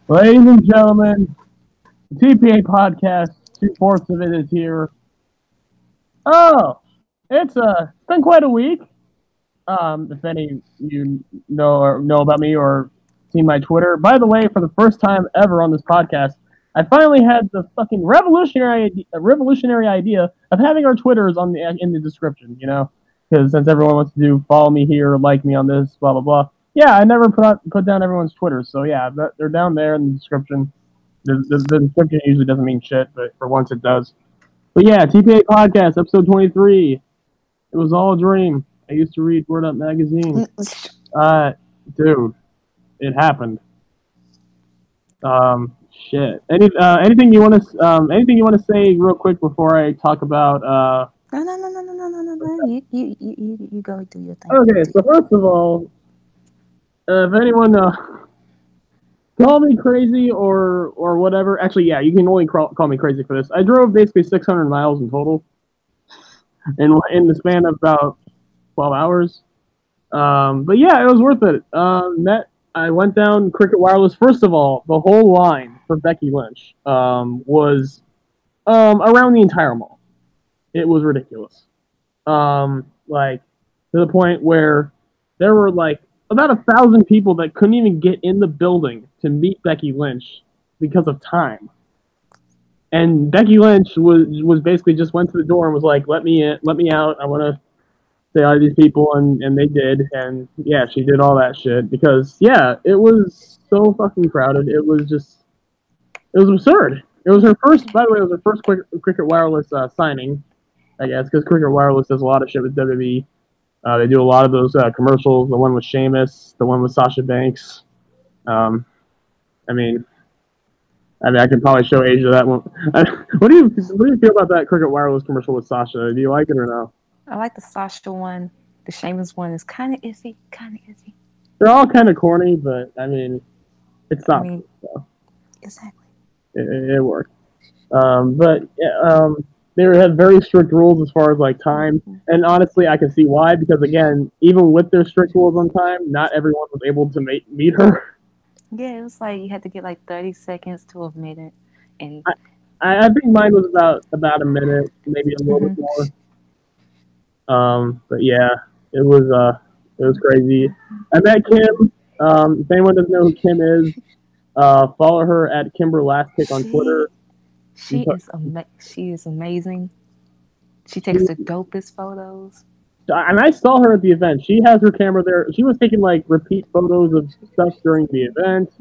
Ladies and gentlemen, the TPA Podcast, 2/4 of it is here. Oh, it's been quite a week. If any of you know about me or seen my Twitter. By the way, for the first time ever on this podcast, I finally had the fucking revolutionary idea of having our Twitters in the description. Because since everyone wants to do follow me here, like me on this, blah blah blah. Yeah, I never put down everyone's Twitters, so yeah, they're down there in the description. The description usually doesn't mean shit, but for once it does. But yeah, TPA Podcast, episode 23. It was all a dream. I used to read Word Up magazine. Dude, it happened. Shit. Anything you want to say real quick before I talk about No. You go do your thing. Okay, so first of all, if anyone call me crazy or whatever. Actually, yeah, you can only call me crazy for this. I drove basically 600 miles in total in the span of about 12 hours. But yeah, it was worth it. I went down Cricket Wireless. First of all, the whole line for Becky Lynch was around the entire mall. It was ridiculous. Like to the point where there were like about 1,000 people that couldn't even get in the building to meet Becky Lynch because of time. And Becky Lynch was basically just went to the door and was like, let me in, let me out. I want to say hi to these people, and they did. And yeah, she did all that shit because yeah, it was so fucking crowded. It was absurd. It was her first, by the way, it was her first Cricket Wireless signing, I guess, because Cricket Wireless does a lot of shit with WWE. They do a lot of those commercials. The one with Sheamus, the one with Sasha Banks. I mean, I could probably show Asia that one. What do you feel about that Cricket Wireless commercial with Sasha? Do you like it or no? I like the Sasha one. The Sheamus one is kind of iffy. They're all kind of corny, but I mean, it's not. So. Exactly. It worked. But yeah, they had very strict rules as far as like time, and honestly, I can see why. Because again, even with their strict rules on time, not everyone was able to meet her. Yeah, it was like you had to get like 30 seconds to a minute, and I think mine was about a minute, maybe a little bit more. But yeah, it was crazy. I met Kim. If anyone doesn't know who Kim is, follow her at Kimber Last Kick on Twitter. She is amazing. She takes the dopest photos. And I saw her at the event. She has her camera there. She was taking like repeat photos of stuff during the event,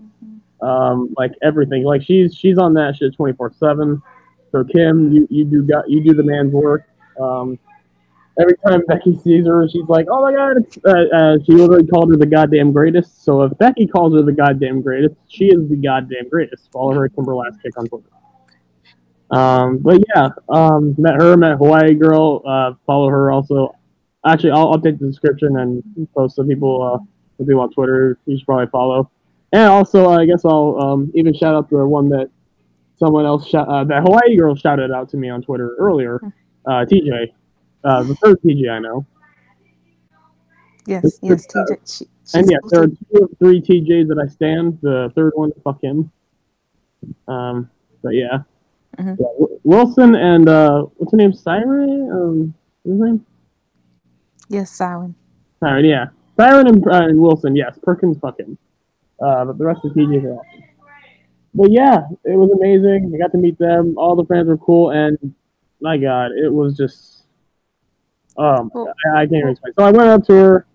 like everything. Like she's on that shit 24/7. So Kim, you do the man's work. Every time Becky sees her, she's like, "Oh my god!" She literally called her the goddamn greatest. So if Becky calls her the goddamn greatest, she is the goddamn greatest. Follow her at Kimber Last Kick on Twitter. But yeah, met Hawaii Girl. Follow her also. Actually, I'll update the description and post some people on Twitter. You should probably follow. And also, I guess I'll even shout out the one that someone else that Hawaii Girl shouted out to me on Twitter earlier. TJ, the third TJ I know. Yes, TJ. And yes, there are 2 of 3 TJs that I stand. The third one, fuck him. But yeah. Mm-hmm. Yeah, Wilson and what's her name? Siren? What's her name? Yes, Siren. Siren, yeah. Siren and Wilson, yes. Perkins, fuck him. But the rest of the TJs are awesome. But yeah, it was amazing. I got to meet them. All the fans were cool, and my God, it was just. I can't even explain. So I went up to her,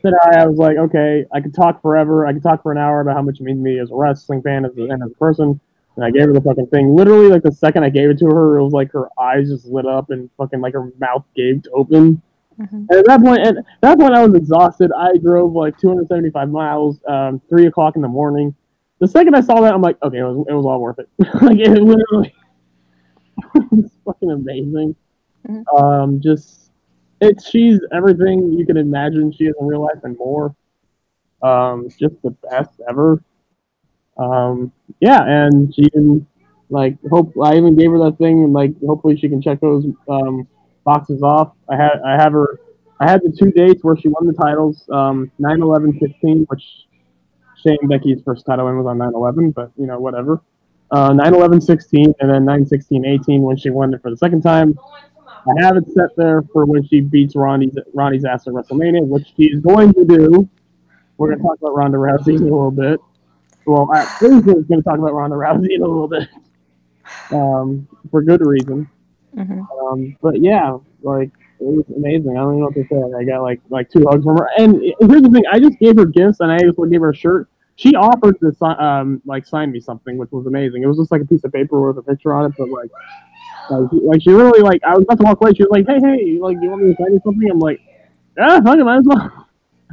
said hi. I was like, okay, I could talk forever. I could talk for an hour about how much it means to me as a wrestling fan and as a person. And I gave her the fucking thing. Literally, like the second I gave it to her, it was like her eyes just lit up and fucking like her mouth gaped open. Mm-hmm. And at that point, I was exhausted. I drove like 275 miles, 3 o'clock in the morning. The second I saw that, I'm like, okay, it was all worth it. Like it literally, it was fucking amazing. Mm-hmm. She's everything you can imagine she is in real life and more. Just the best ever. Yeah, and she even I even gave her that thing, and like hopefully she can check those boxes off. I had the 2 dates where she won the titles, 9/11/16, which Shane Becky's first title win was on 9/11, but whatever. 9/11/16, and then 9/16/18 when she won it for the second time. I have it set there for when she beats Ronnie's ass at WrestleMania, which she's going to do. We're going to talk about Ronda Rousey in a little bit. Well, Thursday's going to talk about Ronda Rousey in a little bit, for good reason. But yeah, like it was amazing. I don't even know what to say. I got like 2 hugs from her. And here's the thing: I just gave her gifts, and I just gave her a shirt. She offered to sign me something, which was amazing. It was just like a piece of paper with a picture on it, but like she really I was about to walk away. She was like, "Hey, like, do you want me to sign you something?" I'm like, "Yeah, fuck it, might as well."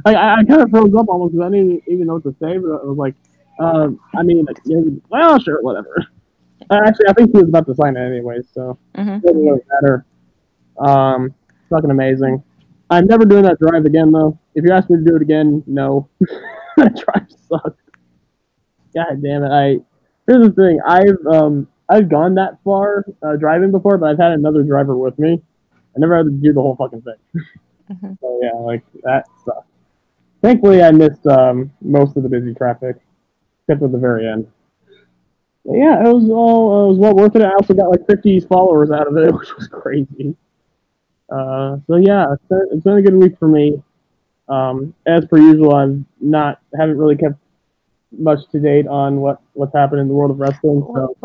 I kind of froze up almost because I didn't even know what to say. But I was like, I mean, well, sure, whatever. Actually, I think she was about to sign it anyway, so it doesn't really matter. Fucking amazing. I'm never doing that drive again, though. If you ask me to do it again, no. That drive sucks. God damn it! Here's the thing. I've gone that far driving before, but I've had another driver with me. I never had to do the whole fucking thing. So yeah, like that sucks. Thankfully, I missed most of the busy traffic, except at the very end. But yeah, it was well worth it. I also got like 50 followers out of it, which was crazy. So yeah, it's been a good week for me. As per usual, haven't really kept much to date on what's happened in the world of wrestling. So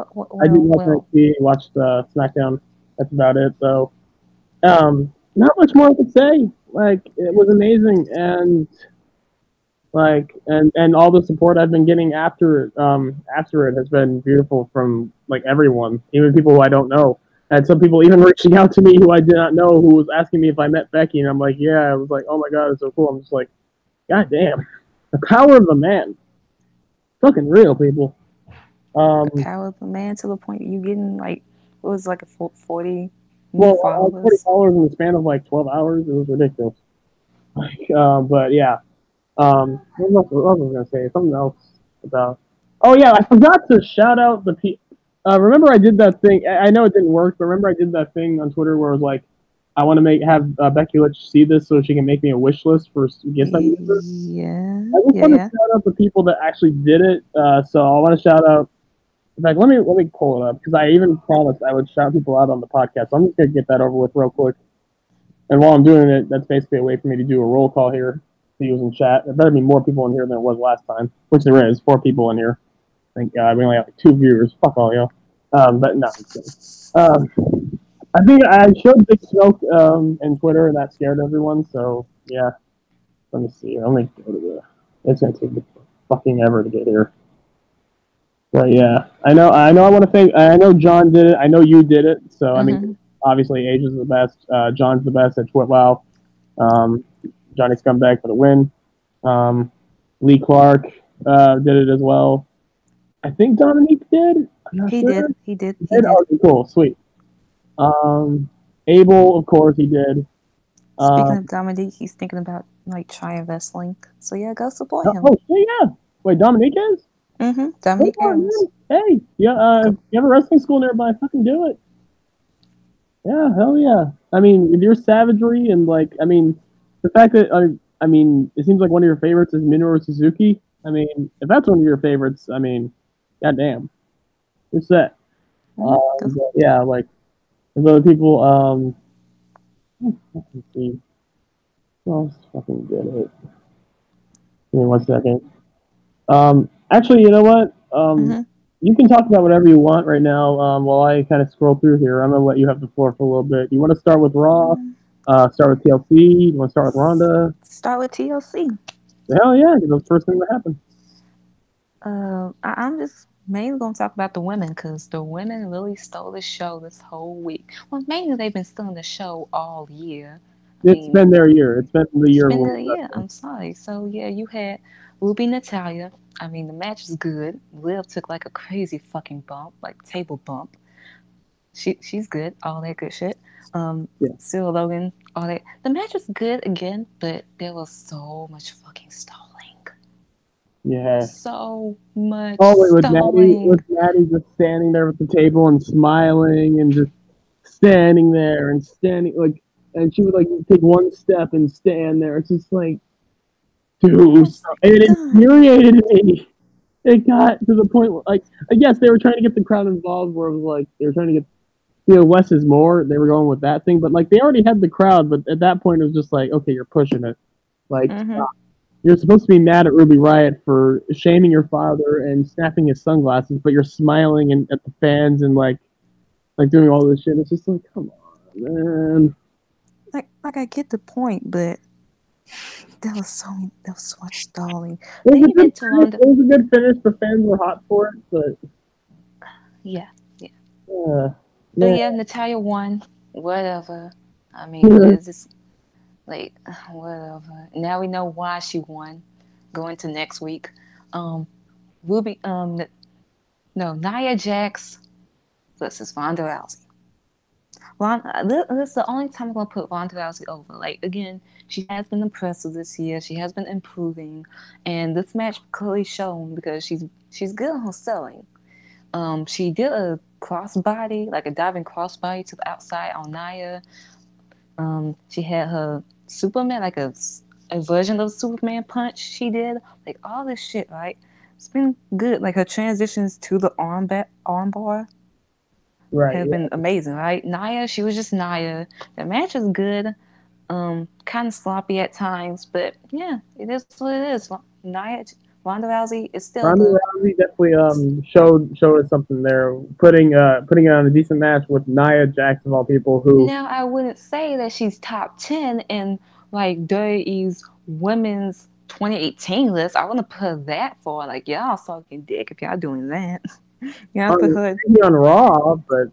I did watch NXT, watched SmackDown. That's about it. So not much more I could say. Like it was amazing, and and all the support I've been getting after it has been beautiful from like everyone, even people who I don't know. And some people even reaching out to me who I did not know, who was asking me if I met Becky, and I'm like, yeah. I was like, oh my god, it's so cool. I'm just like, god damn, the power of the man, fucking real, people. The power of the man to the point you getting like it was like a 40 followers. 40 followers in the span of like 12 hours. It was ridiculous. But yeah. What else was I gonna say? Something else about. Oh yeah, I forgot to shout out the people. Remember I did that thing. I know it didn't work, but remember I did that thing on Twitter where it was like, I want to have Becky Lynch see this so she can make me a wish list for gifts. Yeah. I just want to shout out the people that actually did it. So I want to shout out. In fact, let me pull it up because I even promised I would shout people out on the podcast. So I'm just gonna get that over with real quick. And while I'm doing it, that's basically a way for me to do a roll call here. He was in chat. There better be more people in here than it was last time, which there is. 4 people in here. Thank God. We only have like 2 viewers. Fuck all y'all. But no, I'm kidding. I think I showed Big Smoke in Twitter, and that scared everyone. So yeah, let me see. Let me go to the. It's gonna take fucking ever to get here. But yeah, I know. I want to thank. I know John did it. I know you did it. So I mean, obviously, Age is the best. John's the best at TwitWow. Johnny Scumbag for the win. Lee Clark did it as well. I think Dominique did. He did. He did. Oh, cool, sweet. Abel, of course, he did. Speaking of Dominique, he's thinking about like trying wrestling. So yeah, go support him. Oh yeah. Wait, Dominique is? Dominique is. Hey, yeah. If you have a wrestling school nearby, fucking do it. Yeah, hell yeah. I mean, with your savagery and like, I mean, the fact that I mean, it seems like one of your favorites is Minoru Suzuki. I mean, if that's one of your favorites, I mean, goddamn, you're set. Yeah, like there's other people. Let's see. Who else fucking did it? Give me 1 second. Actually, you know what? You can talk about whatever you want right now. While I kind of scroll through here, I'm gonna let you have the floor for a little bit. You want to start with Raw? Start with TLC? You want to start with Ronda? Start with TLC. Hell yeah, because that's the first thing that happened. I'm just mainly going to talk about the women because the women really stole the show this whole week. Well, mainly they've been stealing the show all year. It's been their year. It's been the year. It's been the year. I'm sorry. So yeah, you had Ruby Natalia. I mean, the match is good. Liv took like a crazy fucking bump, like table bump. She's good. All that good shit. Cyril Logan. All that. The match was good again, but there was so much fucking stalling. Yeah. So much stalling. With Natty just standing there at the table and smiling and just standing there and standing like, and she would like take one step and stand there. It's just like, do That's something. It done. infuriated me. It got to the point where, like, I guess they were trying to get the crowd involved, where it was like they were trying to get, less is more. They were going with that thing, but like they already had the crowd. But at that point, it was just like, okay, you're pushing it. Like, Mm-hmm. you're supposed to be mad at Ruby Riott for shaming your father and snapping his sunglasses, but you're smiling at the fans and like doing all this shit. It's just like, come on, man. Like I get the point, but there was so much stalling. It was Then a you good had finish. Tawanda. It was a good finish. The fans were hot for it, but Yeah, yeah. uh, But man, yeah, Natalia won. Whatever. I mean, what is this? Like, whatever. Now we know why she won. Going to next week. Um, Ruby. No, Nia Jax versus Ronda Rousey. This is the only time I'm gonna put Ronda Rousey over. Like again, she has been impressive this year. She has been improving, and this match clearly shown because she's good on her selling. She did a crossbody, like a diving crossbody to the outside on Nia. She had her Superman, like a version of Superman punch. She did like all this shit, right? It's been good. Like her transitions to the armbar right? have been Yeah. amazing, right? Nia, she was just Nia. The match was good. Kind of sloppy at times, but yeah, it is what it is. Nia, Ronda Rousey is still Ronda the Rousey definitely showed us something there, putting on a decent match with Nia Jax of all people, who now. I wouldn't say that she's top 10 in like WWE's women's 2018 list. I want to put that for like y'all sucking dick if y'all doing that. Yeah, put her. maybe on Raw, but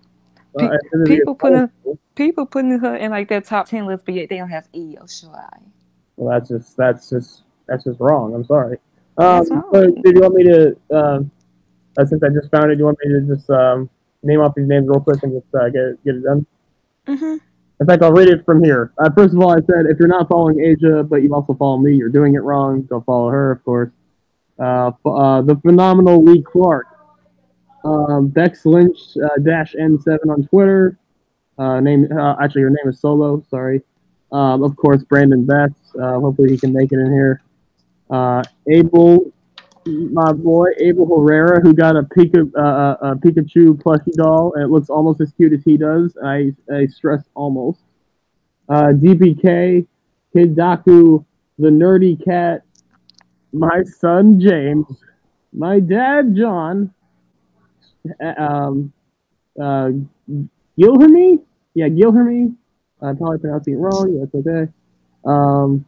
Pe- as soon as it gets people putting old, people putting her in like that top 10 list, but yet they don't have Io Shirai. well, that's just wrong. I'm sorry. That's So wrong. did you want me to, since I just found it, do you want me to just name off these names real quick and just get it done? Mm-hmm. In fact, I'll read it from here. First of all, I said if you're not following Asia, but you also follow me, you're doing it wrong. Go follow her, of course. The phenomenal Lee Clark, Bex Lynch dash N7 on Twitter. Actually, her name is Solo. Sorry. Of course, Brandon Best. Hopefully, he can make it in here. Abel, my boy Abel Herrera, who got a Pikachu plushie doll, and it looks almost as cute as he does. I stress almost. DPK, Kid Daku, the Nerdy Cat, my son James, my dad John, um, uh, Gilhermy? Yeah, Gilhermy. I'm probably pronouncing it wrong. That's okay. Um,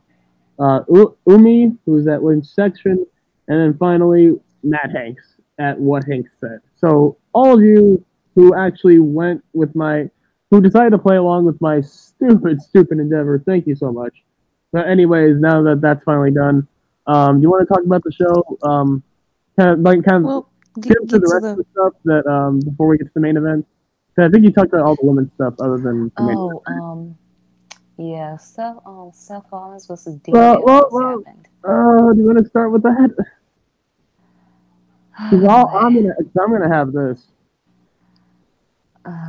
Umi, who's at Lynch Section. And then finally, Matt Hanks at What Hanks Said. So, all of you who actually who decided to play along with my stupid endeavor, thank you so much. But, anyways, now that that's finally done, you want to talk about the show? Kind of Well, skip through get the to rest of the the stuff that before we get to the main event. So I think you talked about all the women's stuff other than the main oh event. yeah, Seth Rollins versus Dean Well, well, Ambrose well. happened. Do you want to start with that? Because Oh man. I'm gonna have this.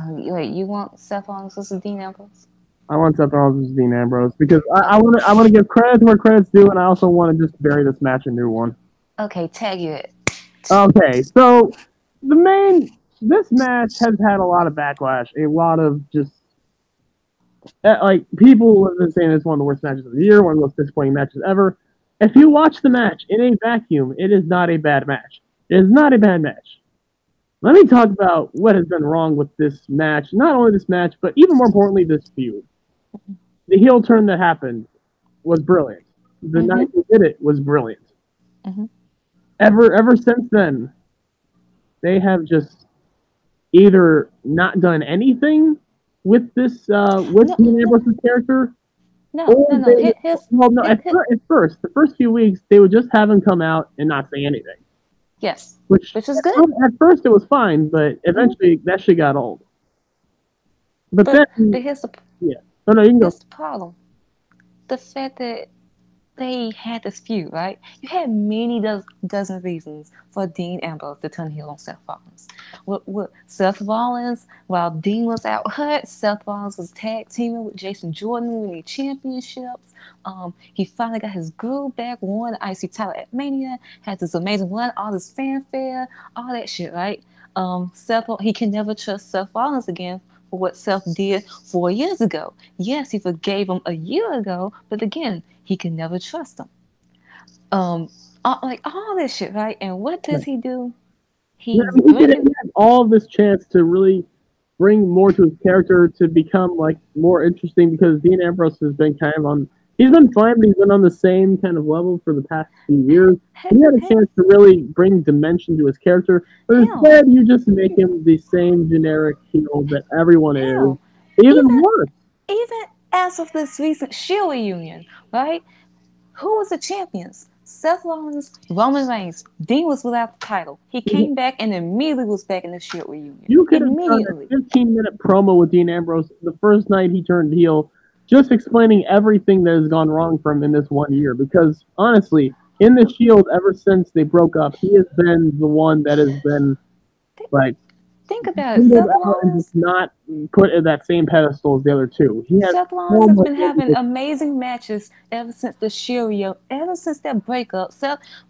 Wait, you want Seth Rollins versus Dean Ambrose? I want Seth Rollins versus Dean Ambrose because I Okay. want to give credit where credit's due, and I also want to just bury this match a new one. Okay, tag you it. Okay, so this match has had a lot of backlash, a lot of just like people have been saying it's one of the worst matches of the year, one of the most disappointing matches ever. If you watch the match in a vacuum, it is not a bad match. It is not a bad match. Let me talk about what has been wrong with this match. Not only this match, but even more importantly, this feud. The heel turn that happened was brilliant. The Mm-hmm. night they did it was brilliant. Mm-hmm. Ever since then, they have just either not done anything with this with No, Dean no, Ambrose's character, no, or no, they no. would, well, no, at first, the first few weeks, they would just have him come out and not say anything. yes, Which which is good. at first it was fine, but Mm-hmm. eventually that shit got old. But But then, here's the yeah. Oh no, you can go. here's the problem: the fact that they had this feud, right? You had many dozen reasons for Dean Ambrose to turn heel on Seth Rollins. With Seth Rollins, while Dean was out hurt, Seth Rollins was tag teaming with Jason Jordan, winning championships. He finally got his groove back, won the IC title at Mania, had this amazing run, all this fanfare, all that shit, right? He can never trust Seth Rollins again for what Seth did 4 years ago. Yes, he forgave him a year ago, but again, he can never trust him. Like all this shit, right? And what does he do? Yeah, He's I mean, he bringing. had all this chance to really bring more to his character to become like more interesting because Dean Ambrose has been kind of on. He's been fine, but he's been on the same kind of level for the past few years. He had a chance to really bring dimension to his character, but instead you just make him the same generic heel that everyone is. Even worse. Even as of this recent Shield reunion, right? Who was the champions? Seth Rollins, Roman Reigns. Dean was without the title. He came back and immediately was back in the Shield reunion. You could have done a 15-minute promo with Dean Ambrose the first night he turned heel, just explaining everything that has gone wrong for him in this 1 year. Because honestly, in the Shield, ever since they broke up, he has been the one that has been like. Think about it. Seth Rollins not put at that same pedestal as the other two. Seth Rollins has been having amazing matches ever since the Shield, ever since that breakup.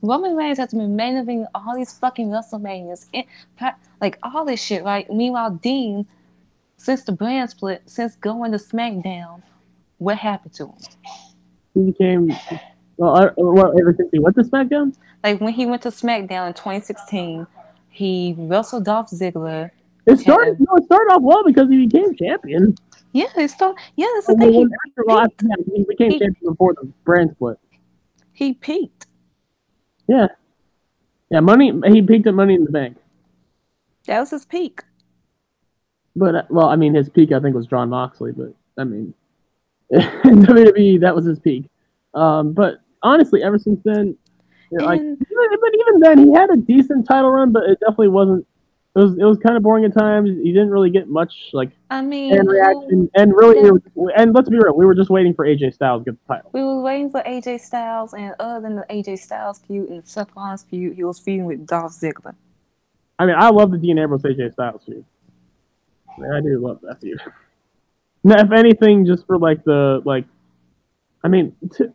Roman Reigns has been main eventing all these fucking WrestleManias, like all this shit, right? Meanwhile, Dean, since the brand split, since going to SmackDown, what happened to him? He became ever since he went to SmackDown. Like when he went to SmackDown in 2016. He wrestled Dolph Ziggler. It started off well because he became champion. Yeah, that's the thing. He became champion before the brand split. He peaked. Yeah. He peaked at Money in the Bank. That was his peak. But, his peak, I think, was Jon Moxley. But, in WWE, that was his peak. But, honestly, ever since then, but even then, he had a decent title run, but it definitely wasn't. It was kind of boring at times. He didn't really get much fan reaction, and let's be real, we were just waiting for AJ Styles to get the title. We were waiting for AJ Styles, and other than the AJ Styles feud and the Seth Rollins feud, he was feuding with Dolph Ziggler. I love the Dean Ambrose AJ Styles feud. I do love that feud. Now, if anything, just for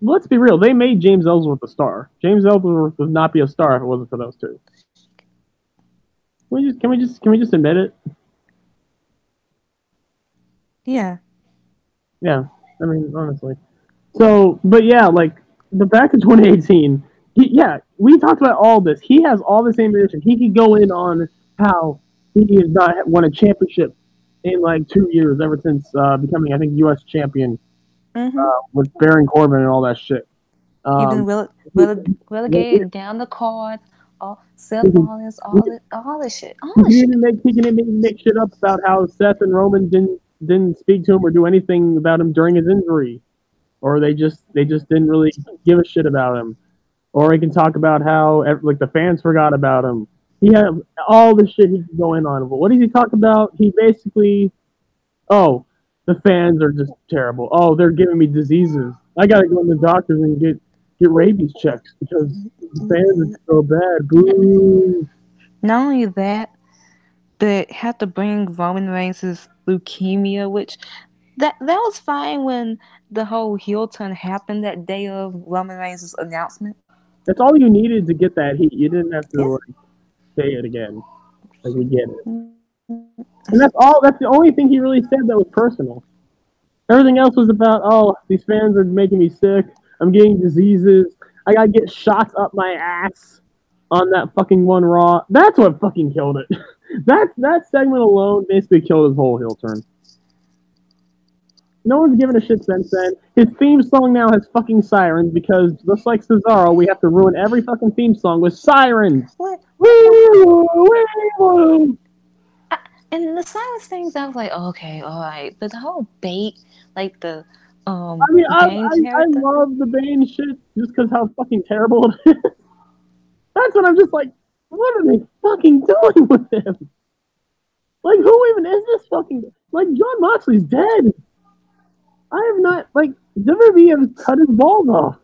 let's be real. They made James Ellsworth a star. James Ellsworth would not be a star if it wasn't for those two. Can we just admit it? Yeah. Yeah. Honestly. So, but yeah, but back in 2018, we talked about all this. He has all the same ammunition. He could go in on how he has not won a championship in 2 years ever since becoming, I think, U.S. champion. With Baron Corbin and all that shit. He's been relegated down the card. Seth Rollins, all this shit. He can make shit up about how Seth and Roman didn't speak to him or do anything about him during his injury, or they just didn't really give a shit about him. Or he can talk about how the fans forgot about him. He had all the shit he could go in on. But what does he talk about? He basically, the fans are just terrible. Oh, they're giving me diseases. I gotta go to the doctors and get rabies checks because the fans are so bad. Boo. Not only that, but had to bring Roman Reigns' leukemia, which that was fine when the whole heel turn happened that day of Roman Reigns' announcement. That's all you needed to get that heat. You didn't have to say it again. We get it. And that's the only thing he really said that was personal. Everything else was about, these fans are making me sick. I'm getting diseases. I gotta get shots up my ass on that fucking one Raw. That's what fucking killed it. that segment alone basically killed his whole heel turn. No one's given a shit since then. His theme song now has fucking sirens because, just like Cesaro, we have to ruin every fucking theme song with sirens. What? And the silence things, I was like, okay, all right. But the whole bait, I love the Bane shit just because how fucking terrible it is. That's what I'm just like, what are they fucking doing with him? Who even is this fucking... Jon Moxley's dead. I have not... WWE has cut his balls off.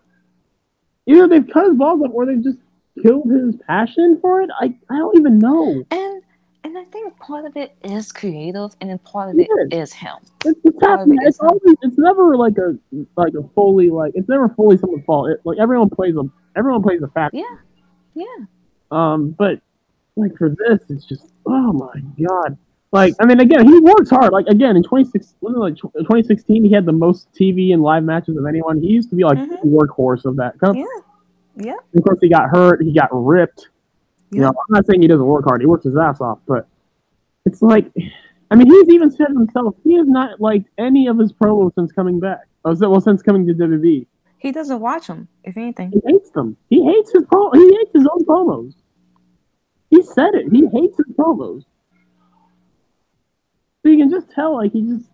Either they've cut his balls off or they've just killed his passion for it. I don't even know. And I think part of it is creative, and then part of it Yeah, is him. it's Part of happening. it It's is him. always. It's never like a fully like. It's never fully someone's fault. Like everyone plays a factor. Yeah, yeah. But like for this, it's just oh my god. Like I mean, again, he works hard. Like again, in 2016, he had the most TV and live matches of anyone. He used to be like the Mhm. workhorse of that company. Yeah. Yeah. Of course, he got hurt. He got ripped. You know, Yep. I'm not saying he doesn't work hard. He works his ass off, but it's like, I mean, he's even said himself he has not liked any of his promos since coming back. Well, since coming to WWE, He doesn't watch them, if anything. he hates them. He hates He hates his own promos. He said it. He hates his promos. So you can just tell, like he's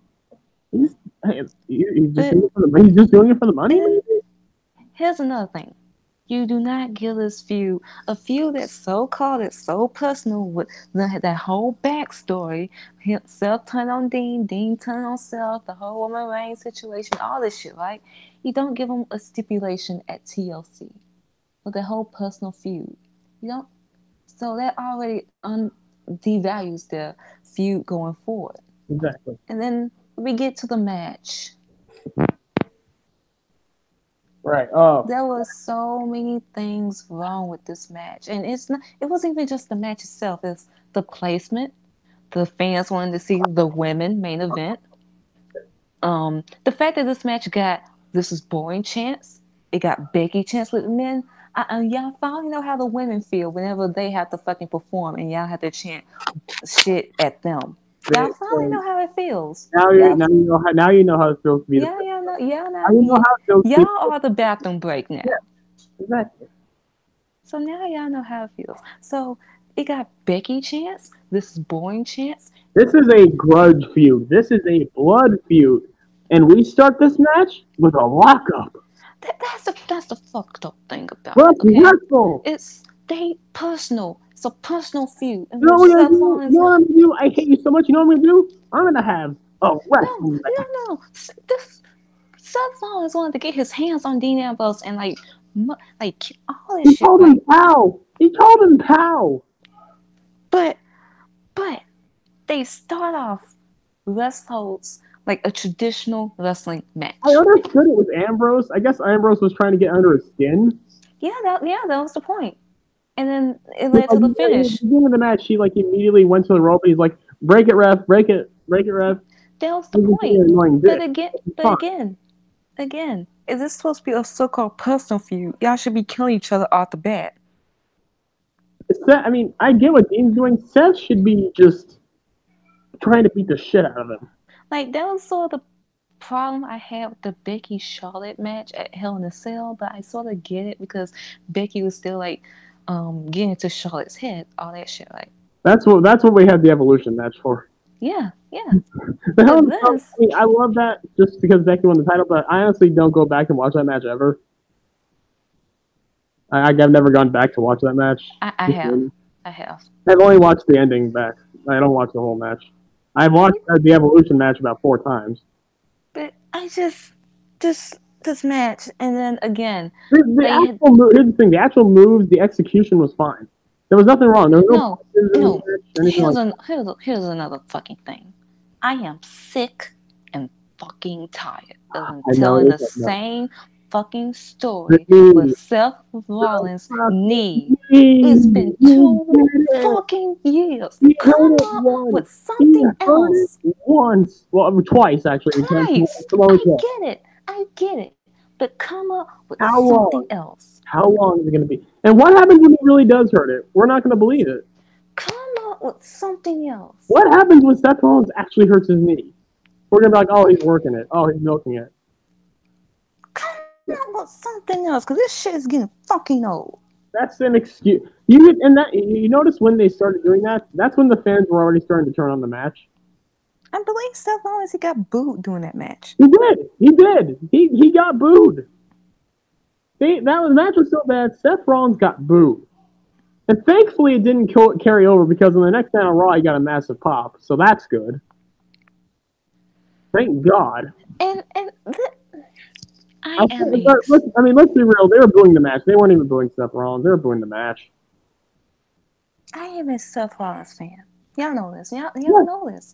he's just doing it for the money. And Maybe? here's another thing. You do not give this feud a feud that's so called, it's so personal with that whole backstory. Self turned on Dean, Dean turned on Self, the whole Roman Reigns situation, all this shit, right? You don't give them a stipulation at TLC with the whole personal feud. You don't. So that already devalues their feud going forward. Exactly. And then we get to the match. Right. Oh. There were so many things wrong with this match, and it's not. It wasn't even just the match itself. It's the placement. The fans wanted to see the women main event. The fact that this match got this is boring chance. It got Becky chance with the men. Y'all finally know how the women feel whenever they have to fucking perform and y'all have to chant shit at them. Y'all finally know how it feels. Now you know how it feels to be the Yeah, y'all know. Y'all now you know know. how it feels to be Y'all are the bathroom break now. exactly. So now y'all know how it feels. So it got Becky chance. This is boring chance. This is a grudge feud. This is a blood feud. And we start this match with a lockup. That's the fucked up thing about it. That's Okay, hurtful. it's they personal. It's a personal feud in You know which what I'm gonna Seth do? You Rollins. know what I'm gonna do? I hate you so much. You know what I'm gonna do? I'm gonna have a No, wrestling match. no. This Seth Rollins wanted to get his hands on Dean Ambrose and like all this He shit, told right? him pow. He told him pow. But but they start off wrestles like a traditional wrestling I match. understood it was Ambrose. I guess Ambrose was trying to get under his skin. Yeah, that was the point. And then it Like, led to the at the finish. beginning of the match, he like immediately went to the rope and he's like, "Break it, ref! Break it, ref!" That was the He's just being point. an annoying But bitch. again, It's but fine. again, again, is this supposed to be a so-called personal feud? Y'all should be killing each other off the bat. Seth, I mean, I get what Dean's doing. Seth should be just trying to beat the shit out of him. Like that was sort of the problem I had with the Becky Charlotte match at Hell in a Cell, but I sort of get it because Becky was still like getting into Charlotte's head, all that shit. Like, That's what we had the evolution match for. yeah, yeah. The Hell But in a Cell, this, I mean, I love that just because Becky won the title, but I honestly don't go back and watch that match ever. I've never gone back to watch that match. I have, I have. I've only watched the ending back. I don't watch the whole match. I've watched the Evolution match about 4 times. But I just this match, and then again, Here's the thing: the actual moves, the execution was fine. There was nothing wrong. There was no no, punches in the no. match, anything like that. Here's another fucking thing. I am sick and fucking tired of them I know telling the it's like, no. same fucking story The with knee. Seth Rollins' knee. Knee. It's been He 2 did it. fucking years. He Come heard it up once. with He something heard it else. once. Well, twice actually. Twice. I get it. But come up with How something long? else. How long is it going to be? And what happens when he really does hurt it? We're not going to believe it. Come up with something else. What happens when Seth Rollins actually hurts his knee? We're going to be like, oh, he's working it. Oh, he's milking it. Come up with something else, because this shit is getting fucking old. That's an excuse. You notice when they started doing that? That's when the fans were already starting to turn on the match. I believe Seth Rollins, he got booed during that match. He did. He did. He got booed. The match was so bad. Seth Rollins got booed, and thankfully it didn't carry over because on the next night on Raw he got a massive pop. So that's good. Thank God. And I am a. Let's be real. They were booing the match. They weren't even booing Seth Rollins. They were booing the match. I am a Seth Rollins fan. Y'all know this. Y'all know this.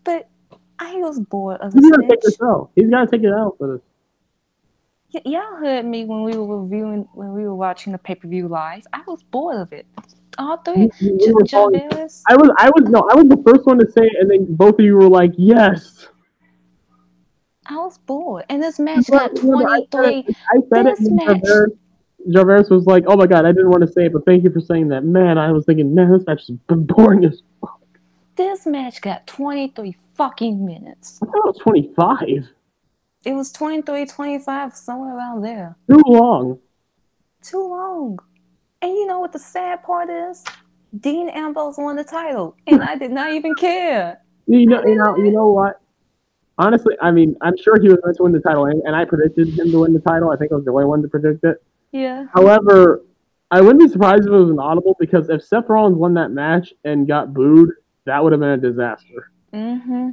But I was bored of this He's gonna match. take this out. He's gotta take it out for this. Y'all heard me when we were watching the pay-per-view live. I was bored of it. All three. Jarvarus. I was the first one to say it, and then both of you were like, yes. I was bored. And this match got 23. I said it, and Jarvarus was like, oh my god, I didn't want to say it, but thank you for saying that. Man, I was thinking, man, this match has been boring as fuck. This match got 23 fucking minutes. I thought it was 25. It was 23, 25, somewhere around there. Too long. Too long. And you know what the sad part is? Dean Ambrose won the title, and I did not even care. You know what? Honestly, I mean, I'm sure he was going to win the title, and I predicted him to win the title. I think I was the only one to predict it. Yeah. However, I wouldn't be surprised if it was an audible, because if Seth Rollins won that match and got booed, that would have been a disaster. Mm-hmm.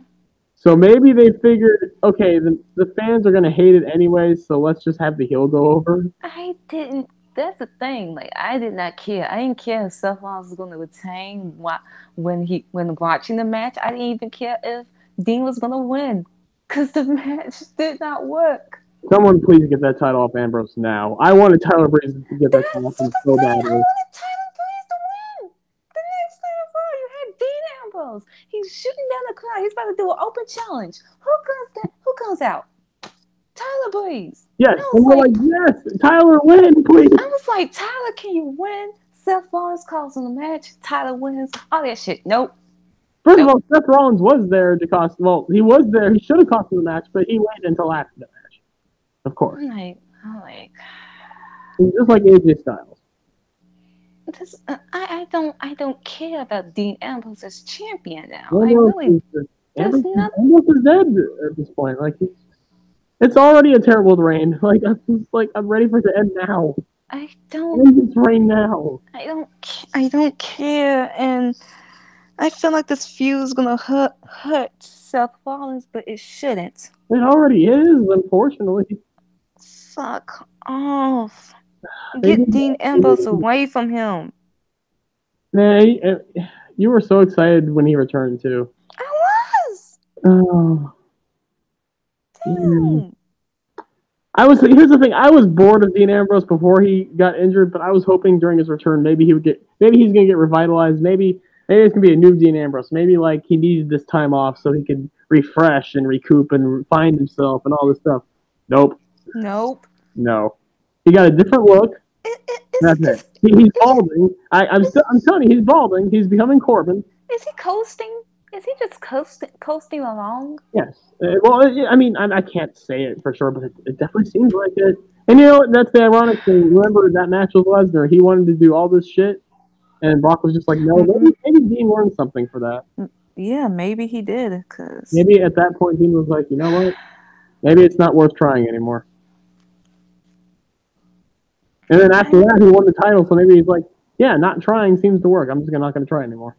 So maybe they figured, okay, the fans are going to hate it anyways, so let's just have the heel go over. I didn't. That's the thing. Like, I did not care. I didn't care if Seth Rollins was going to retain when watching the match. I didn't even care if Dean was going to win, because the match did not work. Someone please get that title off Ambrose now. I wanted Tyler Breeze to get that title off him so badly. I wanted Tyler Breeze to win. The next time around, you had Dean Ambrose. He's shooting down the crowd. He's about to do an open challenge. Who comes out? Tyler Breeze. Yes, and we're like, yes, Tyler, win, please. I was like, Tyler, can you win? Seth Rollins calls on the match. Tyler wins. All that shit. Nope. First of all, Seth Rollins was there to cost. Well, he was there. He should have cost him the match, but he waited until after the match. Of course. I'm like, he's just like AJ Styles. I don't care about Dean Ambrose as champion now. Ambrose is dead at this point. Like, it's already a terrible reign. Like, I'm ready for it to end now. I don't. End this reign now. I don't care, and I feel like this feud is gonna hurt Seth Rollins, but it shouldn't. It already is, unfortunately. Fuck off. Get Dean Ambrose away from him. Man, you were so excited when he returned, too. I was. Oh. Damn. Here's the thing. I was bored of Dean Ambrose before he got injured, but I was hoping during his return maybe he's gonna get revitalized. Maybe it's gonna be a new Dean Ambrose. Maybe like he needed this time off so he could refresh and recoup and find himself and all this stuff. Nope. No. He got a different look. That's it. He's balding. I'm telling you, he's balding. He's becoming Corbin. Is he coasting? Is he just coasting along? Yes. Well, I mean, I can't say it for sure, but it definitely seems like it. And you know, that's the ironic thing. Remember that match with Lesnar? He wanted to do all this shit, and Brock was just like, no, maybe Dean learned something for that. Yeah, maybe he did. Maybe at that point, Dean was like, you know what? Maybe it's not worth trying anymore. And then after that, he won the title, so maybe he's like, yeah, not trying seems to work. I'm just not going to try anymore.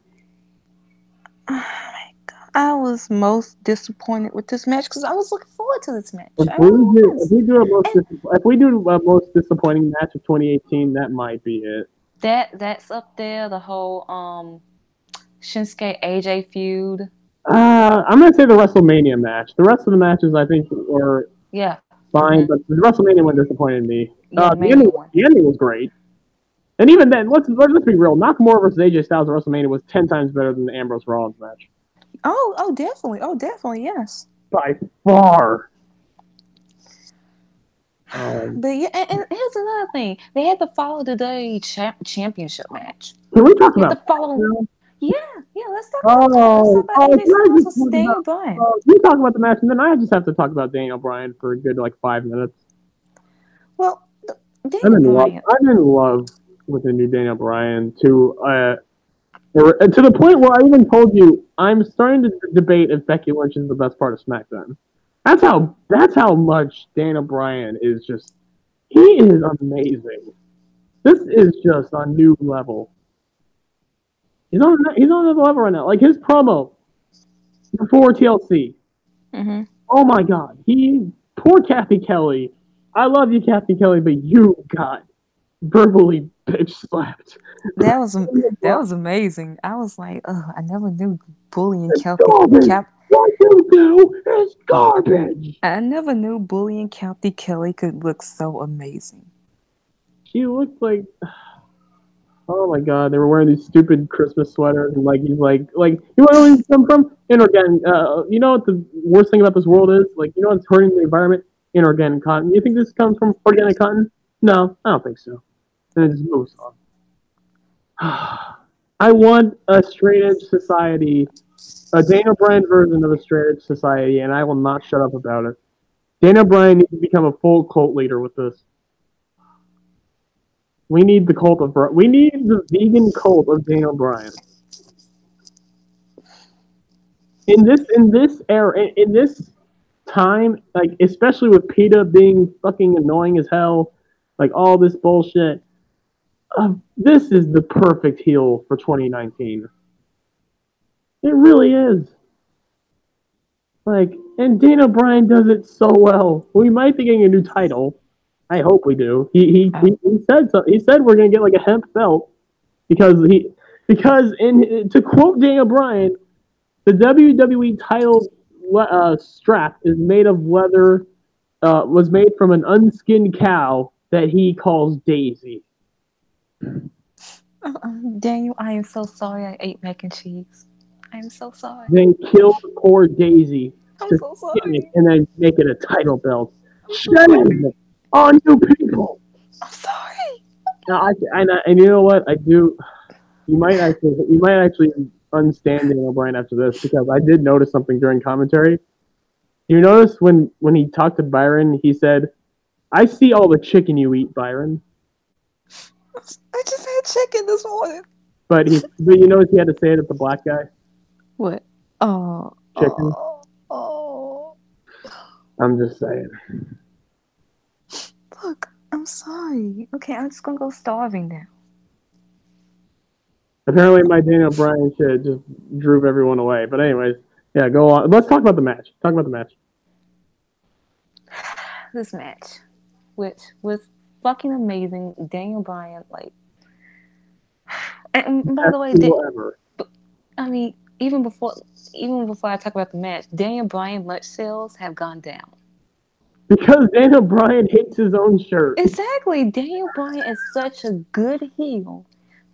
Oh my god. I was most disappointed with this match because I was looking forward to this match. If we do a most disappointing match of 2018, that might be it. That's up there. The whole Shinsuke AJ feud. I'm going to say the WrestleMania match. The rest of the matches, I think, were fine, but the WrestleMania one disappointed me. The ending was great. And even then, let's be real. Nakamura versus AJ Styles at WrestleMania was 10 times better than the Ambrose Rollins match. Oh, definitely, yes. By far. But yeah, and here's another thing. They had to follow the championship match. Can we talk about Yeah, let's talk about AJ Styles versus Daniel Bryan. You talk about the match, and then I just have to talk about Daniel Bryan for a good 5 minutes. Well, I'm in love with the new Daniel Bryan to the point where I even told you I'm starting to debate if Becky Lynch is the best part of SmackDown. That's how much Daniel Bryan is just. He is amazing. This is just a new level. He's on another level right now. Like his promo before TLC. Mm-hmm. Oh my god, he Poor Kathy Kelly. I love you, Kathy Kelly, but you got verbally bitch slapped. That was that was amazing. I was like, oh, I never knew bullying It's garbage. What you do is garbage. I never knew bullying Kathy Kelly could look so amazing. She looked like, oh my god, they were wearing these stupid Christmas sweaters, and like he's like you know where these come from? Inorganic. You know what the worst thing about this world is? Like, you know what's hurting the environment? Inorganic cotton. You think this comes from organic cotton? No, I don't think so. And it just moves on. I want a straight edge society, a Dana Bryan version of a straight edge society, and I will not shut up about it. Dana Bryan needs to become a full cult leader with this. We need we need the vegan cult of Dana Bryan. In this era, in this time, like especially with PETA being fucking annoying as hell, like all this bullshit. This is the perfect heel for 2019. It really is. Like, and Dana Bryan does it so well. We might be getting a new title. I hope we do. He said so. He said we're gonna get like a hemp belt because to quote Dana Bryan, the WWE title strap is made of leather. Was made from an unskinned cow that he calls Daisy. Daniel, I am so sorry I ate mac and cheese. I am so sorry. They killed poor Daisy I'm to so skin it sorry. and then make it a title belt. I'm so sorry. Shame on you people. I'm sorry. Now, and you know what? I do. You might actually unstand Daniel Bryan after this because I did notice something during commentary. You notice when he talked to Byron, he said, "I see all the chicken you eat, Byron." I just had chicken this morning. But you notice he had to say it at the black guy. What? Oh. Chicken. Oh. I'm just saying. Look, I'm sorry. Okay, I'm just gonna go starving now. Apparently, my Daniel Bryan shit just drove everyone away. But anyways, yeah, go on. Let's talk about the match. This match, which was fucking amazing. Daniel Bryan, like, and by the way, I mean, even before I talk about the match, Daniel Bryan merch sales have gone down. Because Daniel Bryan hates his own shirt. Exactly. Daniel Bryan is such a good heel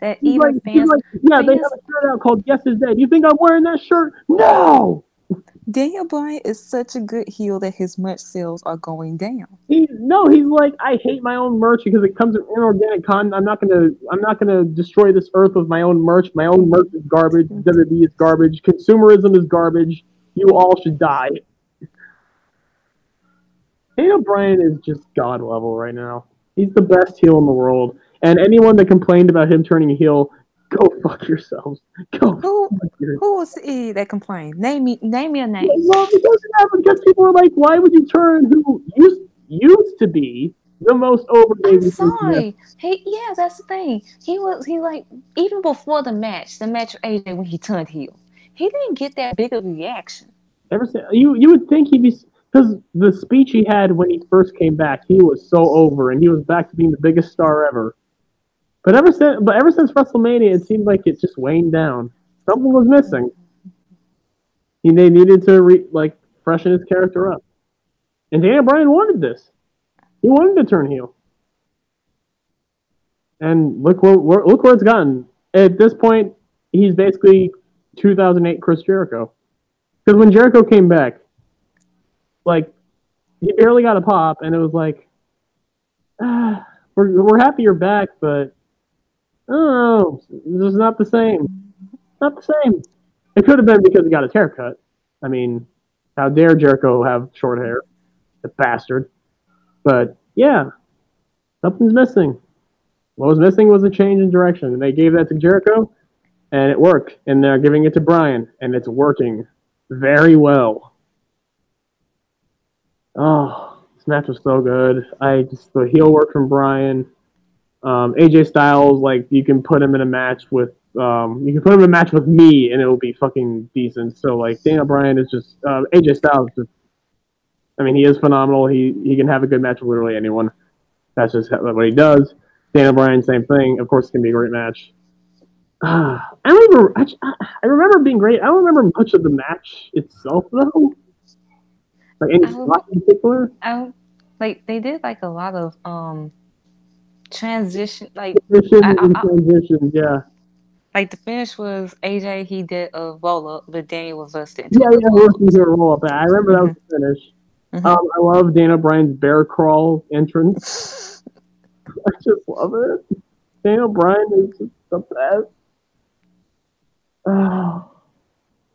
that He's even like, fans. they have a shirt out called "Yes Is Dead." You think I'm wearing that shirt? No. Daniel Bryan is such a good heel that his merch sales are going down. He's like, I hate my own merch because it comes from inorganic cotton. I'm not gonna destroy this earth with my own merch. My own merch is garbage. WWE is garbage. Consumerism is garbage. You all should die. Daniel Bryan is just god level right now. He's the best heel in the world. And anyone that complained about him turning heel, go fuck yourselves. Who was the idiot that complained? Name me a name. Well, because people were like, why would you turn who used to be the most over? I'm sorry. Yeah, that's the thing. He like, even before the match with AJ when he turned heel, he didn't get that big of a reaction. You would think he'd be, because the speech he had when he first came back, he was so over and he was back to being the biggest star ever. But ever since WrestleMania, it seemed like it just waned down. Something was missing. They needed to freshen his character up. And Daniel Bryan wanted this. He wanted to turn heel. And look where it's gotten. At this point, he's basically 2008 Chris Jericho. Because when Jericho came back, like, he barely got a pop, and it was like, we're happy you're back, but I don't know, it's just not the same. Not the same. It could have been because he got his hair cut. I mean, how dare Jericho have short hair? The bastard. But yeah, something's missing. What was missing was a change in direction, and they gave that to Jericho, and it worked. And they're giving it to Bryan, and it's working very well. Oh, this match was so good. The heel work from Bryan. AJ Styles, like, you can put him in a match with me, and it will be fucking decent. So like, Daniel Bryan is just AJ Styles is just I mean, he is phenomenal. He can have a good match with literally anyone. That's just what he does. Daniel Bryan, same thing. Of course, it's gonna be a great match. I remember being great. I don't remember much of the match itself though. Like any spot in particular. Like they did like a lot of transition. Transitions, yeah. Like the finish was AJ. He did a roll up, but Daniel reversed it into Yeah, a good roll up. roll up. I remember that was the finish. I love Daniel Bryan's bear crawl entrance. I just love it. Daniel Bryan is just the best. Oh,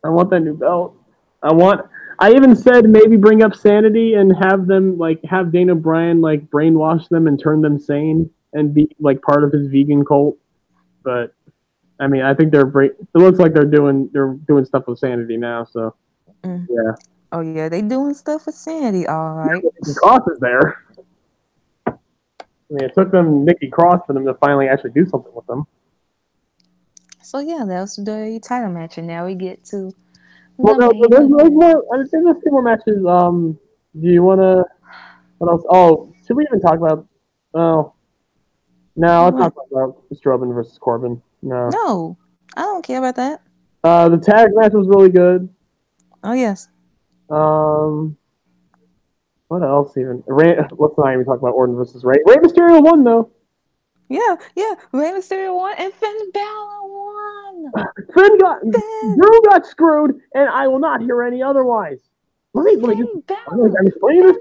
I want that new belt. I even said maybe bring up Sanity and have them have Daniel Bryan brainwash them and turn them sane and be part of his vegan cult. But I mean, I think it looks like they're doing stuff with Sanity now. So yeah. Oh yeah, they doing stuff with Sanity, all right. Nikki Cross is there. I mean, it took them Nikki Cross for them to finally actually do something with them. So yeah, that was the title match, and now we get to. Well, there's more. There's a few more matches. Do you want to? What else? Oh, should we even talk about? Oh, no. Let's talk about Strowman versus Corbin. No, I don't care about that. The tag match was really good. Oh yes. What else even? Let's not even talk about Orton versus Rey. Rey Mysterio won though. Yeah. Rey Mysterio won and Finn Balor won. Drew got screwed, and I will not hear any otherwise. Let me explain this. I'm explain this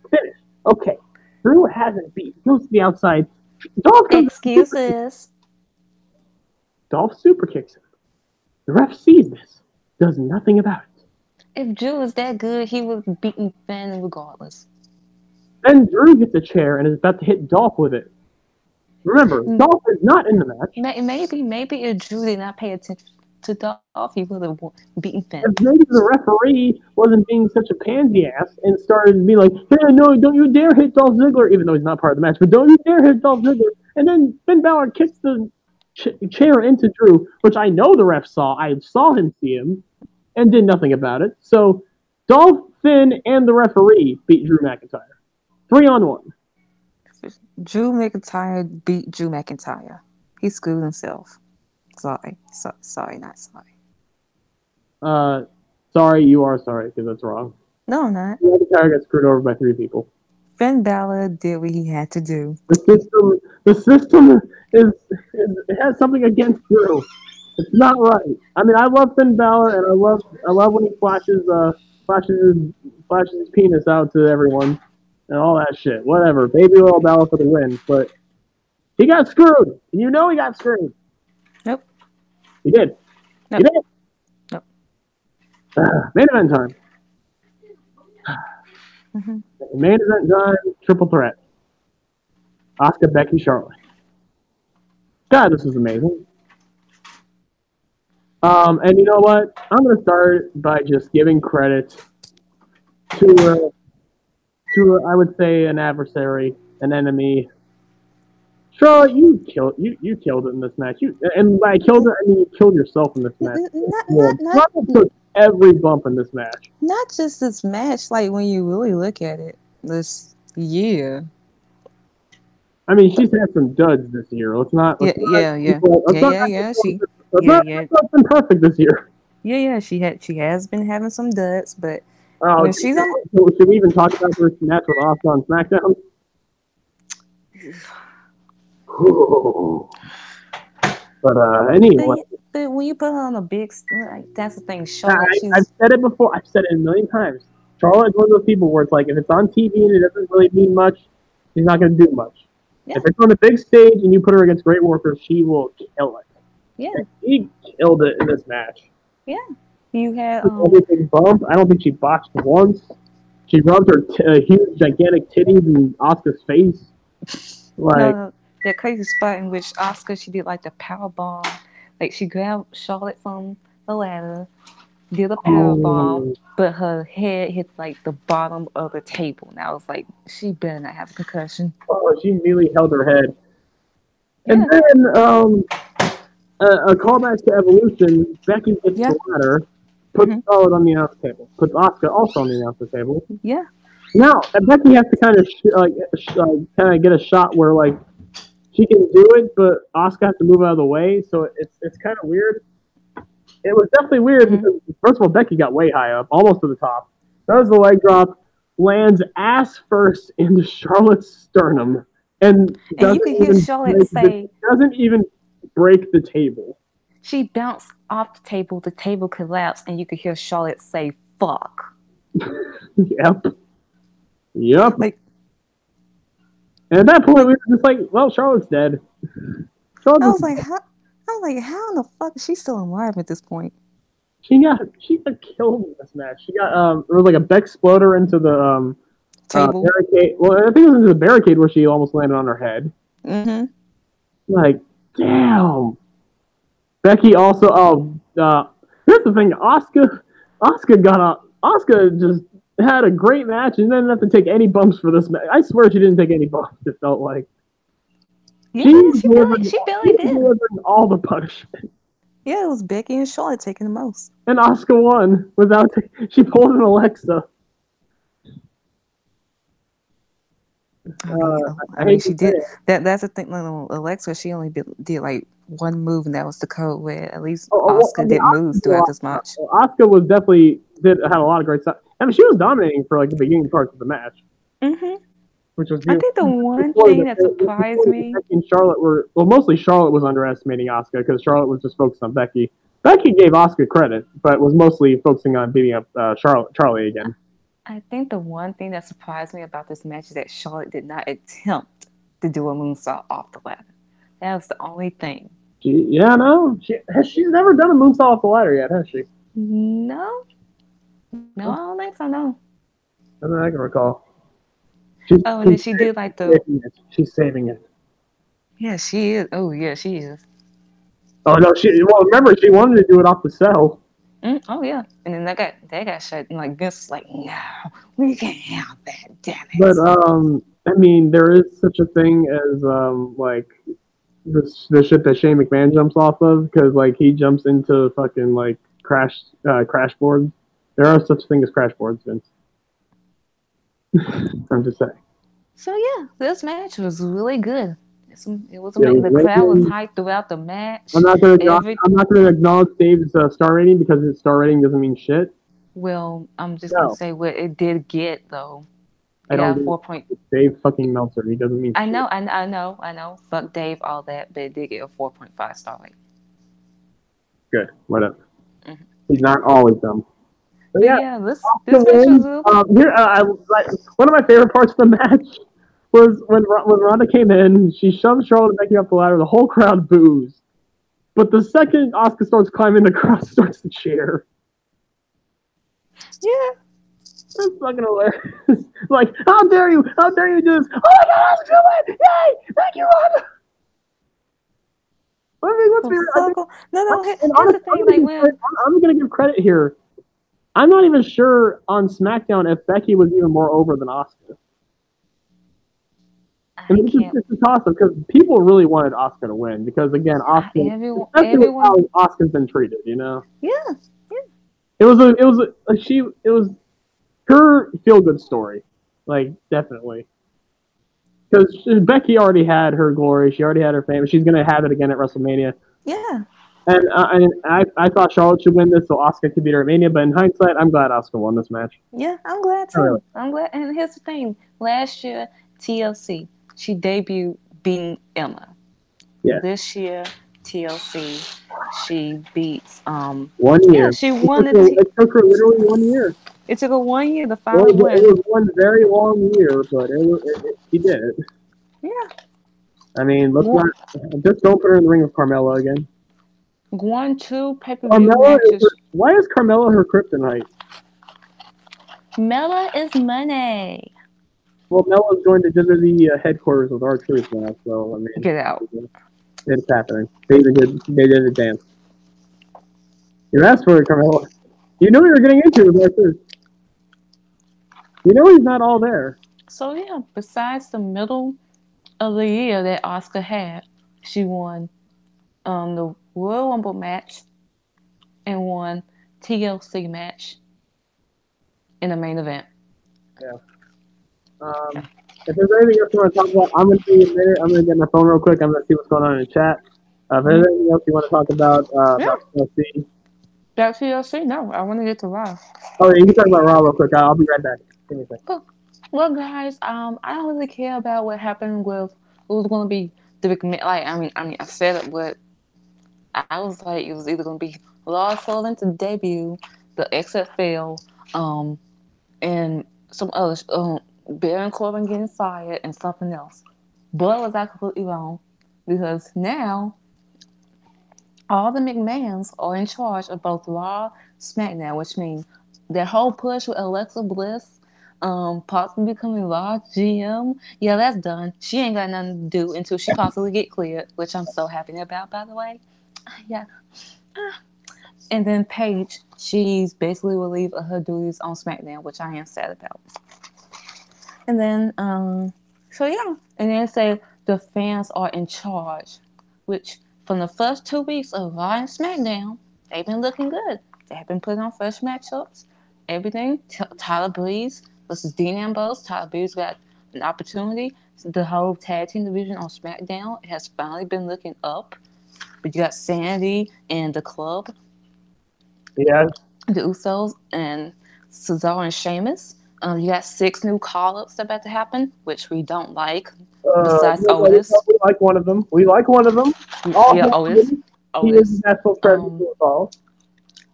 finish. Okay, Drew hasn't beat. Goes to the outside. Excuses. Dolph super kicks him. The ref sees this. Does nothing about it. If Drew was that good, he was beating Finn regardless. Then Drew gets a chair and is about to hit Dolph with it. Remember, Dolph is not in the match. Maybe if Drew did not pay attention to Dolph, he would have beaten Finn. If maybe the referee wasn't being such a pansy ass and started to be like, hey, no, don't you dare hit Dolph Ziggler, even though he's not part of the match, but don't you dare hit Dolph Ziggler. And then Finn Balor kicks the chair into Drew, which I know the ref saw. I saw him see him and did nothing about it. So Dolph, Finn, and the referee beat Drew McIntyre. 3-on-1. Drew McIntyre beat Drew McIntyre. He screwed himself. Sorry, not sorry. Sorry, you are sorry, because that's wrong. No, I'm not. McIntyre got screwed over by 3 people. Finn Balor did what he had to do. The system it has something against Drew. It's not right. I mean, I love Finn Balor, and I love when he flashes his penis out to everyone and all that shit. Whatever, baby oil Balor for the win, but he got screwed, and you know he got screwed. Nope. He did. Nope. He did. Nope. Main event time. Main event time. Triple threat. Asuka, Becky, Charlotte. God, this is amazing. And you know what? I'm gonna start by just giving credit to I would say an adversary, an enemy. Charlotte, you killed it in this match. And by killed it, I mean you killed yourself in this match. Charlotte took every bump in this match. Not just this match. Like when you really look at it, this year. I mean, she's had some duds this year. Let's not. She been perfect this year. Yeah. She has been having some duds, but she's on. Should we even talk about her match with Asuka on SmackDown? But anyway. But when you put her on a big, that's the thing. I've said it before. I've said it a million times. Charlotte is one of those people where it's like, if it's on TV and it doesn't really mean much, she's not going to do much. Yeah. If it's on a big stage and you put her against great workers, she will kill it. Yeah. And she killed it in this match. Yeah. You had everything bump. I don't think she botched once. She rubbed her huge, gigantic titties in Asuka's face. That crazy spot in which Asuka, she did like the power bomb. Like she grabbed Charlotte from the ladder, did a power bomb, but her head hit like the bottom of the table. And I was like, she better not have a concussion. Oh, she immediately held her head. Yeah. And then a callback to Evolution. Becky hits the ladder. puts Charlotte on the announce table, puts Asuka also on the announce table. Yeah. Now Becky has to kind of kind of get a shot where like she can do it, but Asuka has to move out of the way, so it's kind of weird. It was definitely weird because first of all, Becky got way high up, almost to the top. Does the leg drop, lands ass first into Charlotte's sternum, and you could hear Charlotte say, doesn't even break the table. She bounced off the table collapsed, and you could hear Charlotte say, fuck. Yep. Like, and at that point, we were just like, well, Charlotte's dead. I was like, how in the fuck is she still alive at this point? She got killed in this match. She got there was like a Beck exploder into the table barricade. Well, I think it was into the barricade where she almost landed on her head. Mm-hmm. Like, damn. Becky also. Here's the thing. Asuka just had a great match and didn't have to take any bumps for this match. I swear she didn't take any bumps. It felt like. Yeah, she barely did. All the punishment. Yeah, it was Becky and Charlotte taking the most. And Asuka won without. She pulled an Alexa. I mean, she did. That's the thing. Alexa, she only did like one move, and that was the code where at least Asuka did moves throughout this match. Asuka was had a lot of great stuff. I mean, she was dominating for like the beginning parts of the match. Mm-hmm. Which was I think the one thing that surprised me. Becky and Charlotte mostly Charlotte was underestimating Asuka because Charlotte was just focused on Becky. Becky gave Asuka credit, but was mostly focusing on beating up Charlie again. I think the one thing that surprised me about this match is that Charlotte did not attempt to do a moonsault off the ladder. That was the only thing. She's never done a moonsault off the ladder yet, has she? No, I don't think so. No. I mean, I can recall. And then she did like the. She's saving it. Yeah, she is. Oh, yeah, she is. Oh no, remember she wanted to do it off the cell. Oh yeah, and then they got shut. And like Vince was like, no, we can't have that. Damn it. But I mean, there is such a thing as like the shit that Shane McMahon jumps off of because like he jumps into fucking like crash boards. There are such a thing as crash boards, Vince. I'm just saying. So yeah, this match was really good. The crowd was hyped throughout the match. I'm not gonna acknowledge Dave's star rating because his star rating doesn't mean shit. Well, I'm just gonna say what it did get though. I don't 4 point. Dave fucking Meltzer. He doesn't mean. I know. Fuck Dave, all that, but it did get a 4.5 star rating. Good, whatever. Mm-hmm. He's not always dumb. But yeah, this match was one of my favorite parts of the match was when Ronda came in, she shoved Charlotte and Becky up the ladder, the whole crowd boos. But the second Asuka starts climbing, the crowd starts to cheer. Yeah. That's fucking hilarious. Like, how dare you do this? Oh my god, Asuka win! Yay! Thank you, Ronda! I mean, let's be real. No, here's the thing, I'm gonna give credit here. I'm not even sure on SmackDown if Becky was even more over than Asuka. I mean, it's awesome because people really wanted Asuka to win because again, Asuka, everyone, how Asuka's been treated, you know. Yeah. It was her feel good story, like definitely. Because Becky already had her glory, she already had her fame. She's gonna have it again at WrestleMania. Yeah. And I thought Charlotte should win this so Asuka could beat her at Mania, but in hindsight, I'm glad Asuka won this match. Yeah, I'm glad too. Really. I'm glad. And here's the thing: last year, TLC, she debuted beating Emma. Yeah. This year, TLC, she beats 1 year. Yeah, she won it took her literally 1 year. It took her 1 year to finally win. It was one very long year, but she did it. Yeah. I mean, just don't put her in the ring with Carmella again. Going to pay-per-view matches. Why is Carmella her kryptonite? Mella is money. Well, Mella's going to visit the headquarters of R-Truth now, so I mean, get out. It's happening. They did a dance. You asked for it, Carmella. You knew what you were getting into with R-Truth. You know he's not all there. So yeah, besides the middle of the year that Asuka had, she won the Royal Rumble match and won TLC match in the main event. Yeah. If there's anything else you want to talk about, I'm going to be a minute. I'm going to get my phone real quick. I'm going to see what's going on in the chat. If there's Mm-hmm. anything else you want to talk Yeah, about TLC, that TLC. No, I want to get to Raw. oh, yeah, you can talk about Raw real quick. I'll be right back. Give me a second. Well, guys, I don't really care about what happened with who's going to be the big man. Like, I said it, but I was like, it was either going to be Lars Sullivan to debut, the XFL, and some other, Baron Corbin getting fired, and something else. But was I completely wrong? Because now all the McMahons are in charge of both Raw, SmackDown, which means their whole push with Alexa Bliss, possibly becoming Raw GM. Yeah, that's done. She ain't got nothing to do until she possibly get cleared, which I'm so happy about, by the way. Yeah. And then Paige, she's basically relieved of her duties on SmackDown, which I am sad about. And then, so yeah, and then say the fans are in charge, which from the first 2 weeks of Raw and SmackDown, they've been looking good. They have been putting on fresh matchups, everything. Tyler Breeze versus Dean Ambrose. Tyler Breeze got an opportunity. The whole tag team division on SmackDown has finally been looking up. But you got Sandy and the club, Yeah. the Usos, and Cesaro and Sheamus. You got 6 new call-ups that about to happen, which we don't like. Besides Otis, We like one of them. We like one of them. yeah, Oh, Otis, he is the Otis. national president to us all.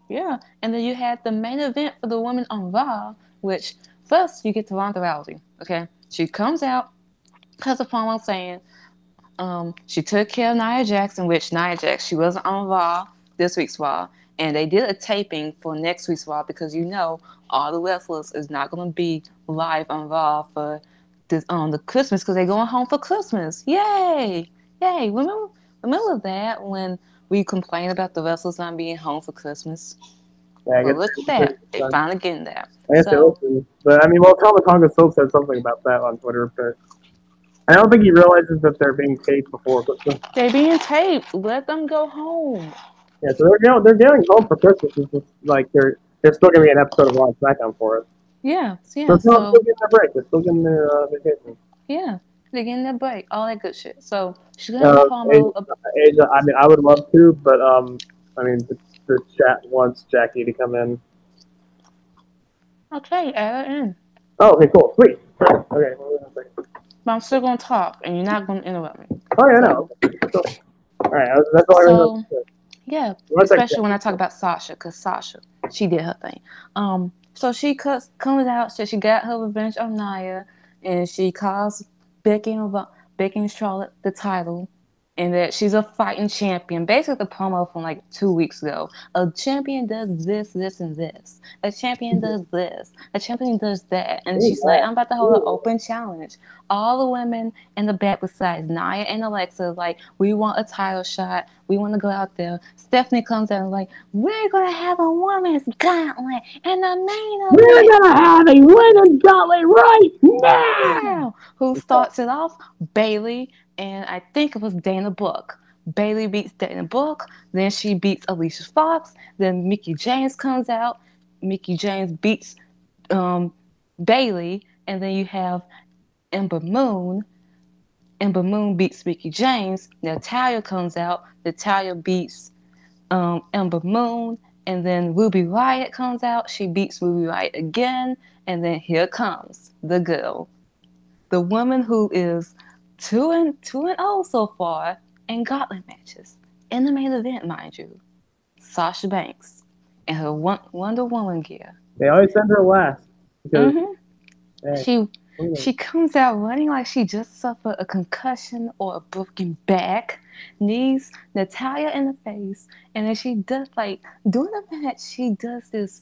Yeah, and then you had the main event for the women on Raw, which first you get to Ronda Rousey. Okay, she comes out, cuts a promo saying, she took care of Nia Jackson, which Nia Jax, she wasn't on Raw this week's Raw, and they did a taping for next week's Raw because all the wrestlers is not going to be live on Raw for this the Christmas because they're going home for Christmas. Yay! Yay! Remember that when we complained about the wrestlers not being home for Christmas? Yeah, I Well, guess look at that. They finally getting there. I guess they So listen. But I mean, well, Thomas Tonga still said something about that on Twitter, but I don't think he realizes that they're being taped before Christmas. they being taped. Let them go home. Yeah, so they're getting home for Christmas. It's just like they're still gonna get an episode of Raw and SmackDown for it. Yeah, So yeah. it's not still So getting their break. They're still getting their vacation. yeah, they're getting their break, all that good shit. So she's gonna have a Asia, promo. Asia, I mean, I would love to, but I mean, the chat wants Jackie to come in. Okay, add her in. Oh, okay, cool, sweet. Okay, But I'm still gonna talk, and you're not gonna interrupt me. oh yeah, So, no. Cool. All right, that's all I really so know. yeah, One second. especially when I talk about Sasha, because Sasha, she did her thing. So she comes out, says she got her revenge on Nia, and she calls Becky and Charlotte the title, and that she's a fighting champion. Basically, the promo from like 2 weeks ago. A champion does this, this, and this. A champion does this. A champion does that. And she's like, I'm about to hold an open challenge. All the women in the back besides Nia and Alexa, like, we want a title shot. We want to go out there. Stephanie comes out and like, we're gonna have a women's gauntlet in the main event. We're gonna have a women's gauntlet right now. Who starts it off? Bayley, and I think it was Dana Brooke. Bayley beats Dana Brooke, then she beats Alicia Fox, then Mickey James comes out. Mickey James beats Bayley, and then you have Ember Moon. Ember Moon beats Mickey James. Natalya comes out. Natalya beats Ember Moon, and then Ruby Riott comes out. She beats Ruby Riott again, and then here comes the girl, the woman who is 2-0 so far in gauntlet matches in the main event, mind you, Sasha Banks and her Wonder Woman gear. They always send her last because She comes out running like she just suffered a concussion or a broken back, knees Natalya in the face, and then she does like during the match she does this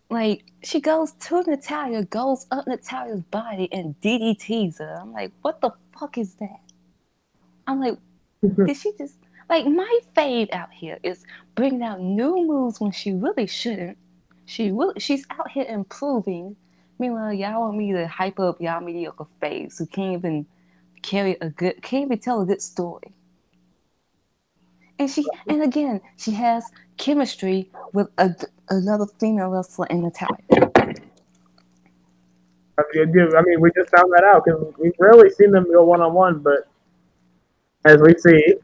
like she goes to Natalya, goes up Natalya's body and DDTs her. I'm like, what the fuck is that? I'm like, did she just like my fave out here is bringing out new moves when she really shouldn't. She's out here improving. Meanwhile, y'all want me to hype up y'all mediocre faves who can't even tell a good story. and again she has chemistry with another female wrestler in Natalia. I mean, we just found that out because we've rarely seen them go one-on-one, but as we see,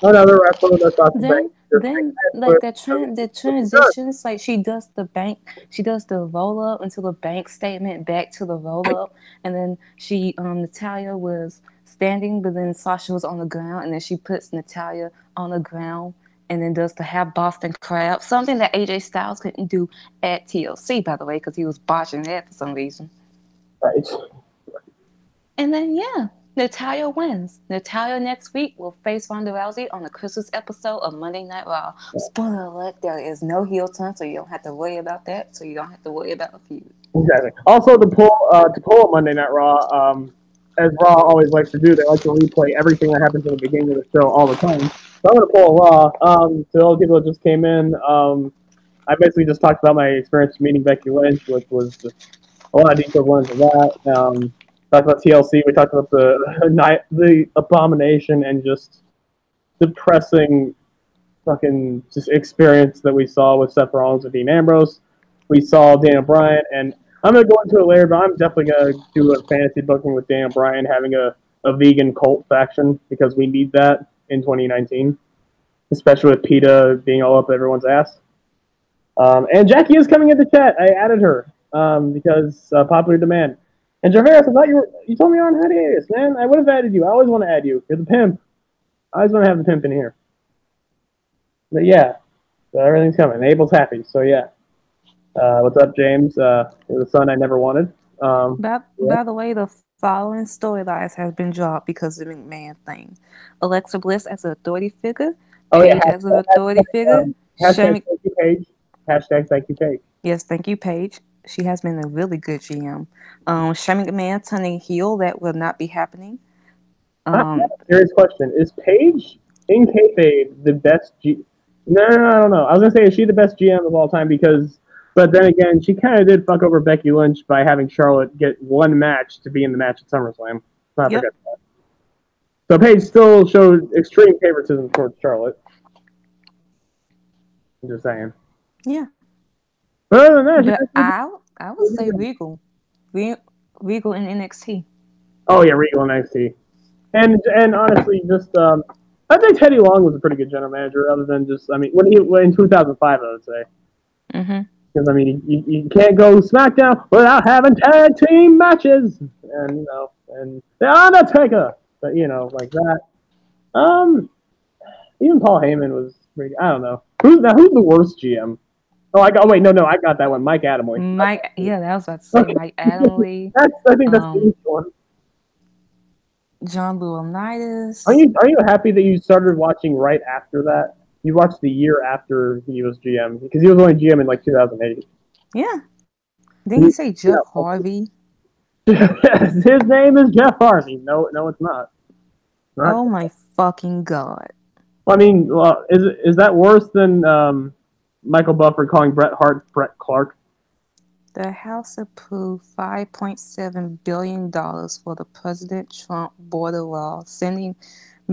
another wrestler that's off the bank. Then like the transitions, like she does the roll up into the bank statement back to the roll up, and then Natalia was standing, but then Sasha was on the ground, and then she puts Natalia on the ground, and then does the half Boston crab, something that AJ Styles couldn't do at TLC, by the way, because he was botching that for some reason. Right. And then Natalia wins. Natalia next week will face Ronda Rousey on the Christmas episode of Monday Night Raw. Spoiler alert, there is no heel turn, so you don't have to worry about that. So you don't have to worry about a feud. Exactly. Also, to pull Monday Night Raw, as Raw always likes to do, they like to replay everything that happens in the beginning of the show all the time. So I'm going to pull Raw. To all the people that just came in, I basically just talked about my experience meeting Becky Lynch, which was just a lot of details went into that. Talked about TLC. We talked about the abomination and just depressing fucking just experience that we saw with Seth Rollins and Dean Ambrose. We saw Daniel Bryan, and I'm going to go into it later, but I'm definitely going to do a fantasy booking with Daniel Bryan having a vegan cult faction because we need that in 2019, especially with PETA being all up everyone's ass. And Jackie is coming into chat. I added her because popular demand. And Jarvarus, I thought you told me you're on hiatus, man. I would have added you. I always want to add you. You're the pimp. I always want to have the pimp in here. But yeah, so everything's coming. Abel's happy, so yeah. What's up, James? You're the son I never wanted. By the way, the following storylines has been dropped because of the McMahon thing. Alexa Bliss as an authority figure. Paige as an authority figure. Hashtag thank you, Paige. Hashtag thank you, Paige. Yes, thank you, Paige. She has been a really good GM. Shane McMahon turning heel, that will not be happening. Serious question. Is Paige in kayfabe the best No, I don't know. I was going to say, is she the best GM of all time? But then again, she kind of did fuck over Becky Lynch by having Charlotte get one match to be in the match at SummerSlam. Forget that. So Paige still showed extreme favoritism towards Charlotte. I'm just saying. Yeah. But other than that, I would say Regal. Regal in NXT. Oh yeah, Regal in NXT. And honestly, just I think Teddy Long was a pretty good general manager. Other than just, I mean, in 2005, I would say. Because I mean, you can't go SmackDown without having tag team matches, and and the Undertaker, but like that. Even Paul Heyman was pretty. I don't know who's the worst GM. I got that one. Mike Adamle. That was about to say Mike Adamle. I think that's the easy one. John Laurinaitis. Are you happy that you started watching right after that? You watched the year after he was GM because he was only GM in like 2008. Yeah. Didn't you say Jeff Harvey? Yes, his name is Jeff Harvey. No, it's not. Oh my fucking god. I mean, is that worse than Michael Buffer calling Bret Hart Bret Clark? The House approved $5.7 billion for the President Trump border wall, sending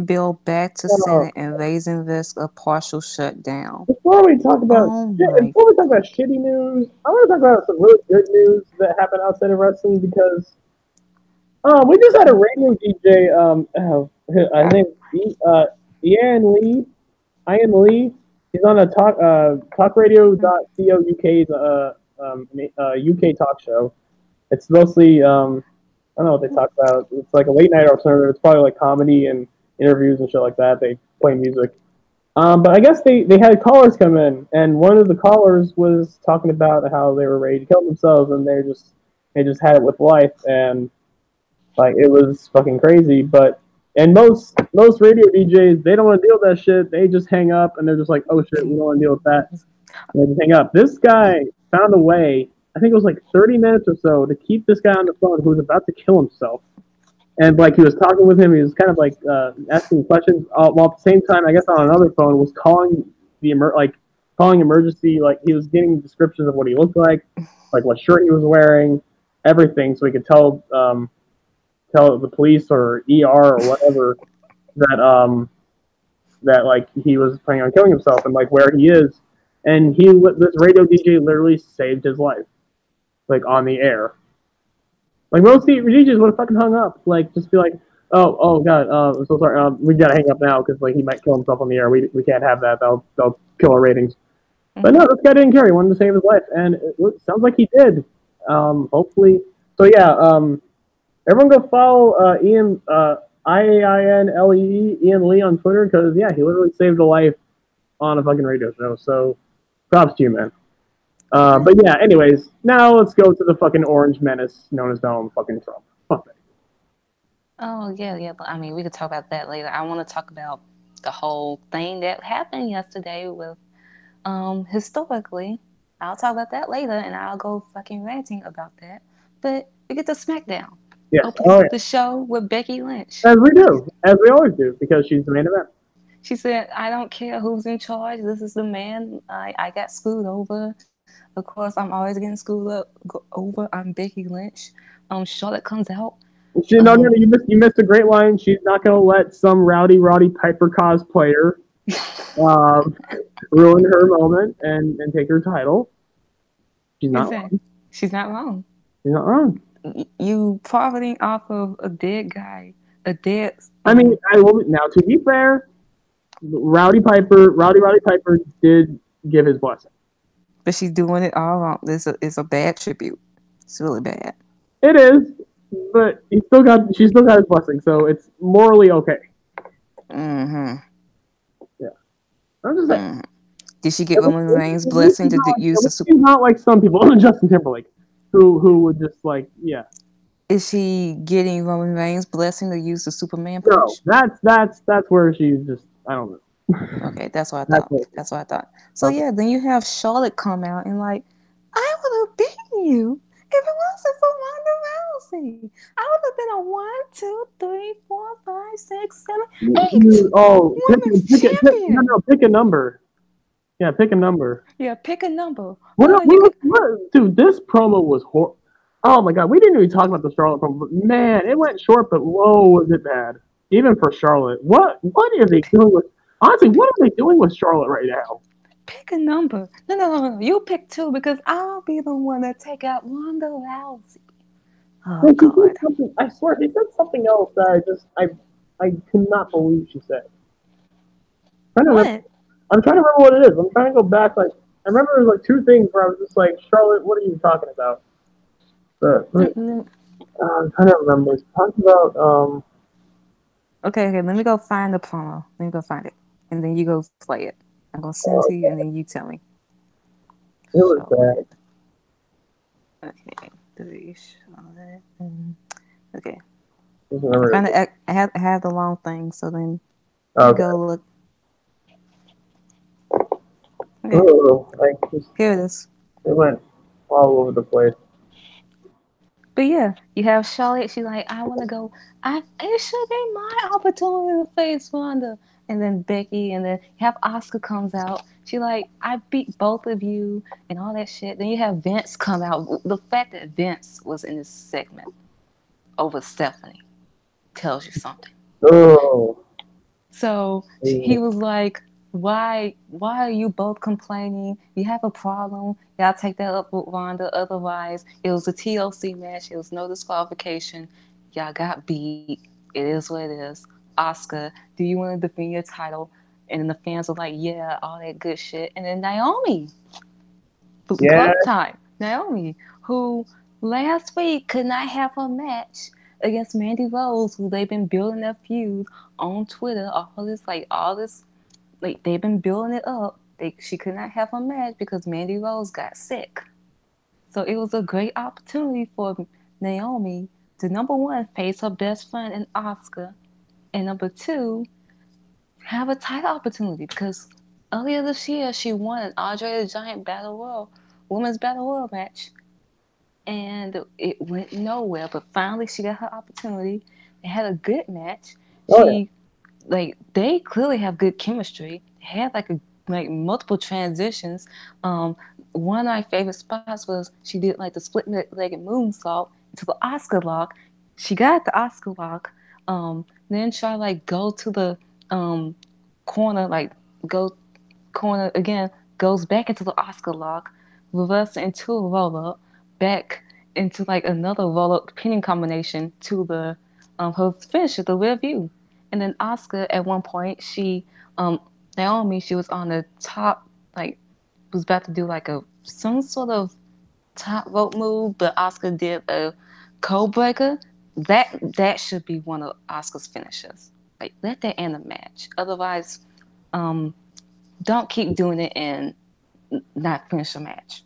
bill back to Senate and raising risk of partial shutdown. Before we talk about shitty news, I want to talk about some really good news that happened outside of wrestling because we just had a radio DJ. I think Ian Lee. He's on a talkradio.co UK's UK talk show. It's mostly I don't know what they talk about. It's like a late night alternative. It's probably like comedy and interviews and shit like that. They play music. But I guess they had callers come in, and one of the callers was talking about how they were ready to kill themselves, and they just had it with life, and like it was fucking crazy. And most radio DJs, they don't want to deal with that shit. They just hang up, and they're just like, oh shit, we don't want to deal with that. And they just hang up. This guy found a way, I think it was like 30 minutes or so, to keep this guy on the phone who was about to kill himself. And like he was talking with him, he was kind of like asking questions, while at the same time, I guess on another phone, was calling calling emergency. Like he was getting descriptions of what he looked like what shirt he was wearing, everything, so he could tell the police or ER or whatever that that like he was planning on killing himself and like where he is, and this radio DJ literally saved his life, like on the air. Like most DJs would have fucking hung up, like just be like, oh god, I'm so sorry, we gotta hang up now because like he might kill himself on the air. We can't have that. They'll kill our ratings. But no, this guy didn't care. He wanted to save his life, and it sounds like he did. Hopefully, so yeah. Everyone go follow Ian IAINLEE Ian Lee on Twitter because yeah, he literally saved a life on a fucking radio show. So props to you, man. But yeah, anyways, now let's go to the fucking orange menace known as Donald fucking Trump. Fuck it. Oh yeah. But I mean, we could talk about that later. I want to talk about the whole thing that happened yesterday with historically. I'll talk about that later, and I'll go fucking ranting about that. But we get to SmackDown. Yes. Opens Oh up yeah. the show with Becky Lynch. As we do, as we always do, because she's the main event. She said, "I don't care who's in charge. This is the man. I got screwed over. Of course, I'm always getting over. I'm Becky Lynch. Charlotte comes out. No, you missed a great line. She's not gonna let some Roddy Piper cosplayer ruin her moment and take her title. She's not wrong. She's not wrong. She's not wrong. You profiting off of a dead guy, a dead. I mean, I will now. To be fair, Roddy Piper did give his blessing. But she's doing it all wrong. It's a bad tribute. It's really bad. It is, but she still got his blessing, so it's morally okay. Mm-hmm. Yeah, I'm just saying. Mm-hmm. Did she get Roman Reigns' blessing to use the super? She's not like some people, Justin Timberlake, who would just like yeah. Is she getting Roman Reigns' blessing to use the Superman punch? No, that's where she's just I don't know. Okay, that's what I thought. That's what I thought. So yeah, then you have Charlotte come out and like, I would have beaten you if it wasn't for Ronda Rousey. I would have been a 1, 2, 3, 4, 5, 6, 7, 8. Oh, pick a number. Yeah, pick a number. Yeah, pick a number. What, dude, this promo was horrible. Oh my god, we didn't even talk about the Charlotte promo, but man, it went short, but whoa, was it bad. Even for Charlotte. What are they doing with honestly, what are they doing with Charlotte right now? Pick a number. No. You pick 2 because I'll be the one that take out Ronda Rousey. Oh god. I swear, he said something else that I could not believe she said. I'm trying to remember what it is. I'm trying to go back. Like I remember there was like 2 things where I was just like, Charlotte, what are you talking about? But I'm trying to remember. It's talking about Okay. Let me go find the promo. Let me go find it, and then you go play it. I'm gonna send it to you, and then you tell me. It was bad. Okay. Okay. I have the long thing, so then go look. Okay. Oh, here it is. It went all over the place. But yeah, you have Charlotte. She's like, I want to go. It should be my opportunity to face Ronda. And then Becky, and then you have Asuka comes out. She like, I beat both of you and all that shit. Then you have Vince come out. The fact that Vince was in this segment over Stephanie tells you something. Oh. So he was like, why are you both complaining? You have a problem. Y'all take that up with Ronda. Otherwise, it was a TLC match. It was no disqualification. Y'all got beat. It is what it is. Asuka, do you want to defend your title? And then the fans were like, yeah, all that good shit. And then Naomi. Club time. Naomi, who last week could not have a match against Mandy Rose, who they've been building their feud on Twitter. They've been building it up. She could not have a match because Mandy Rose got sick. So it was a great opportunity for Naomi to, number 1, face her best friend in Asuka, and number 2, have a title opportunity because earlier this year she won an Andre the Giant Women's Battle Royal match, and it went nowhere. But finally, she got her opportunity. They had a good match. They clearly have good chemistry. They had multiple transitions. One of my favorite spots was she did like the split-legged moonsault into the Oscar lock. She got the Oscar lock. Then try go to the corner, like go corner again, goes back into the Oscar lock, reverse into a roll up, back into like another roll up pinning combination to the her finisher, the rear view. And then Oscar at one point Naomi, she was on the top, like was about to do like a some sort of top rope move, but Oscar did a code breaker. That should be one of Oscar's finishes. Like let that end the match. Otherwise, um, don't keep doing it and not finish a match.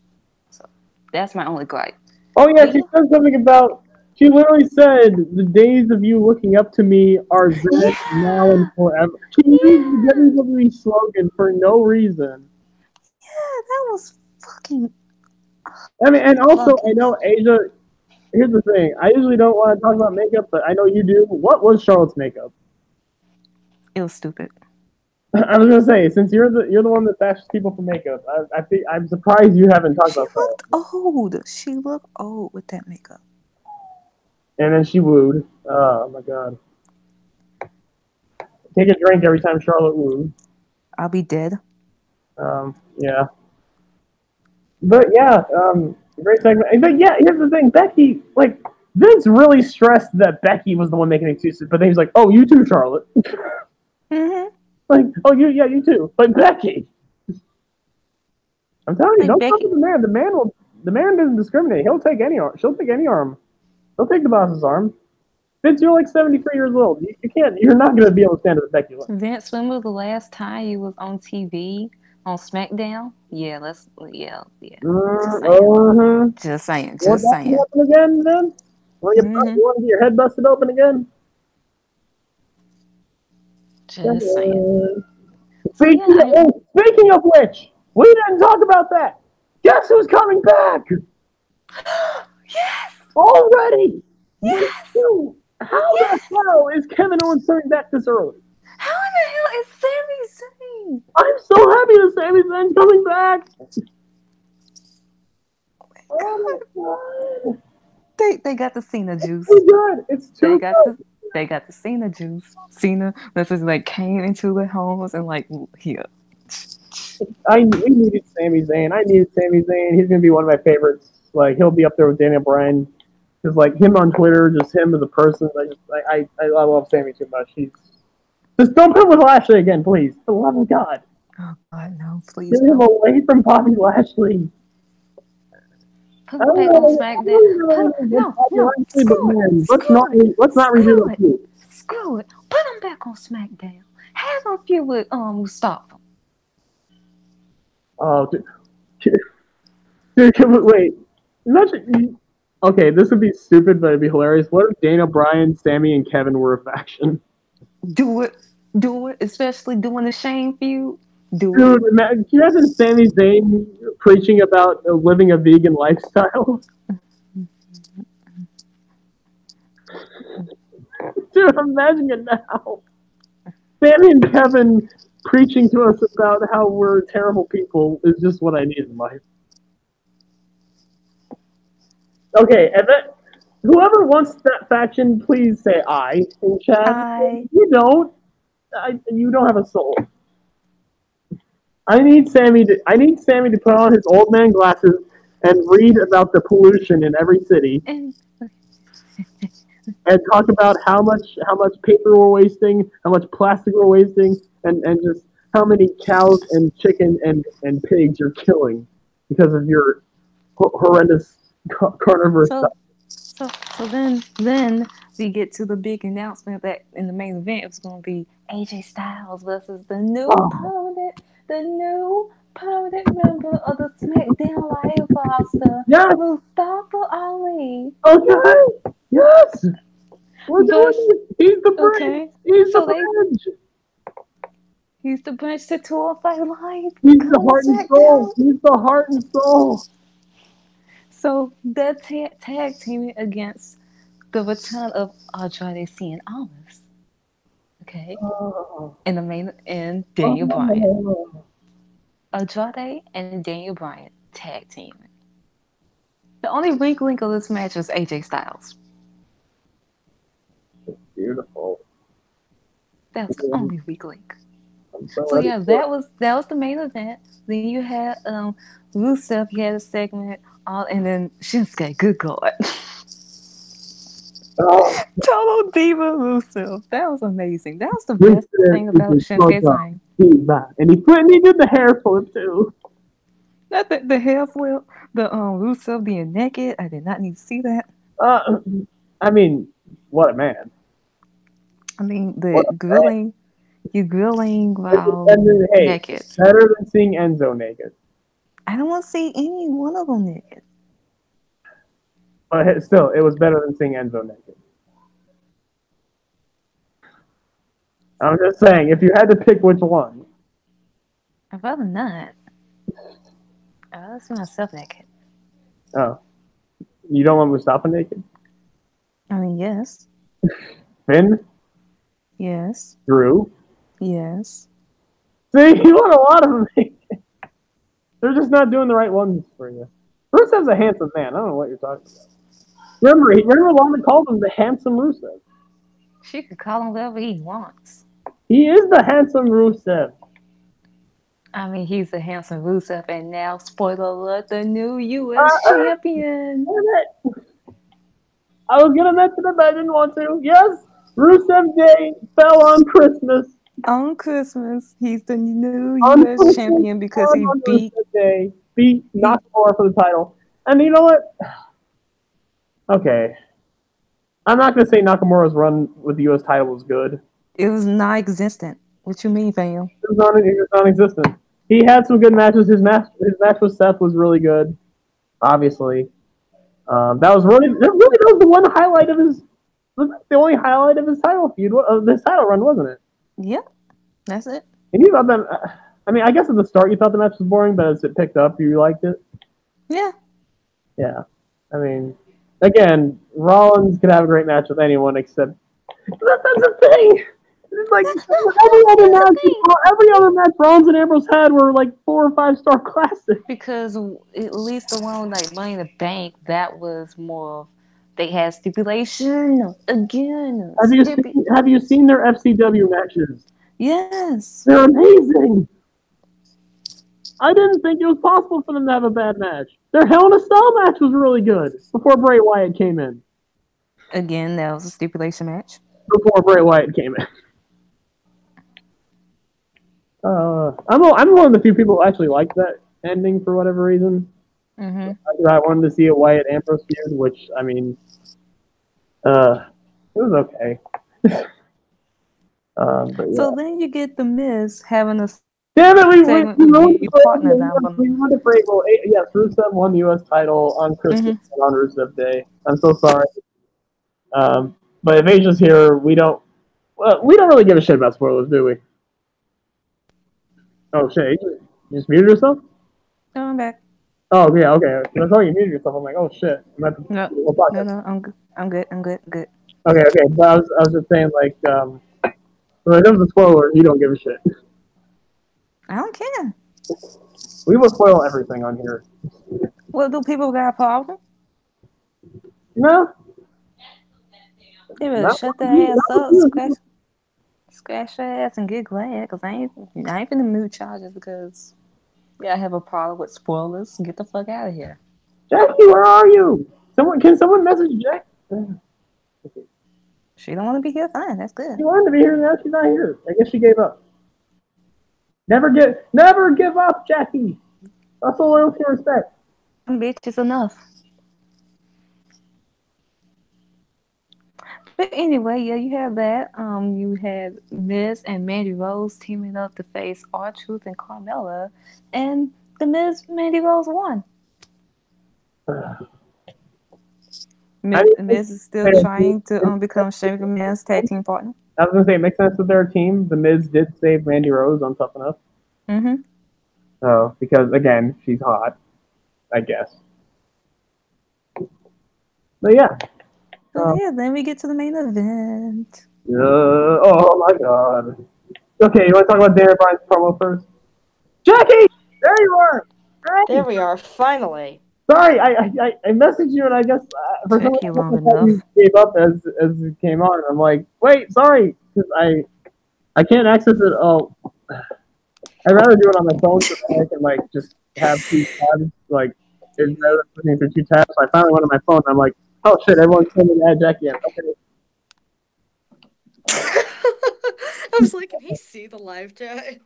So that's my only gripe. Oh yeah, But she yeah, said something about. She literally said, "The days of you looking up to me are dead now and yeah, forever." She used the yeah, WWE slogan for no reason. yeah. That was fucking I mean, and also fucking. I know Asia. Here's the thing: I usually don't want to talk about makeup, but I know you do. What was Charlotte's makeup? It was stupid. I was gonna say, since you're the one that bashes people for makeup, I think I'm surprised you haven't talked She about Charlotte. looked old. She looked old with that makeup. And then she wooed. Oh my god! Take a drink every time Charlotte wooed. I'll be dead. Yeah. But yeah, great segment. But yeah, here's the thing: Becky, like Vince, really stressed that Becky was the one making excuses, but then he's like, "Oh, you too, Charlotte." Mm-hmm. Like, "Oh, yeah, you too." But Becky, I'm telling you, Like don't talk to Becky. the man. The man doesn't discriminate. He'll take any arm. She'll take any arm. He'll take the boss's arm. Vince, you're like 73 years old. You can't. You're not gonna be able to stand up to Becky Lynch. Vince, when was the last time you was on TV on SmackDown? Yeah. Just saying. Uh-huh. Just saying. You want Just that to saying. happen again, then? Mm-hmm. You want to get your head busted open again? Just saying. So yeah, Speaking of which, we didn't talk about that. Guess who's coming back yes, already? yes, How the yes. hell is Kevin Owens coming back this early? How in the hell is Sami Zayn? I'm so happy that Sami Zayn's coming back. Oh my Oh god. my god. They got the Cena It's juice. too good. It's They too got good. the they got the Cena juice. Cena that's just like came into the homes and like here. We needed Sami Zayn. I needed Sami Zayn. He's gonna be one of my favorites. Like he'll be up there with Daniel Bryan. Because like him on Twitter, just him as a person, I love Sami too much. He's just don't put him with Lashley again, please. For the love of God, Oh god, no, get please him no. away from Bobby Lashley. Put I him don't back on know. I SmackDown. don't Put know him, against no, Bobby no, Lashley, but screw it, man, screw it, let's not redo screw the it, feud. screw it. Put him back on SmackDown. Have him feud with Mustafa. Oh, wait. Imagine. Okay, this would be stupid, but it'd be hilarious. What if Daniel Bryan, Sammy, and Kevin were a faction? Do it, do it. Especially doing the Shane feud. Do it. Dude, can you imagine Sami Zayn preaching about living a vegan lifestyle? Dude, imagine it now. Sammy and Kevin preaching to us about how we're terrible people is just what I need in life. Okay, and then whoever wants that faction, please say I in chat. I You don't. You don't have a soul. I need Sammy to put on his old man glasses and read about the pollution in every city and and talk about how much paper we're wasting, how much plastic we're wasting, and just how many cows and chicken and pigs you're killing because of your horrendous carnivorous stuff. so so then we get to the big announcement that in the main event it was going to be AJ Styles versus Oh, the new permanent member of the SmackDown Live roster, yes. Mustafa Ali. Okay. Yes. We're doing Versus, it. He's the bridge. okay, He's the so they bridge. he's the bridge to 205 Live. He's the Come on, heart and soul. SmackDown. He's the heart and soul. So they're tag teaming against the return of Andrade Cien Almas. Okay, Oh. in the main and Daniel Bryan. Oh. Andrade and Daniel Bryan tag teaming. The only weak link of this match was AJ Styles. Beautiful. That was the only weak link. So yeah, that was the main event. Then you had Rusev. He had a segment, all, and then Shinsuke. Good God, Oh, total diva Rusev. That was amazing. That was the best Rusev thing is about a Shinsuke's total reign. diva. And he did the hair flip too. Not the hair flip, the Rusev being naked. I did not need to see that. Uh, I mean, what a man. I mean, What the a man. grilling, you grilling while And then, hey, naked. better than seeing Enzo naked. I don't want to see any one of them naked. But still, it was better than seeing Enzo naked. I'm just saying, if you had to pick which one. I'd rather not. I'd rather see myself naked. Oh, you don't want Mustafa naked? I mean, yes, Finn? yes, Drew? yes. See, you want a lot of them naked. They're just not doing the right ones for you. Rusev's a handsome man. I don't know what you're talking about. Remember Lana called him the handsome Rusev. She could call him whatever he wants. He is the handsome Rusev. I mean, he's a handsome Rusev, and now, spoiler alert, the new U.S. Uh, champion. I was gonna mention it, but I didn't want to. Yes, Rusev Day fell on Christmas. On Christmas, he's the new On U.S. Christmas, champion because he on beat Rusev Day, beat he. Nakamura for the title. And you know what? Okay, I'm not gonna say Nakamura's run with the U.S. title was good. It was non-existent. What you mean, fam? It was non-existent. He had some good matches. His match with Seth was really good. Obviously, that was really that was the one highlight of his. The only highlight of his title feud of this title run, wasn't it? Yep, that's it. And you thought that. I mean, I guess at the start you thought the match was boring, but as it picked up, you liked it. Yeah. Yeah. I mean, again, Rollins could have a great match with anyone except. That's the thing. It's like every other match Rollins and Ambrose had were like 4 or 5 star classics. Because at least the one like Money in the Bank, that was more of they had stipulation again. Have you seen their FCW matches? Yes. They're amazing. I didn't think it was possible for them to have a bad match. Their Hell in a Cell match was really good before Bray Wyatt came in. Again, that was a stipulation match. Before Bray Wyatt came in. I'm one of the few people who actually liked that ending for whatever reason. Mm-hmm. I wanted to see a Wyatt Ambrose feud, which I mean, it was okay. But yeah. So then you get the Miz having a Damn it, we segment ruined with the partners album. We ruined it for April. Yes, Rusev won the U.S. title on Christmas and on Rusev Day. I'm so sorry. But if Asia's here, we don't really give a shit about spoilers, do we? Oh shit! You just muted yourself? No, I'm back. Oh yeah, okay. I thought you muted yourself. I'm like, oh shit. No, I'm good. I'm good. Okay. But I was just saying, like, when it comes to spoilers, you don't give a shit. I don't care. We will spoil everything on here. Well, do people got a problem? No. They better shut their ass up, scratch their ass, and get glad. Cause I ain't finna mute y'all just because I have a problem with spoilers. Get the fuck out of here. Jackie, where are you? Can someone message Jack? She don't want to be here. Fine, that's good. She wanted to be here, now she's not here. I guess she gave up. Never give up, Jackie. That's all loyalty and respect. Bitch, it's enough. But anyway, yeah, you have that. You had Miz and Mandy Rose teaming up to face R-Truth and Carmella, and the Mandy Rose won. Miz is still trying to become Shane McMahon's tag team partner. I was gonna say it makes sense with their team. The Miz did save Mandy Rose on Tough Enough. Mm-hmm. So because again, she's hot, I guess. But yeah. So yeah, then we get to the main event. Oh my god. Okay, you want to talk about Daniel Bryan's promo first? Jackie, there you are. Great. There we are, finally. Sorry, I messaged you and I guess for some reason you gave up as it came on. I'm like, wait, sorry, because I can't access it. Oh, I'd rather do it on my phone so that I can like just have two tabs like instead of looking through two tabs. So I finally went on my phone and I'm like, oh shit, everyone's coming to add Jackie in. Okay. I was like, can he see the live chat?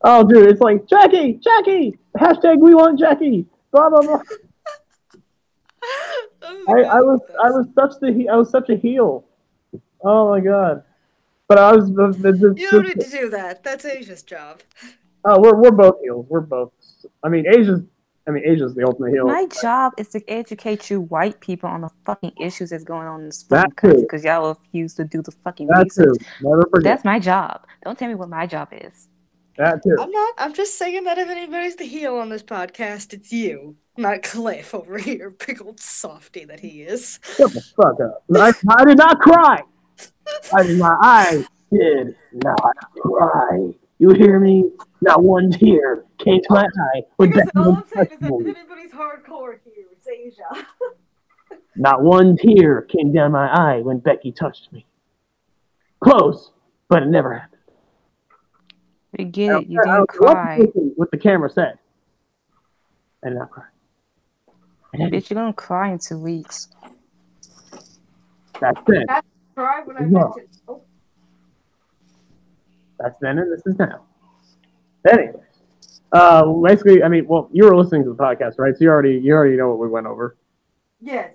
Oh dude, it's like Jackie, hashtag we want Jackie, blah blah blah. I was such a heel. Oh my god. But I was You don't need to do that. That's Asia's job. Oh, we're both heels. We're both. Asia's the ultimate heel. My job is to educate you white people on the fucking issues that's going on in this fucking country because y'all refuse to do the fucking research. Never forget. That's my job. Don't tell me what my job is. That too. I'm not. I'm just saying that if anybody's the heel on this podcast, it's you, not Cliff over here, big old softy that he is. Shut the fuck up. I did not cry. I did not cry. You hear me? Not one tear came to my eye. Because all I'm saying is that if anybody's hardcore here, it's Asia. Not one tear came down my eye when Becky touched me. Close, but it never happened. You get it. You didn't cry. What the camera said. I did not cry. Bitch, you're gonna cry in 2 weeks. That's it. That's cry when I mentioned. Oh. That's then and this is now. Anyways. Basically, you were listening to the podcast, right? So you already know what we went over. Yes.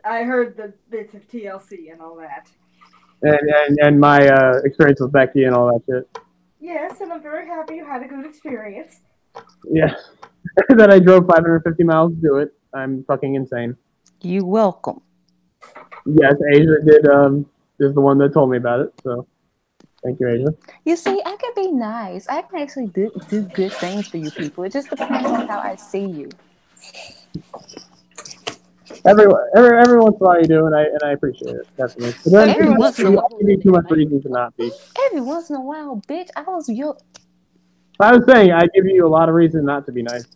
I heard the bits of TLC and all that. And my experience with Becky and all that shit. Yes, and I'm very happy you had a good experience. Yes. That I drove 550 miles to do it. I'm fucking insane. You welcome. Yes, Asia is the one that told me about it, so thank you, Asia. You see, I can be nice. I can actually do good things for you people. It just depends on how I see you. Every once in a while you do, and I appreciate it, definitely. But then Every once in a while. You give me too much reason to not be. Every once in a while, bitch. I was saying I give you a lot of reason not to be nice.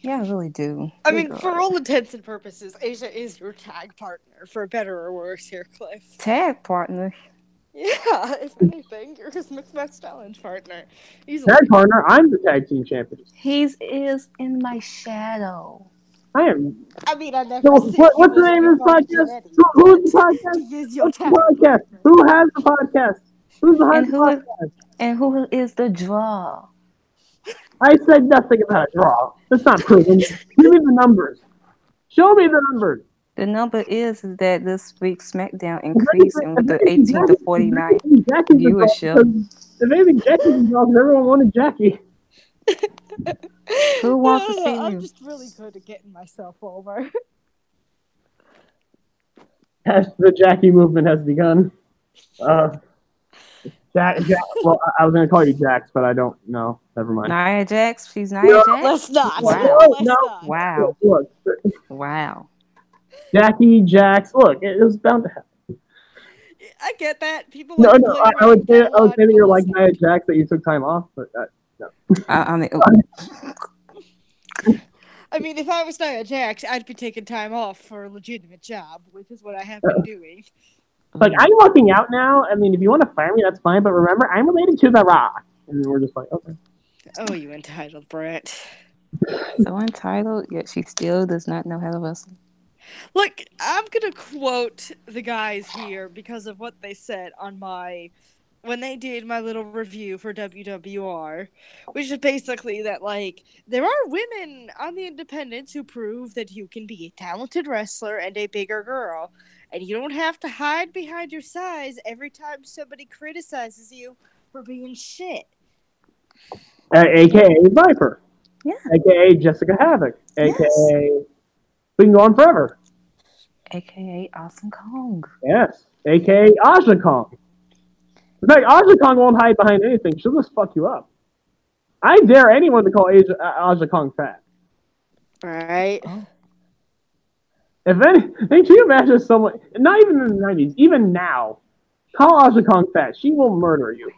Yeah, I really do. I mean, for all intents and purposes, Asia is your tag partner, for better or worse here, Cliff. Tag partner? Yeah, if anything, you're his Mixed Match Challenge partner. Tag partner? I'm the tag team champion. He is in my shadow. I am. I mean, I never. So, what's the name of this podcast? Who's the podcast? He is your tag podcast? Who has the podcast? Who's behind the podcast? And who is the draw? I said nothing about a draw. That's not proven. Give me the numbers. Show me the numbers. The number is that this week's SmackDown increased with the 18 to 49 viewership. If anything, Jackie's involved, everyone wanted Jackie. Who wants to see you? I'm just really good at getting myself over. The Jackie movement has begun. Jack, well, I was going to call you Jax, but I don't know. Never mind. Nia Jax? She's Nia Jax? Let's not. Wow. Let's not. Wow. Look. Wow. Jackie, Jax, look, it was bound to happen. I get that. People. No, I would say that you're like Nia Jax, that you took time off, but no. I mean, if I was Nia Jax, I'd be taking time off for a legitimate job, which is what I have been doing. Like, I'm looking out now. I mean, if you want to fire me, that's fine. But remember, I'm related to The Rock. And then we're just like, okay. Oh, you entitled brat. So entitled, yet she still does not know how to wrestle. Look, I'm going to quote the guys here because of what they said on when they did my little review for WWR, which is basically that, like, there are women on the independents who prove that you can be a talented wrestler and a bigger girl, and you don't have to hide behind your size every time somebody criticizes you for being shit. AKA Viper. Yeah. AKA Jessica Havoc. AKA we can go on forever. AKA Awesome Kong. Yes. AKA Aja Kong. In fact, Aja Kong won't hide behind anything. She'll just fuck you up. I dare anyone to call Aja Kong fat. Right. Oh. If can you imagine someone, not even in the 90s, even now, call Aja Kong fat. She will murder you.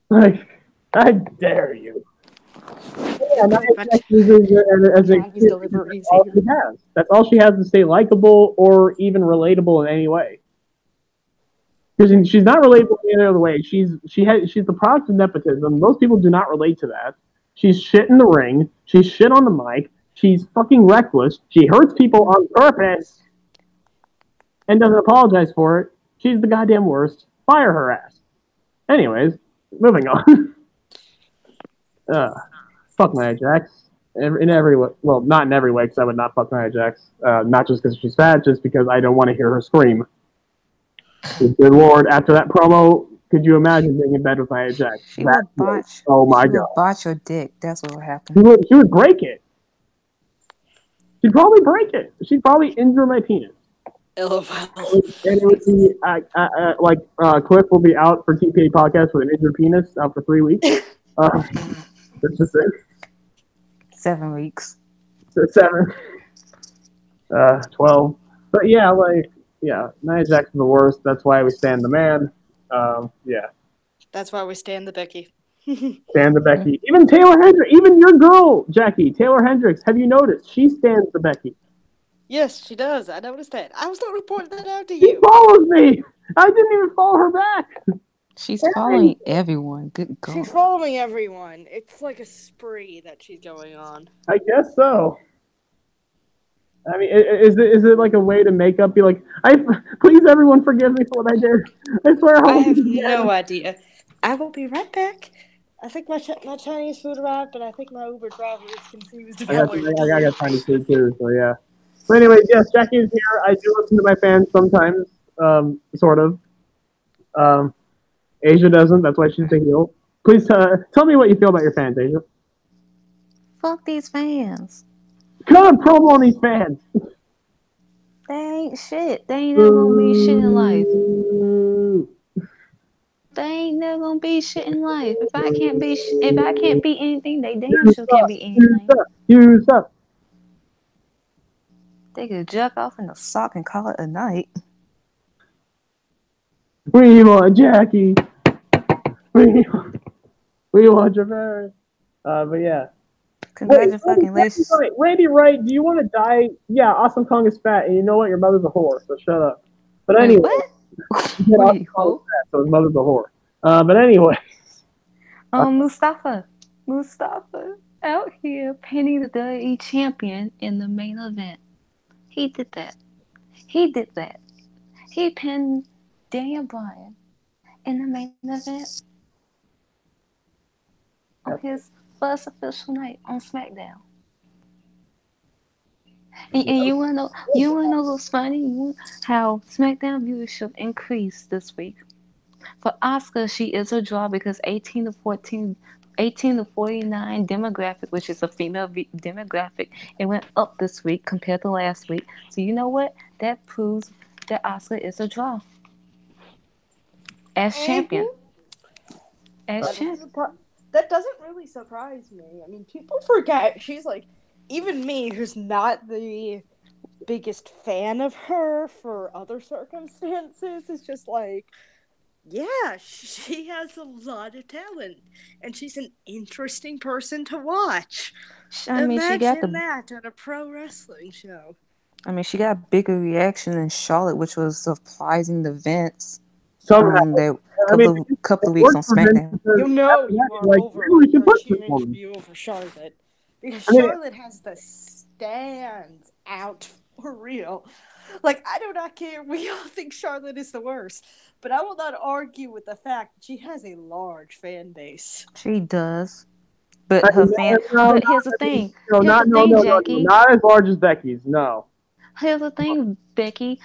Like, I dare you. Yeah, all she has. That's all she has to stay likable or even relatable in any way. Because she's not relatable any other way. She's the product of nepotism. Most people do not relate to that. She's shit in the ring. She's shit on the mic. She's fucking reckless. She hurts people on purpose and doesn't apologize for it. She's the goddamn worst. Fire her ass. Anyways, moving on. Fuck Nia Jax. In every way. Well, not in every way, because I would not fuck Nia Jax. Not just because she's fat, just because I don't want to hear her scream. Good Lord, after that promo, could you imagine being in bed with Nia Jax? She would botch. Oh my she god. Would botch your dick. That's what would happen. She would break it. She'd probably break it. She'd probably injure my penis. LOL. And it would be Cliff will be out for TPA Podcast with an injured penis out for 3 weeks. That's just it. 7 weeks. 7. 12. But yeah, Nia Jax is the worst. That's why we stand the man. Yeah. That's why we stand the Becky. Stand the Becky. Even Taylor Hendricks, even your girl, Jackie, Taylor Hendricks, have you noticed? She stands the Becky. Yes, she does. I noticed that. I was not reporting that out to She you. follows me. I didn't even follow her back. She's following everyone. Good God. She's following everyone. It's like a spree that she's going on. I guess so. I mean, is it like a way to make up? Be like, please, everyone, forgive me for what I did. I swear, I have no idea. I will be right back. I think my Chinese food arrived, but I think my Uber driver is confused about I got Chinese food too, so yeah. But anyways, yes, Jackie is here. I do listen to my fans sometimes, sort of. Asia doesn't. That's why she's the heel. Please tell me what you feel about your fans, Asia. Fuck these fans. Cut a promo on these fans. They ain't shit. They ain't never gonna be shit in life. They ain't never gonna be shit in life. If I can't be anything, they damn sure can't be anything. You suck. They could jerk off in the sock and call it a night. We want Jackie. We want Jarvarus. But yeah. Congratulations. Randy Wright, do you want to die? Yeah, Awesome Kong is fat, and you know what? Your mother's a whore, so shut up. But anyway. What? Wait, so his mother's a whore. But anyway. Mustafa out here pinning the WWE champion in the main event. He did that. He pinned Daniel Bryan in the main event on his first official night on SmackDown. And you wanna know what's funny? How SmackDown viewership increased this week. For Asuka, she is a draw because 18 to 49 demographic, which is a female demographic, it went up this week compared to last week. So you know what? That proves that Asuka is a draw as champion. That doesn't really surprise me. I mean, people forget she's like, even me, who's not the biggest fan of her for other circumstances, is just like, yeah, she has a lot of talent, and she's an interesting person to watch. Imagine that at a pro wrestling show. I mean, she got a bigger reaction than Charlotte, which was surprising the Vince. Couple of weeks on SmackDown. You know you are cheering for you over Charlotte. Because Charlotte has the stands out for real. Like, I do not care. We all think Charlotte is the worst. But I will not argue with the fact that she has a large fan base. She does. But her fan... But here's the thing. Not as large as Becky's, no. Here's the thing, Jackie,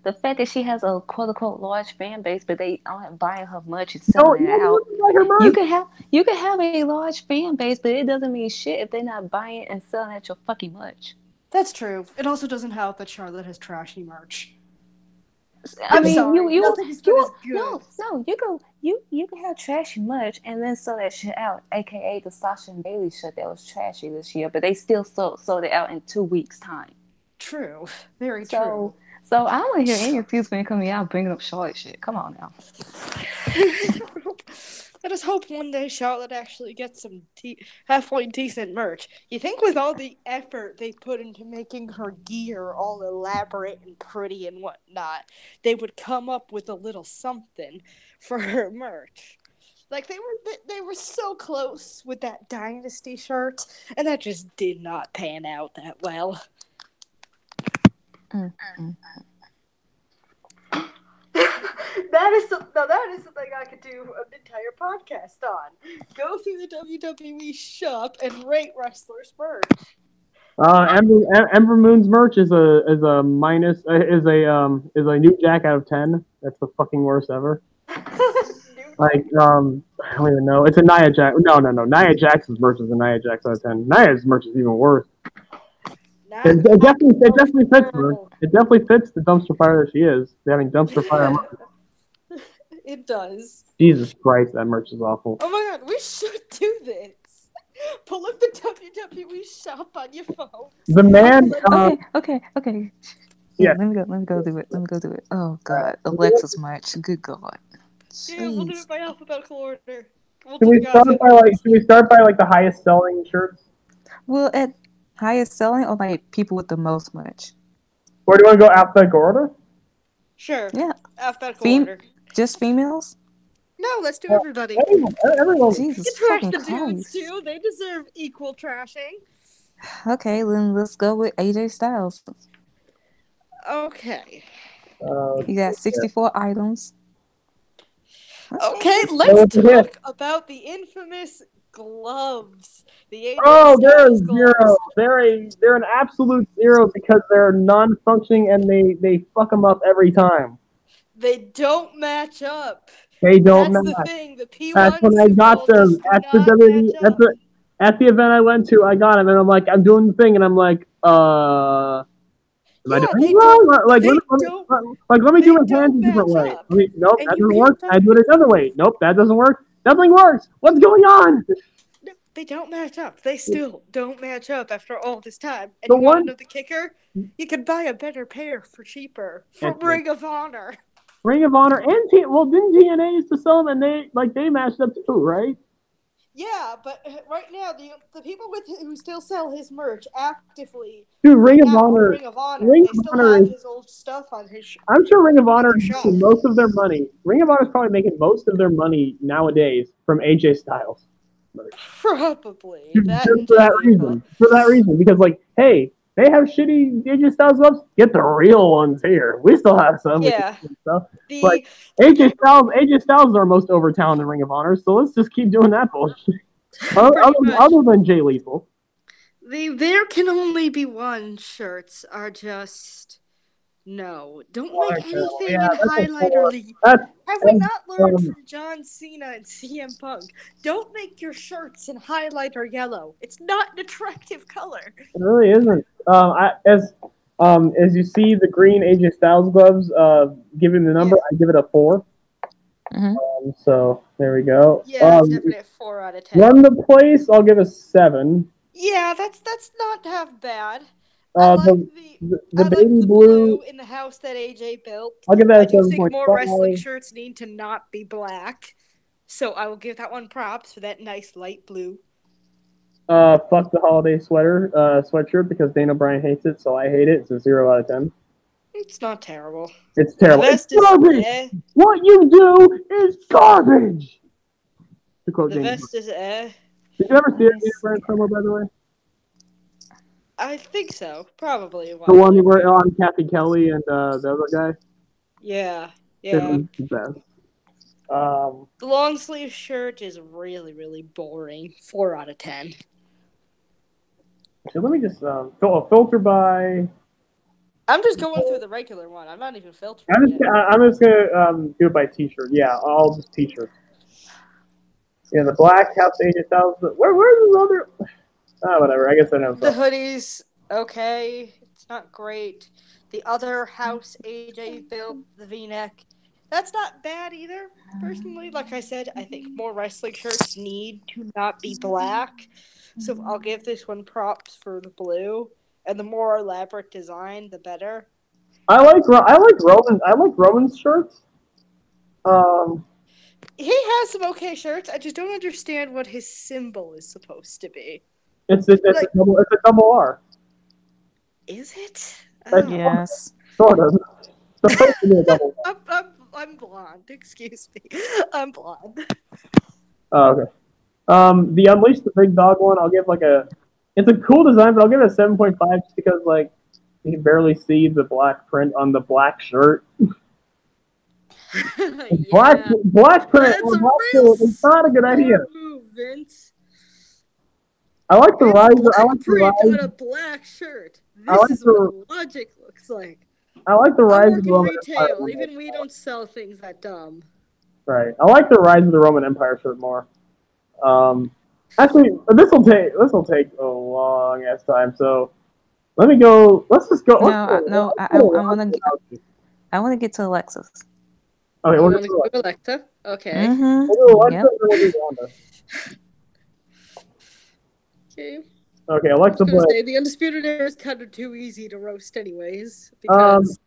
the fact that she has a quote-unquote large fan base, but they aren't buying her much and selling it out. You can have a large fan base, but it doesn't mean shit if they're not buying and selling at your fucking much. That's true. It also doesn't help that Charlotte has trashy merch. I mean, you can have trashy merch and then sell that shit out, aka the Sasha and Bailey shit that was trashy this year, but they still sold it out in 2 weeks' time. True, very true. So I don't want to hear any excuse when it comes out bringing up Charlotte shit. Come on now. I just hope one day Charlotte actually gets some halfway decent merch. You think with all the effort they put into making her gear all elaborate and pretty and whatnot, they would come up with a little something for her merch. Like they were so close with that Dynasty shirt, and that just did not pan out that well. Mm-hmm. That is something I could do an entire podcast on. Go through the WWE shop and rate wrestlers' merch. Ember Moon's merch is a minus is a New Jack out of 10. That's the fucking worst ever. Like I don't even know. It's a Nia Jax. No. Nia Jax's merch is a Nia Jax out of 10. Nia's merch is even worse. It definitely fits her. It definitely fits the dumpster fire that she is. Having dumpster fire merch. It does. Jesus Christ, that merch is awful. Oh my god, we should do this. Pull up the WWE shop on your phone. The man. Okay. Yeah. Let me go do it. Oh god, Alexa's merch. Good god. Yeah, we'll do it by alphabetical order. Should we start by like the highest selling shirts? Well, at highest selling or like people with the most merch? Or do you want to go alphabetical order? Sure. Yeah. Alphabetical order. Just females? No, let's do everybody. Everyone. Jesus You trash fucking the dudes Christ. too. They deserve equal trashing. Okay, then let's go with AJ Styles. Okay. You got 64 items. Okay, let's talk about the infamous gloves. The AJ Styles zero. They're an absolute zero because they're non-functioning and they fuck them up every time. They don't match up. They don't match. That's the thing. The P1 That's when I got them at the WWE. At the event I went to, I got them, and I'm like, I'm doing the thing, and I'm like, am I doing it wrong? Let me do it hands a different way. Nope, that doesn't work. I do it another way. Nope, that doesn't work. Nothing works. What's going on? No, they don't match up. They still don't match up after all this time. And you want to know the kicker? You could buy a better pair for cheaper from Ring of Honor. Ring of Honor and didn't TNA used to sell them, and they matched up too, right? Yeah, but right now the people who still sell his merch actively. Dude, Ring of Honor. They still have his old stuff on his. I'm sure Ring of Honor is making most of their money. Ring of Honor is probably making most of their money nowadays from AJ Styles. Probably. For that reason, because hey, they have shitty AJ Styles gloves. Get the real ones here. We still have some. Yeah. Stuff. AJ Styles is our most over talent in Ring of Honor, so let's just keep doing that bullshit. other than Jay Lethal. The "there can only be one" shirts are just no. Don't make anything in highlighter league. Have we not learned from John Cena and CM Punk? Don't make your shirts in highlighter yellow. It's not an attractive color. It really isn't. As you see the green AJ Styles gloves, giving the number, I give it a 4. Mm-hmm. So there we go. Yeah, it's definitely a 4 out of 10. Run the place, I'll give a 7. Yeah, that's not half bad. The baby blue in the house that AJ built. I'll give that a 7.5. I think more wrestling shirts need to not be black, so I will give that one props for that nice light blue. Fuck the holiday sweatshirt because Dana Bryan hates it, so I hate it. It's a 0 out of 10. It's not terrible. It's terrible. The vest it's garbage. What you do is garbage. The vest is Did you ever see a Dana Bryan promo, by the way? I think so. Probably. The one where on Kathy Kelly and the other guy? Yeah. The best. The long sleeve shirt is really, really boring. 4 out of 10. So let me just filter by. I'm just going through the regular one. I'm not even filtering. I'm just gonna do it by T-shirt. Yeah, all just T-shirts. Yeah, the black House AJ Styles. Where's the other? Whatever. I guess I know. The hoodies, okay. It's not great. The other House AJ built, the V-neck. That's not bad either. Personally, like I said, I think more wrestling shirts need to not be black. So I'll give this one props for the blue. And the more elaborate design, the better. I like Roman's shirts. He has some okay shirts. I just don't understand what his symbol is supposed to be. It's Like, a double R. is it? It's Yes. sort of. It's supposed to be a double R. I'm blonde. Excuse me. I'm blonde. Oh, okay. The Unleash the Big Dog one, I'll give like a. It's a cool design, but I'll give it a 7.5 just because like you can barely see the black print on the black shirt. Black Yeah. print That's on a black real shirt is not a good idea. smart move, Vince. I like the It's rise. I black like the print on rise. a black shirt. I This like is the what logic looks like. I like the I rise of work the in Roman Empire. retail. Even we don't sell things that dumb. Right. I like the rise of the Roman Empire shirt more. Actually, this will take a long ass time. So let me go. Let's just go. No. I want to get to Alexis. Okay, You we'll want get to to go Alexa? Okay. Mm-hmm. We'll do Alexa, Yep. then we'll do Wanda. Okay. Okay, I Alexa was gonna Bliss. say the Undisputed Era is kind of too easy to roast, anyways. Because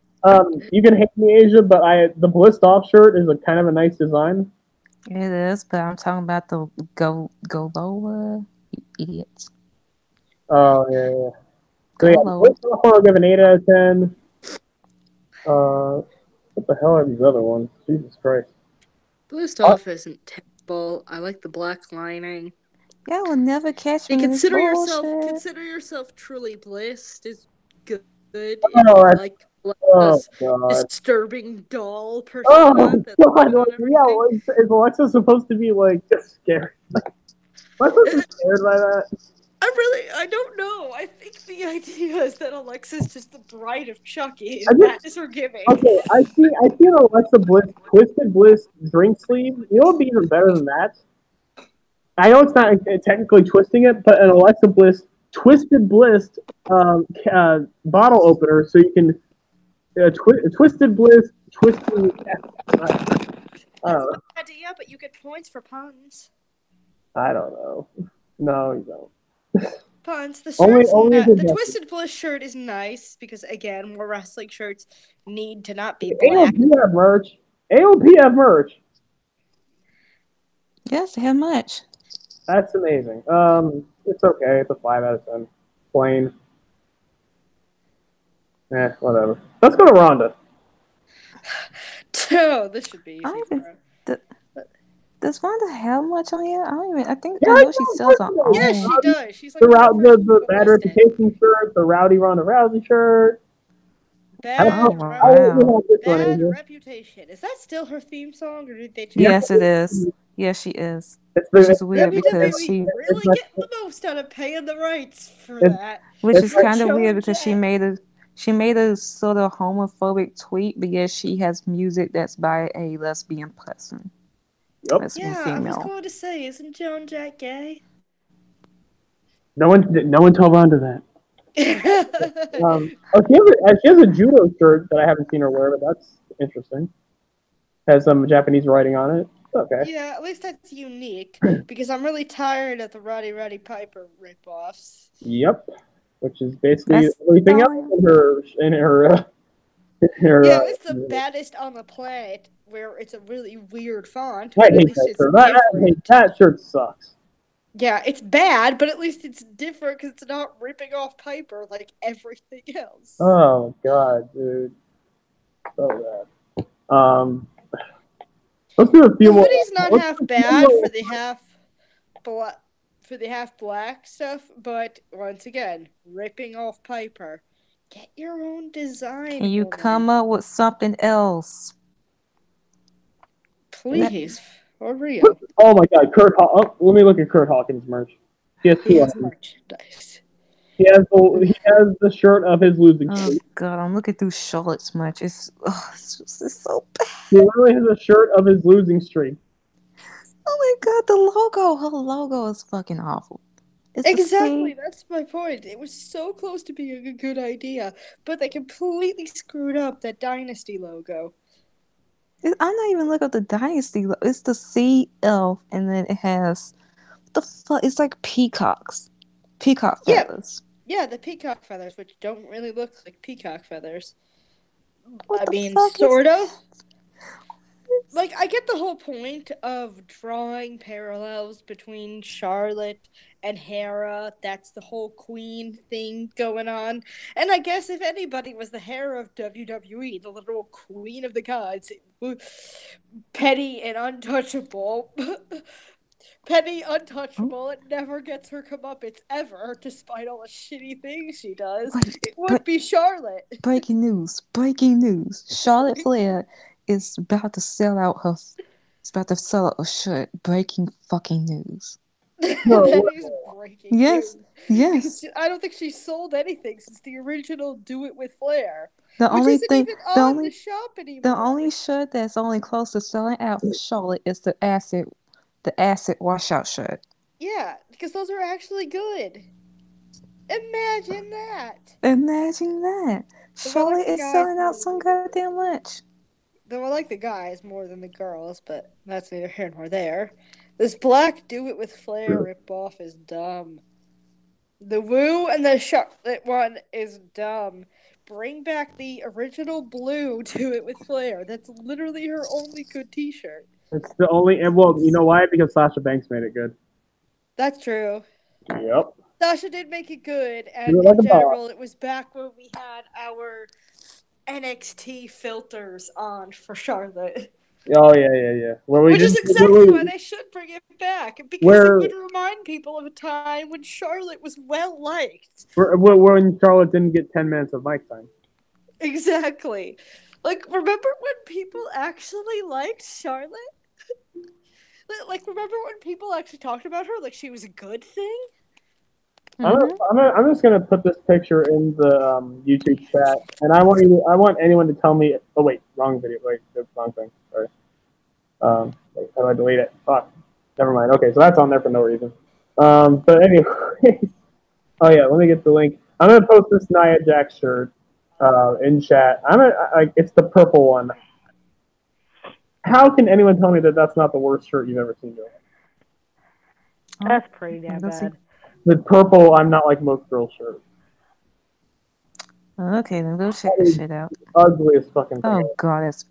You can hate me, Asia, but the Blissed Off shirt is a kind of a nice design. It is, but I'm talking about the Go idiots. Oh yeah. So Go yeah, Loa. Blissed Off I'll give an 8 out of 10. What the hell are these other ones? Jesus Christ. Blissed Off isn't terrible. I like the black lining. Y'all will never catch Hey, me in this bullshit. consider yourself truly blissed is good if Oh, you like oh Alexa's god. disturbing doll Oh persona that's god. on Like, yeah, everything. is Alexa supposed to be like just scared? Am I supposed to be scared by that? I don't know. I think the idea is that Alexa's just the bride of Chucky, I and just that is her gimmick. Okay, I see an Alexa Bliss Twisted Bliss drink sleeve. You know what would be even better than that? I know it's not technically twisting it, but an Alexa Bliss Twisted Bliss bottle opener, so you can Twisted Bliss twisting. I don't know. Idea, but you get points for puns. I don't know. No, you don't. Puns. The Only shirt's if not, it's the just Twisted Bliss shirt is nice because again, more wrestling shirts need to not be black. AOP merch. AOP merch. Yes, how much? That's amazing. It's okay. It's a 5 out of 10. Plain. Whatever. Let's go to Rhonda. Oh, this should be I easy. don't even. Does Wanda have much on here? I don't even. Yeah, I know she sells her own. Yeah, she does. She's like the bad reputation shirt, the Rowdy Ronda Rousey shirt. Bad, wow. bad reputation. Is that still her theme song, or did they change? Yes, it is. Yes, she is. It's Which is weird because WWE really getting the most out of paying the rights for that. Which is kind of weird because she made a sort of homophobic tweet because she has music that's by a lesbian person. Yep. Lesbian Yeah, female. I was going to say, isn't Joan Jett gay? No one told Rhonda that. She has a judo shirt that I haven't seen her wear, but that's interesting. Has some Japanese writing on it. Okay. Yeah, at least that's unique because I'm really tired of the Roddy Piper ripoffs. Yep. Which is basically everything else in her. Yeah, it's the baddest on the planet where it's a really weird font. I hate that shirt. That shirt sucks. Yeah, it's bad, but at least it's different because it's not ripping off Piper like everything else. Oh god, dude, so bad. Let's do a few more. Hoodie's not half bad for the half black stuff, but once again, ripping off Piper. Get your own design. Can you come up with something else? Please, for real. Oh my god, let me look at Kurt Hawkins' merch. He has merchandise. He has the shirt of his losing streak. Oh god, I'm looking through Charlotte's merch. It's so bad. He literally has a shirt of his losing streak. Oh my god, the logo. Her logo is fucking awful. Exactly, that's my point. It was so close to being a good idea, but they completely screwed up that Dynasty logo. I'm not even looking at the Dynasty logo. It's the CF, and then it has the fuck. It's like peacocks, peacock feathers. Yeah, the peacock feathers, which don't really look like peacock feathers. What I mean, fuck sort of. like, I get the whole point of drawing parallels between Charlotte and Hera. That's the whole queen thing going on. And I guess if anybody was the Hera of WWE, the literal queen of the gods, petty and untouchable. Penny untouchable. It never gets her comeuppance ever, despite all the shitty things she does. Wait, It would be Charlotte. breaking news! Breaking news! Charlotte Flair is about to sell out her. Is about to sell out a shirt. Breaking fucking news! No, That is breaking Yes, news. yes. I don't think she's sold anything since the original Do It With Flair, The which only isn't thing, even the on the only, shop anymore. the only shirt that's only close to selling out for Charlotte is the acid washout shirt. Yeah, because those are actually good. Imagine that. Imagine that. Though I like Charlotte the is guys selling more out than so the girls. goddamn much. Though I like the guys more than the girls, but that's neither here nor there. This black Do It With Flair ripoff is dumb. The Woo and the Charlotte one is dumb. Bring back the original blue Do It With Flair. That's literally her only good t-shirt. it's the only. And well, you know why? Because Sasha Banks made it good. That's true. Yep. Sasha did make it good, and Do it like in a boss. general, it was back when we had our NXT filters on for Charlotte. Oh yeah. Where we Which is didn't. exactly why they should bring it back, because Where- it would remind people of a time when Charlotte was well liked. when Charlotte didn't get 10 minutes of mic time. Exactly. Like, remember when people actually liked Charlotte? Like, remember when people actually talked about her like she was a good thing? I'm just gonna put this picture in the YouTube chat, and I want anyone to tell me. Oh wait, wrong video. Wait, wrong thing. Sorry. Wait, how do I delete it? Fuck. Never mind. Okay, so that's on there for no reason. But anyway. Oh yeah, let me get the link. I'm gonna post this Nia Jax shirt in chat. It's the purple one. How can anyone tell me that that's not the worst shirt you've ever seen, Joe? That's pretty damn bad. The purple, I'm not like most girls shirt. Okay, then go check this shit out. Ugliest fucking thing. Oh god, that's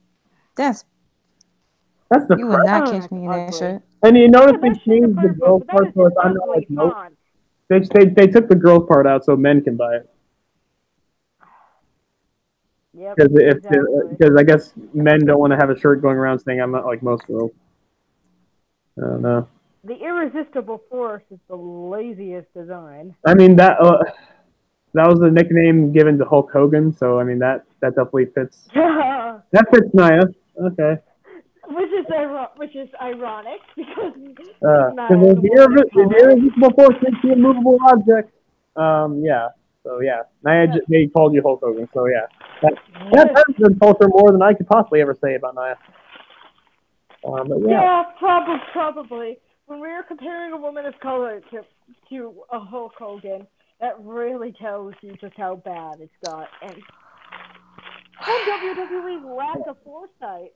the you will crap. not catch me in that ugly. shirt. And you notice Yeah, they that shit changed the is girls perfect, part, but so that it's I'm is not like ugly nope. font. They took the girls part out so men can buy it. Yep, Because I guess men don't want to have a shirt going around saying I'm not like most girls. I don't know. The irresistible force is the laziest design. I mean that was the nickname given to Hulk Hogan, so I mean that definitely fits. That fits Nia. Okay. Which is ironic because the irresistible force makes you a movable object. Yeah. So yeah, Nia. They called you Hulk Hogan. So yeah, that insults her more than I could possibly ever say about Nia. But yeah, probably. When we were comparing a woman of color to a Hulk Hogan, that really tells you just how bad it's got, and WWE's lack of foresight.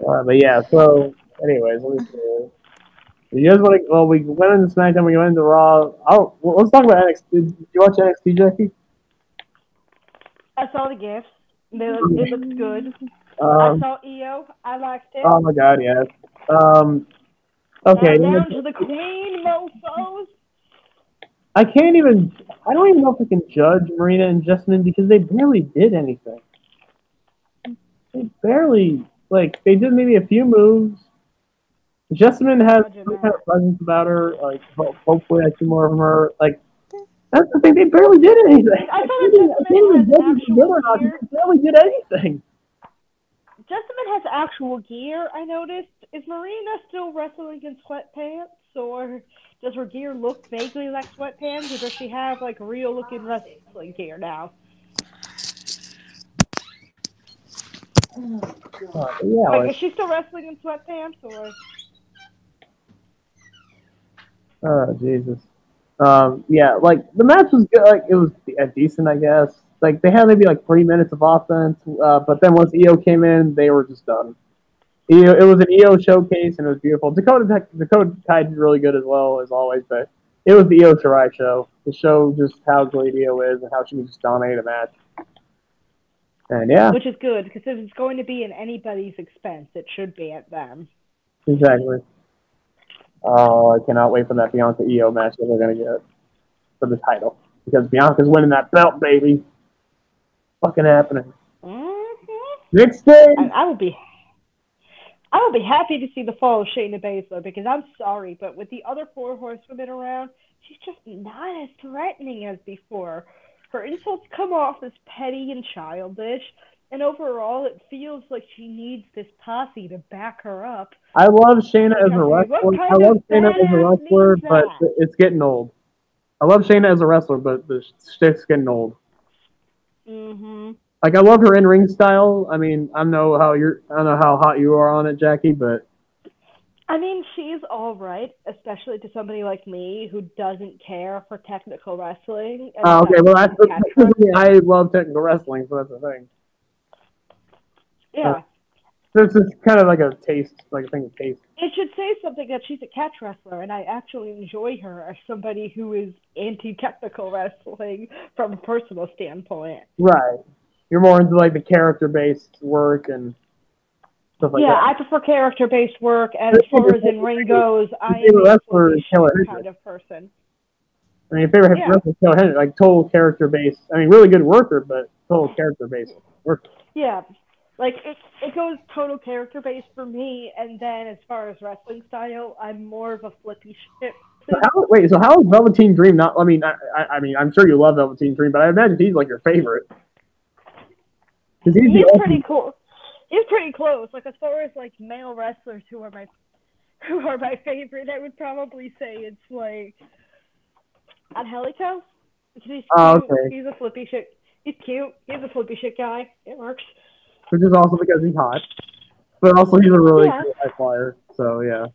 But yeah, so anyways, let me see. You guys want to? Well, we went into SmackDown. We went into Raw. Let's talk about NXT. Did you watch NXT, Jackie? I saw the gifts. It looked good. I saw EO. I liked it. Oh my god, yes. Okay. Now down to the Queen, mofos. I don't even know if I can judge Marina and Jessamine because they barely did anything. They barely, they did maybe a few moves. Jessamine has some kind of presence about her. Like, hopefully I see more from her. Like, that's the thing, they barely did anything. I thought Jessamine has actual gear. They barely did anything. Jessamine has actual gear, I noticed. Is Marina still wrestling in sweatpants, or does her gear look vaguely like sweatpants, or does she have, real-looking wrestling gear now? Is she still wrestling in sweatpants, or? Oh, Jesus. Yeah, the match was good. It was decent, I guess. They had maybe 3 minutes of offense, but then once EO came in, they were just done. It was an EO showcase, and it was beautiful. Dakota Kai did really good as well, as always, but it was the EO Shirai show to show just how great EO is and how she can just dominate a match. And yeah, which is good because if it's going to be at anybody's expense, it should be at them. exactly. Oh, I cannot wait for that Bianca EO match that they're gonna get for the title because Bianca's winning that belt, baby. Fucking happening. Next day. I will be happy to see the fall of Shayna Baszler because I'm sorry, but with the other four horsewomen around, she's just not as threatening as before. Her insults come off as petty and childish, and overall, it feels like she needs this posse to back her up. I love Shayna as a What wrestler. kind I love of Shayna as a badass wrestler, means but that? it's getting old. I love Shayna as a wrestler, but the shtick's getting old. Like I love her in ring style. I mean, I don't know how hot you are on it, Jackie, but I mean, she's all right, especially to somebody like me who doesn't care for technical wrestling. And okay. Well, that's catch wrestling. I love technical wrestling, so that's the thing. Yeah. This is kind of like a taste, like a thing of taste. It should say something that she's a catch wrestler, and I actually enjoy her as somebody who is anti-technical wrestling from a personal standpoint. Right. You're more into like the character-based work and stuff like that. Yeah, I prefer character-based work, and as far as in ring goes, I am favorite a wrestler is Taylor Hendricks. kind of person. I mean, your favorite wrestler is Taylor Hendricks, like total character-based. I mean, really good worker, but total character-based worker. Yeah. Like, it goes total character-based for me, and then as far as wrestling style, I'm more of a flippy shit. So how is Velveteen Dream not? I mean, I'm sure you love Velveteen Dream, but I imagine he's like your favorite. He's pretty cool. He's pretty close. Like as far as like male wrestlers who are my favorite, I would probably say it's like Angelico. He's cute. Okay. He's a flippy shit. He's cute. He's a flippy shit guy. It works. Which is also because he's hot, but also he's a really cool high flyer. So yeah.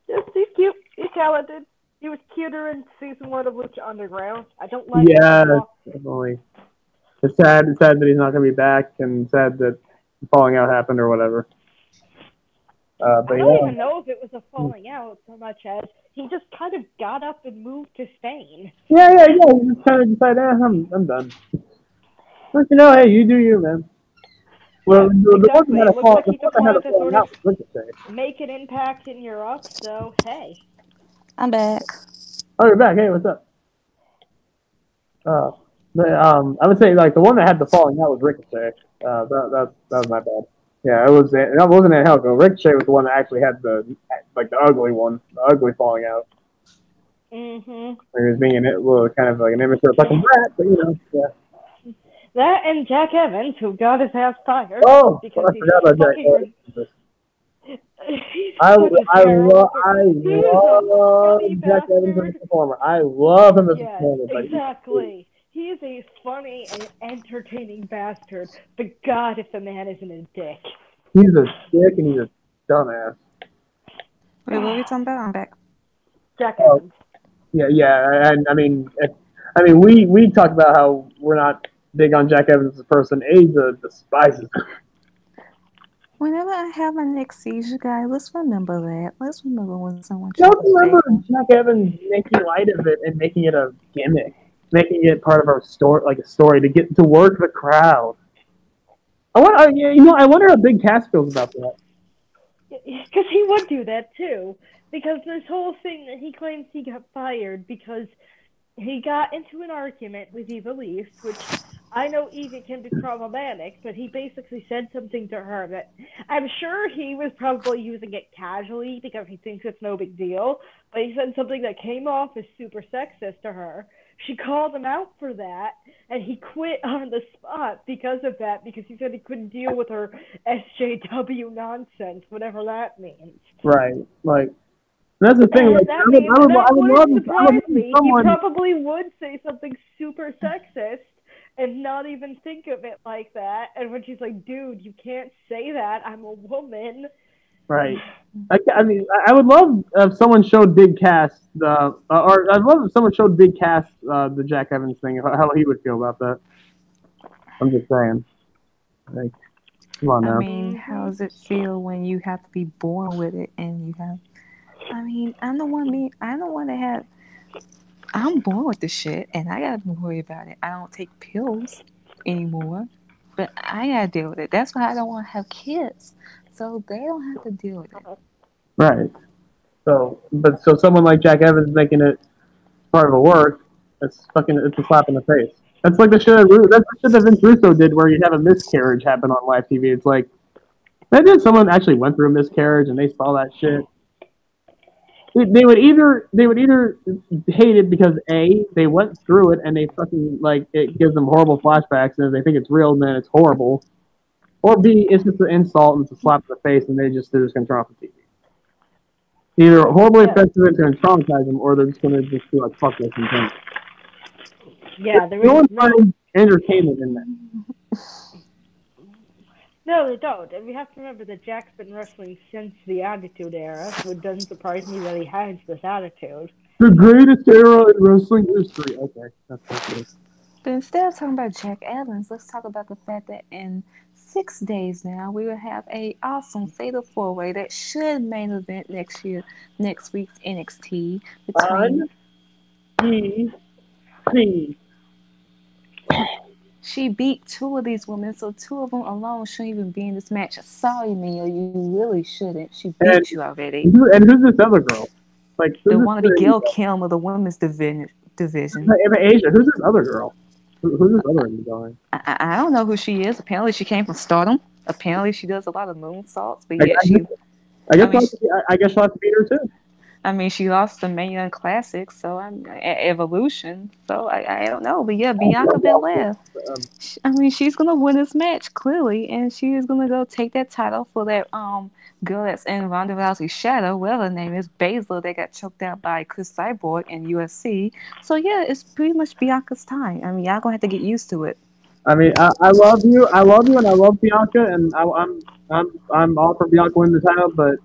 Yes, he's cute. He's talented. He was cuter in season 1 of Lucha Underground. I don't like. Yeah, definitely. It's sad that he's not going to be back, and sad that falling out happened or whatever. But I don't even know if it was a falling out so much as he just kind of got up and moved to Spain. Yeah. He just kind of decided, I'm done. But you know, hey, you do you, man. Well, the one that had a falling out was Ricochet. Make an impact in Europe, so hey. I'm back. Oh, you're back. Hey, what's up? I would say like the one that had the falling out was Ricochet. That was my bad. Yeah, it was. That wasn't Angelico. Ricochet was the one that actually had the ugly one, the ugly falling out. Mm-hmm. He was being kind of like an immature fucking brat, but you know, yeah. That and Jack Evans, who got his ass fired. Oh, I forgot about Jack Evans. I love Jack Evans as a performer. I love him as a performer. Exactly. He is a funny and entertaining bastard, but God, if the man isn't a dick. He's a dick and he's a dumbass. Wait, what are we talking about? I'm back. Jack Evans. Yeah, and I mean, we talked about how we're not big on Jack Evans as a person. Asa despises him. Whenever I have my next seizure, guys, let's remember that. Let's remember when someone. Don't remember Jack Evans making light of it and making it a gimmick, making it part of our story, like a story to get to work the crowd. I wonder how Big Cass feels about that. Because he would do that too. Because this whole thing that he claims he got fired because he got into an argument with Eva Leaf, which I know Eva can be problematic, but he basically said something to her that I'm sure he was probably using it casually because he thinks it's no big deal, but he said something that came off as super sexist to her. She called him out for that, and he quit on the spot because of that, because he said he couldn't deal with her SJW nonsense, whatever that means. Right, like, that's the thing. Like, I would love someone. He probably would say something super sexist and not even think of it like that. And when she's like, "Dude, you can't say that. I'm a woman." Right. I mean, I would love if someone showed Big Cass or I'd love if someone showed Big Cass the Jack Evans thing, how he would feel about that. I'm just saying. Like, come on now. I mean, how does it feel when you have to be born with it and you have? I mean, I'm the one that had. I'm born with this shit, and I gotta worry about it. I don't take pills anymore. But I gotta deal with it. That's why I don't want to have kids, so they don't have to deal with it. Right. So someone like Jack Evans making it part of a work, it's a slap in the face. That's like that's the shit that Vince Russo did, where you have a miscarriage happen on live TV. It's like, imagine someone actually went through a miscarriage and they saw that shit. They would either hate it because A, they went through it and they fucking like it gives them horrible flashbacks and if they think it's real then it's horrible. Or B, it's just an insult and it's a slap in the face and they're just gonna turn off the TV. Either horribly offensive and it's gonna traumatize them or they're just gonna just be like fuck this and then. Yeah, there No is one finds entertainment in that. No, they don't. And we have to remember that Jack's been wrestling since the Attitude Era, so it doesn't surprise me that he has this attitude. The greatest era in wrestling history. Okay, that's good. But instead of talking about Jack Evans, let's talk about the fact that in 6 days now we will have a awesome fatal 4-way that should main event next week's NXT between. She beat 2 of these women, so 2 of them alone shouldn't even be in this match. Sorry, Mia, you really shouldn't. She beat you already. And who's this other girl? Like, They want to be Gail Kim of the women's division. Asia, who's this other girl? Who's this other guy? I don't know who she is. Apparently, she came from Stardom. Apparently, she does a lot of moonsaults. But yeah, I guess she'll have to beat her too. I mean, she lost the Mania Classic, so Evolution. So I don't know, but yeah, Bianca Belair. I mean, she's gonna win this match clearly, and she is gonna go take that title for that girl that's in Ronda Rousey's shadow, whatever her name is, Baszler, that got choked out by Chris Cyborg in UFC. So yeah, it's pretty much Bianca's time. I mean, y'all gonna have to get used to it. I mean, I love you, and I love Bianca, and I'm all for Bianca winning the title, but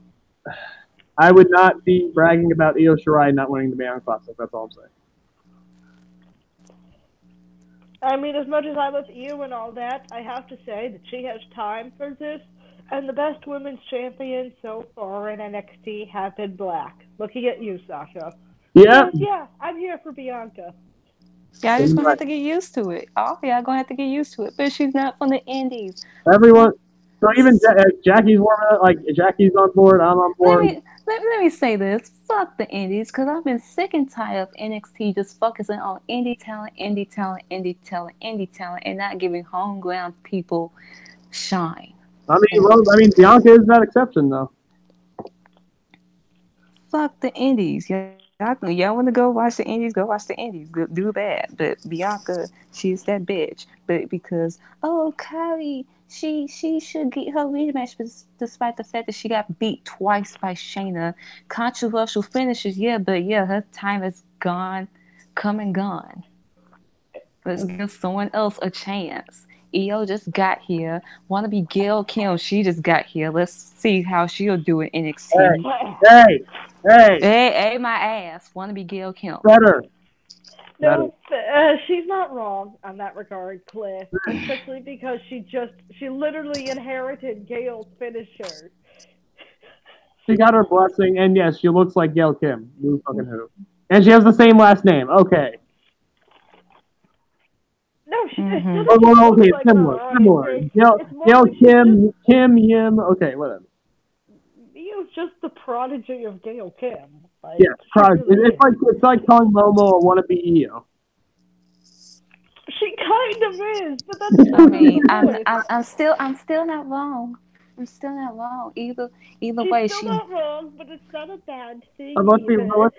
I would not be bragging about Io Shirai not winning the Beyond Classic. That's all I'm saying. I mean, as much as I love Io and all that, I have to say that she has time for this. And the best women's champions so far in NXT have been Black. Looking at you, Sasha. Yeah. Yeah, I'm here for Bianca. Y'all just gonna have to get used to it. Oh, y'all gonna have to get used to it. But she's not from the Indies. Everyone. So even Jackie's warming up. Like Jackie's on board. I'm on board. Let me say this. Fuck the Indies, because I've been sick and tired of NXT just focusing on indie talent, and not giving home ground people shine. I mean, Bianca is that exception, though. Fuck the Indies. Y'all want to go watch the Indies? Go watch the Indies. Do that. But Bianca, she's that bitch. But because, Kyrie, she should get her rematch, despite the fact that she got beat twice by Shayna. Controversial finishes, but her time is gone, come and gone. Let's give someone else a chance. Io just got here. Want to be Gail Kim? She just got here. Let's see how she'll do in NXT. Hey, my ass. Want to be Gail Kim? Better. No, she's not wrong on that regard, Cliff. Especially because she literally inherited Gail's finisher. She got her blessing, and yes, she looks like Gail Kim. Who fucking who? And she has the same last name. Okay. No, she doesn't. Okay, similar. Gail Kim, Kim Yim. Okay, whatever. Io's just the prodigy of Gail Kim. Yeah, prodigy. It's like calling Momo a wannabe Io. She kind of is, but that's. I mean, I'm still not wrong. I'm still not wrong. Either way, she's still not wrong, but it's not a bad thing. Let's be real.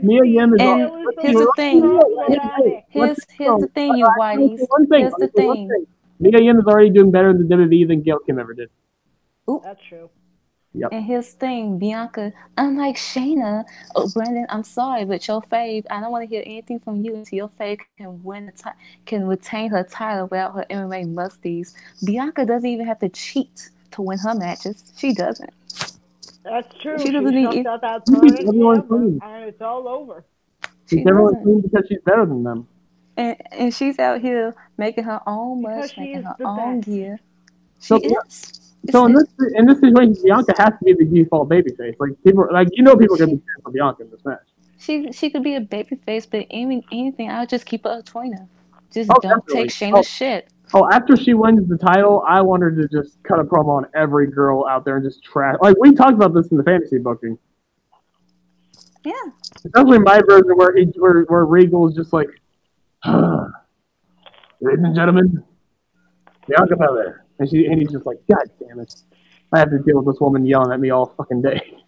Mia Yim is here's the thing. Here's the thing, you whiteys. Here's the thing. Mia Yim is already doing better in the WWE than Gail Kim ever did. Ooh. That's true. Yep. And here's the thing, Bianca, unlike Shayna, Brandon, I'm sorry, but your fave, I don't want to hear anything from you until your fave can retain her title without her MMA musties. Bianca doesn't even have to cheat to win her matches. She doesn't. That's true. She doesn't need out that and it's all over. She's everyone's clean because she's better than them. And she's out here making her own merch, making her own gear. She is. So in this situation, Bianca has to be the default babyface. Like people are gonna be cheering for Bianca in this match. She could be a babyface, but anything, I'll just keep her a tweener. Just don't take Shayna's shit. Oh, after she wins the title, I want her to just cut a promo on every girl out there and just trash. Like, we talked about this in the fantasy booking. Yeah. Especially my version where Regal is just like, ladies and gentlemen, Bianca Belair. And he's just like, God damn it. I have to deal with this woman yelling at me all fucking day.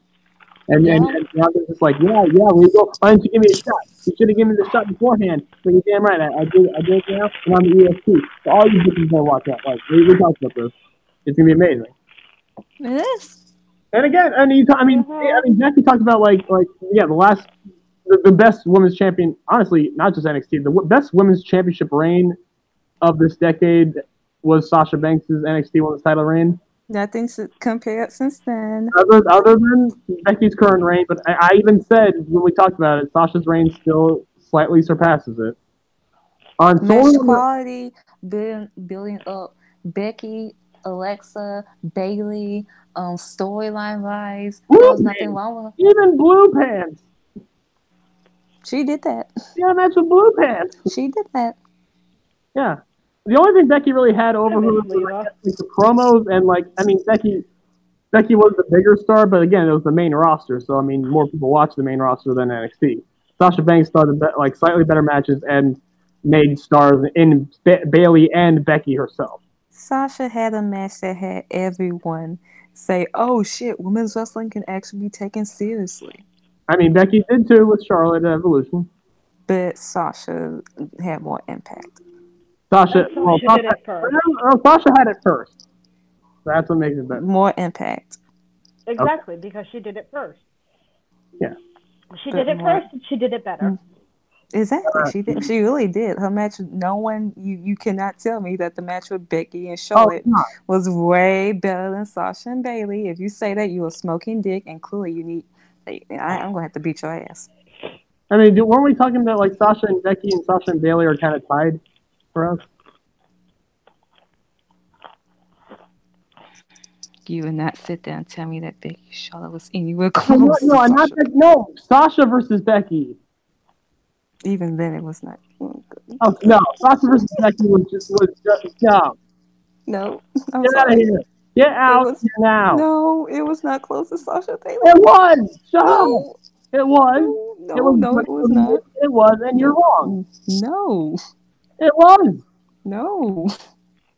And Bianca's just like, yeah, Regal, why didn't you give me a shot? You should have given me the shot beforehand. So you're damn right, I did it now, and I'm the ESP. So all you bitches gotta watch out. Like, we talked about this. It's gonna be amazing. It is. And again, Becky talked about the best women's champion. Honestly, not just NXT, the best women's championship reign of this decade was Sasha Banks' NXT Women's title reign. Nothing's compared since then. Other than Becky's current reign, but I even said when we talked about it, Sasha's reign still slightly surpasses it. On match quality, building up Becky, Alexa, Bayley, storyline wise, there was nothing wrong with her. Even Blue Pants. She did that. Yeah, match with Blue Pants. She did that. Yeah. The only thing Becky really had over her was the promos, and Becky was the bigger star, but again, it was the main roster, so more people watch the main roster than NXT. Sasha Banks started slightly better matches and made stars in Bayley and Becky herself. Sasha had a match that had everyone say, "Oh shit, women's wrestling can actually be taken seriously." Becky did too with Charlotte at Evolution, but Sasha had more impact. Sasha had it first. That's what makes it better. More impact. Exactly, because she did it first. Yeah. She did it first and she did it better. Exactly. She did. She really did. Her match, you cannot tell me that the match with Becky and Charlotte was way better than Sasha and Bayley. If you say that, you are smoking dick, and clearly you need, I'm going to have to beat your ass. Weren't we talking about Sasha and Becky and Sasha and Bayley are kind of tied for us? You would not sit there and tell me that Becky Charlotte was anywhere close. No, Sasha versus Becky. Even then, it was not. Oh no, Sasha versus Becky was just no. No, get out of here. Get out here now. No, it was not close to Sasha Bayley. It was. Shut up. It was. No, it was not. It was, and you're wrong. No. It was. No.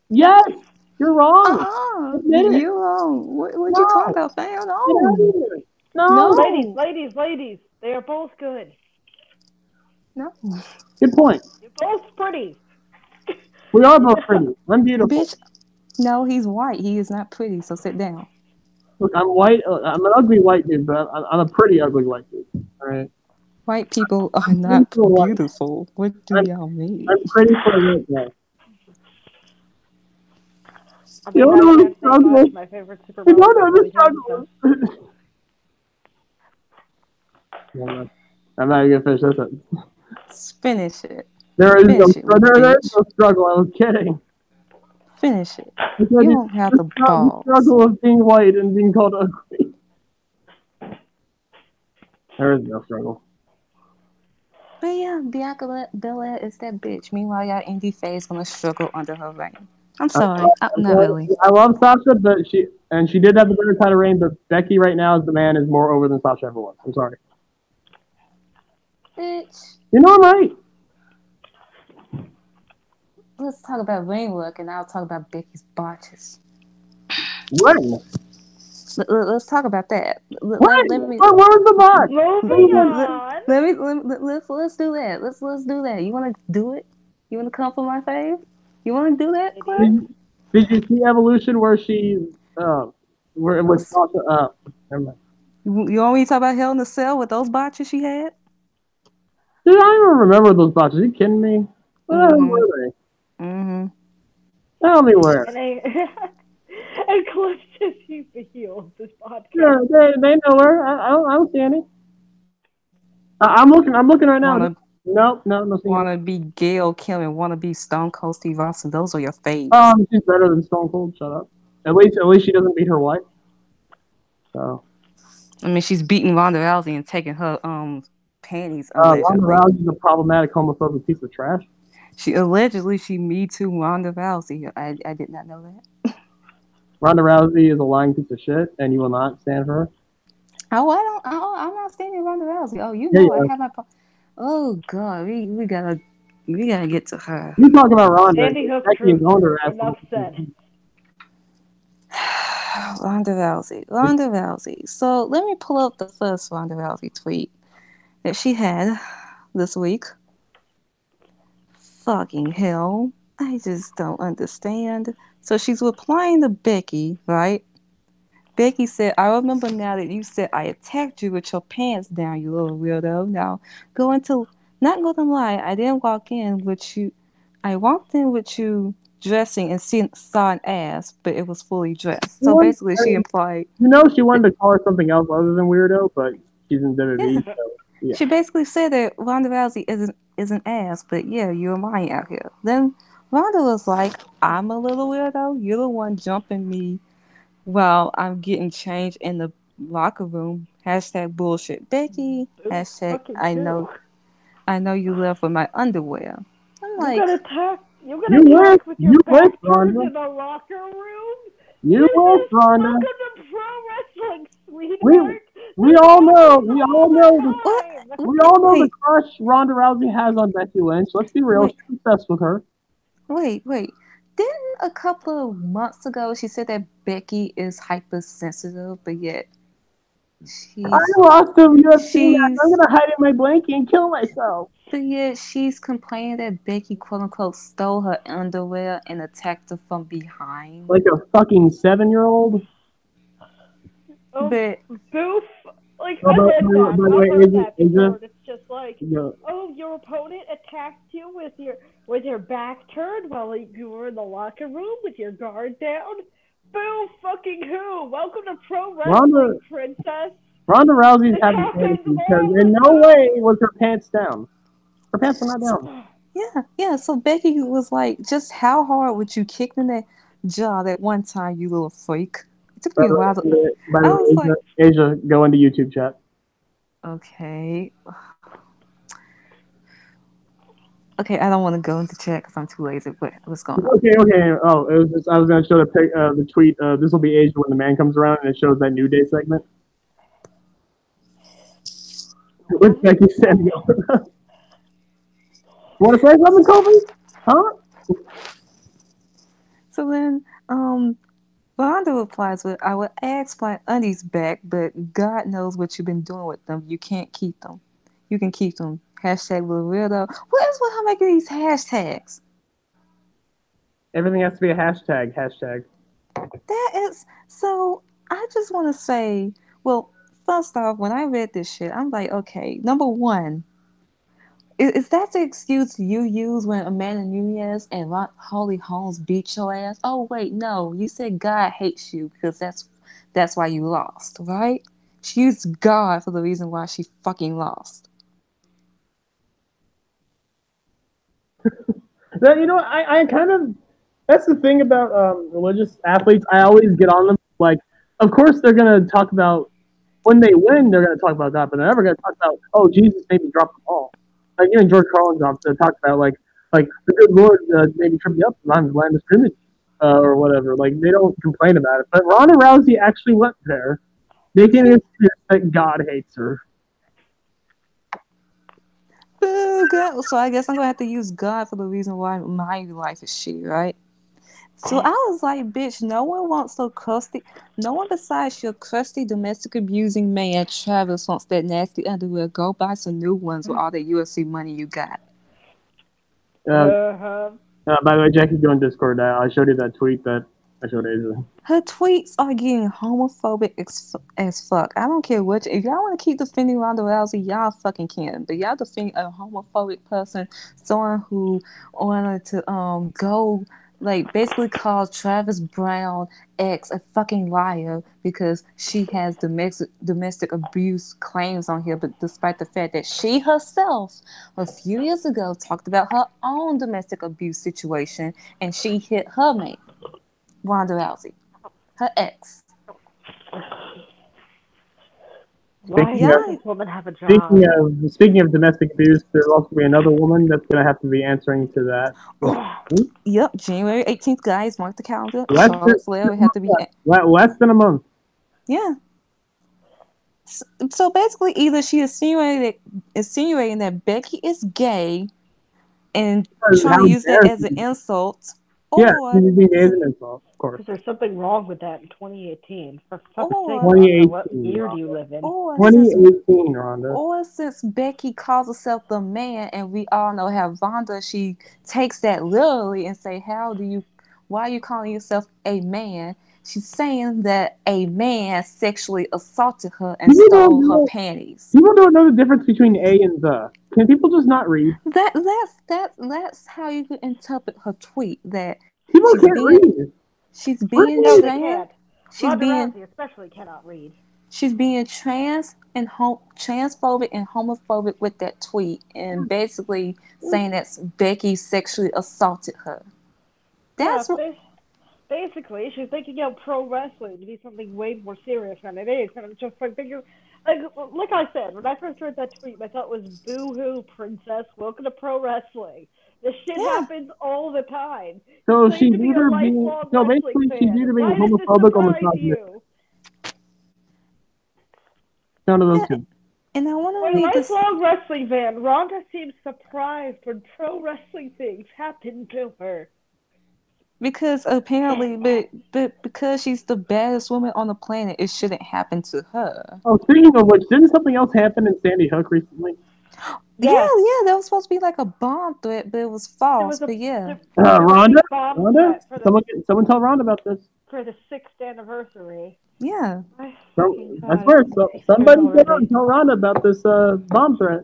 Yes. You're wrong. You're wrong. What you talking about, fam? No. Ladies. They are both good. No. Good point. You're both pretty. We are both pretty. I'm beautiful. Bitch. No, he's white. He is not pretty, so sit down. Look, I'm white. I'm an ugly white dude, but I'm a pretty ugly white dude. All right. White people are not beautiful. What do y'all mean? I'm pretty for a white guy. You don't know the struggle. My favorite Super Bowl. You don't know the struggle. I'm not even gonna finish this. Finish it. There is no struggle. I was kidding. Finish it. You don't have the balls. The struggle of being white and being called ugly. There is no struggle. But yeah, Bianca Belair is that bitch. Meanwhile, y'all indie face gonna struggle under her reign. I'm sorry, not really. I love Sasha, but she did have the better title reign. But Becky right now is more over than Sasha ever was. I'm sorry. Bitch. You know I'm right. Let's talk about ring work, and I'll talk about Becky's botches. When? Let's talk about that. What was the botch? Let's do that. Let's do that. You want to do it? You want to come for my fave? You want to do that, Claire? Did you see Evolution where she where it was Sasha? Never mind. You want me to talk about Hell in a Cell with those botches she had? Dude, I don't even remember those botches. Are you kidding me? Where were they? Mm-hmm. Tell me where. And Cliff says he's the heel of this podcast. Yeah, they know where. I don't see any. I'm looking right now. No. Want to be Gail Kim and want to be Stone Cold Steve Austin. Those are your faves. She's better than Stone Cold. Shut up. At least she doesn't beat her wife. So. She's beating Ronda Rousey and taking her panties. Ronda Rousey's a problematic homophobic piece of trash. She allegedly Me Too Ronda Rousey. I did not know that. Ronda Rousey is a lying piece of shit, and you will not stand for her. Oh, I don't. Oh, I'm not standing Ronda Rousey. Oh, you Yeah, know I yeah. have my. Oh God, we gotta get to her. You talking about Ronda? Sandy Hook Becky and truth. Ronda are Enough said. Ronda Rousey. Ronda Rousey. So let me pull up the first Ronda Rousey tweet that she had this week. Fucking hell. I just don't understand. So she's replying to Becky, right? Becky said, I remember now that you said I attacked you with your pants down, you little weirdo. Now, going to, not gonna lie, I didn't walk in with you. I walked in with you dressing and saw an ass, but it was fully dressed. So basically, she implied, She wanted to call her something else other than weirdo, but she's in WWE, yeah. so yeah. She basically said that Ronda Rousey is an ass, but yeah, you're lying out here. Then Ronda was like, I'm a little weirdo. You're the one jumping me while I'm getting changed in the locker room. Hashtag bullshit Becky. Hashtag Fucking who? I know you left with my underwear. I'm You like, got attacked. You got You wish, attacked with your you wish, back turned Ronda. in the locker room. You wish, Ronda. Welcome to pro wrestling, We sweetheart. we This all know happens we all all the know what? time. we all know the Wait, crush Ronda Rousey has on Becky Lynch. Let's be real, wait, she's obsessed with her. wait. Didn't a couple of months ago she said that Becky is hypersensitive, but yet I she's lost a UFC match. I'm she's gonna hide in my blanket and kill myself. but yet she's complaining that Becky quote unquote stole her underwear and attacked her from behind. Like a fucking 7-year-old. Oh, But boof. Like, Oh, I've heard that. by the I've way, heard that before. Asia, And it's just like, yeah. oh, your opponent attacked you with your back turned while you were in the locker room with your guard down. Boo fucking who? Welcome to pro Ronda wrestling, princess. Ronda Rousey's This having happens fantasy because all in the no way was her pants down. Her pants were not down. time. yeah. So Becky was like, just how hard would you kick in that jaw that one time, you little freak? It took By me a the while to. way, I was like, Asia, go into YouTube chat. okay. Okay, I don't want to go into chat because I'm too lazy. But what's going on? Okay. Oh, it was just, I was gonna show the tweet. This will be Asia when the man comes around, and it shows that New Day segment with Becky standing over. Want to say something, Kobe? Huh? So then, Vonda replies with, I would ask my undies back, but God knows what you've been doing with them. You can't keep them. You can keep them. Hashtag little weirdo. What is with her making these hashtags? Everything has to be a hashtag. Hashtag. That is so. I just want to say, well, first off, when I read this shit, I'm like, okay, number one, is that the excuse you use when Amanda Nunez and Holly Holmes beat your ass? Oh wait, no, you said God hates you because that's why you lost, right? She used God for the reason why she fucking lost. That, I kind of, that's the thing about religious athletes. I always get on them. Like, of course they're gonna talk about when they win. They're gonna talk about God, but they're never gonna talk about, oh, Jesus made me drop the ball. Like even George Carlin talked about like the good Lord maybe tripped me up on the line of scrimmage or whatever. Like they don't complain about it. But Ronda Rousey actually went there, making it clear that God hates her. Boo, God. So I guess I'm gonna have to use God for the reason why my life is shitty, right? So I was like, bitch, no one wants so crusty. No one besides your crusty domestic abusing man, Travis, wants that nasty underwear. Go buy some new ones with all the UFC money you got. Uh, by the way, Jackie's doing Discord now. I showed you that tweet that I showed Asia. Her tweets are getting homophobic as fuck. I don't care what. If y'all want to keep defending Ronda Rousey, y'all fucking can. But y'all defend a homophobic person, someone who wanted to go like basically call Travis Brown ex a fucking liar because she has domestic abuse claims on here. But despite the fact that she herself a few years ago talked about her own domestic abuse situation and she hit her mate, Ronda Rousey, her ex. Why Speaking does Yeah. this woman have a job? speaking of domestic abuse, there's also be another woman that's gonna have to be answering to that. Yep. January 18th, guys. Mark the calendar. Less Charlotte Flair will have to be. less than a month. Yeah. So basically, either she insinuating that Becky is gay and trying How to use that dare as an she? insult, Yeah, or she's being as an insult, of course. Because there's something wrong with that in 2018. For fuck's sake, or Rhonda, what 2018, year do Rhonda. you live in? or since 2018, Rhonda. or since Becky calls herself the man, and we all know how Vonda, she takes that literally and say, why are you calling yourself a man? She's saying that a man sexually assaulted her and People don't stole her know. panties. People don't know the difference between a and the. Can people just not read? That's how you could interpret her tweet, that People she's can't being read. she's being No, they trans can't. she's Ronda being Rousey especially cannot read. she's being transphobic and homophobic with that tweet, and basically saying that Becky sexually assaulted her. Yeah, That's what. basically, she's making out pro wrestling to be something way more serious than it is. And I'm just like thinking, like I said, when I first read that tweet, my thought was, boo hoo, princess, welcome to pro wrestling. This shit Yeah. happens all the time. So You claim she's to be a either being lifelong so wrestling basically she's fan. either being Why does this homophobic or surprise misogynistic. you? None of those Yeah, two. and I want For to a read this lifelong wrestling fan, Ronda seems surprised when pro wrestling things happen to her. because apparently, but because she's the baddest woman on the planet, it shouldn't happen to her. Oh, speaking of which, didn't something else happen in Sandy Hook recently? Yeah, Yes, yeah, that was supposed to be like a bomb threat, but it was there false. was a But yeah, there was a Rhonda? big bomb Rhonda? threat for Someone tell Rhonda about this. the 6th anniversary. yeah. I So, fucking I got swear, it. somebody Already. tell Rhonda about this bomb threat.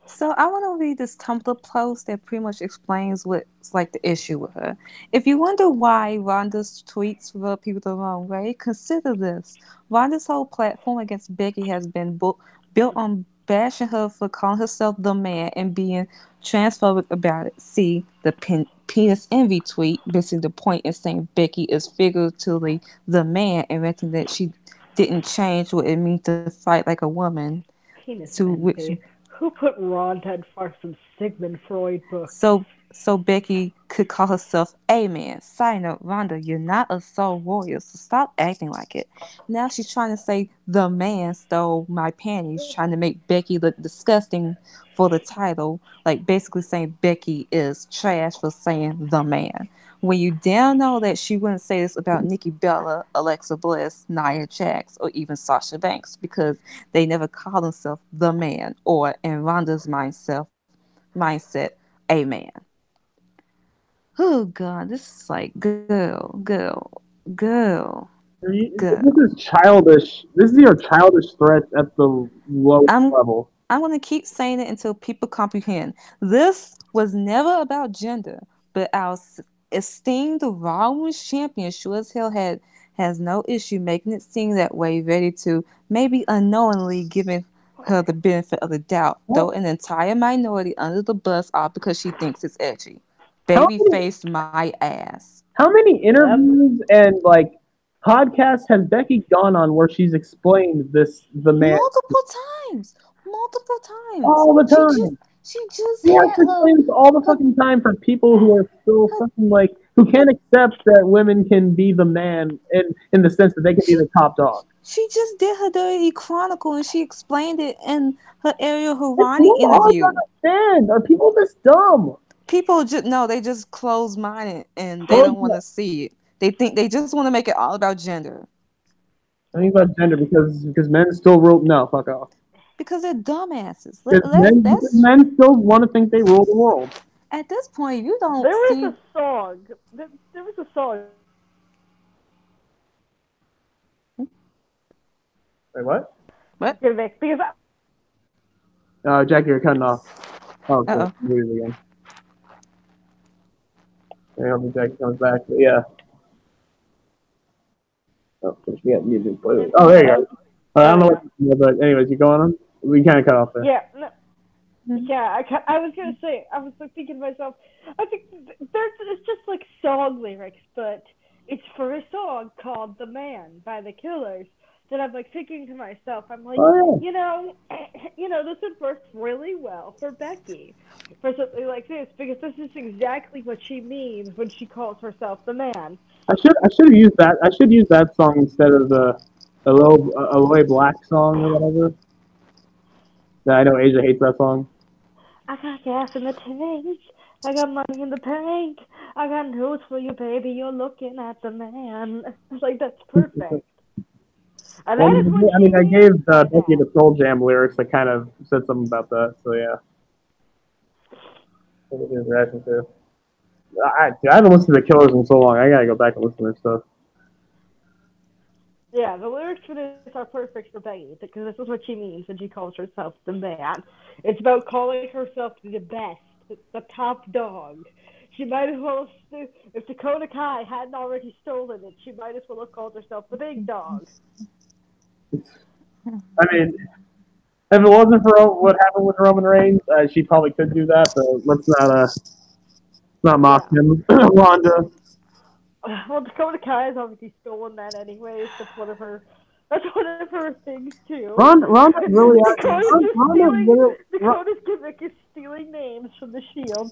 So I want to read this Tumblr post that pretty much explains what's like the issue with her. If you wonder why Rhonda's tweets rub people the wrong way, consider this. Rhonda's whole platform against Becky has been built on bashing her for calling herself the man and being transphobic about it. See the penis envy tweet, missing the point in saying Becky is figuratively the man and renting that she didn't change what it means to fight like a woman. Penis To which envy. Who put Ronda in for some Sigmund Freud books? So Becky could call herself a man. Side note, Rhonda, you're not a soul warrior, so stop acting like it. Now she's trying to say the man stole my panties, trying to make Becky look disgusting for the title, like basically saying Becky is trash for saying the man. When you down know that she wouldn't say this about Nikki Bella, Alexa Bliss, Nia Jax, or even Sasha Banks, because they never call themselves the man, or in Rhonda's mindset, a man. Oh God, this is like girl. This is childish. This is your childish threats at the lowest I'm level. I'm gonna keep saying it until people comprehend. This was never about gender, but our esteemed Raw Women's Champion sure as hell has no issue making it seem that way, ready to maybe unknowingly giving her the benefit of the doubt, throw an entire minority under the bus all because she thinks it's edgy. How many, Babyface my ass. how many Yep. interviews and like podcasts has Becky gone on where she's explained the man Multiple times. all the She just time? she just She has had to explain this all the fucking time for people who are still fucking like who can't accept that women can be the man in the sense that they can be she the top dog. she just did her Dirty Chronicle and she explained it in her Ariel It's Harani so hard to interview. understand. Are people this dumb? People just no, they just close minded and they Well, don't want to see it. They think they just want to make it all about gender I think about gender because men still rule. No, fuck off. because they're dumbasses. Because That's men still want to think they rule the world. at this point you don't There was see. a song. There was a song. Wait, what? What? Because Jackie, you're cutting off. Oh, cool. Uh-oh. Muted again. I hope Jackie comes back. But yeah. Oh, we got music. Oh, there you go. I don't know what, but anyways, you going on? We kind of cut off there. yeah, no, yeah. I was gonna say. I was like thinking to myself. I think it's just like song lyrics, but it's for a song called "The Man" by the Killers. that I'm like thinking to myself, I'm like, Oh you know, this would work really well for Becky for something like this because this is exactly what she means when she calls herself the man. I should have used that. I should use that song instead of the Aloe Black song or whatever. Yeah, I know Asia hates that song. I got gas in the tank. I got money in the bank. I got news for you, baby. You're looking at the man. It's like that's perfect. And Well, that is what I she mean, I gave means by Becky that. the Soul Jam lyrics that kind of said something about that. So yeah, what was his reaction to? Dude, I haven't listened to the Killers in so long. I gotta go back and listen to their stuff. Yeah, the lyrics for this are perfect for Becky because this is what she means when she calls herself the man. It's about calling herself the best, the top dog. She might as well, if Dakota Kai hadn't already stolen it, she might as well have called herself the big dog. I mean, if it wasn't for what happened with Roman Reigns, she probably could do that. But let's not mock Yeah. him, Ronda. Well, Dakota Kai has obviously stolen that anyways. That's one of her things too. Ronda's really Dakota's gimmick is stealing names from the Shield.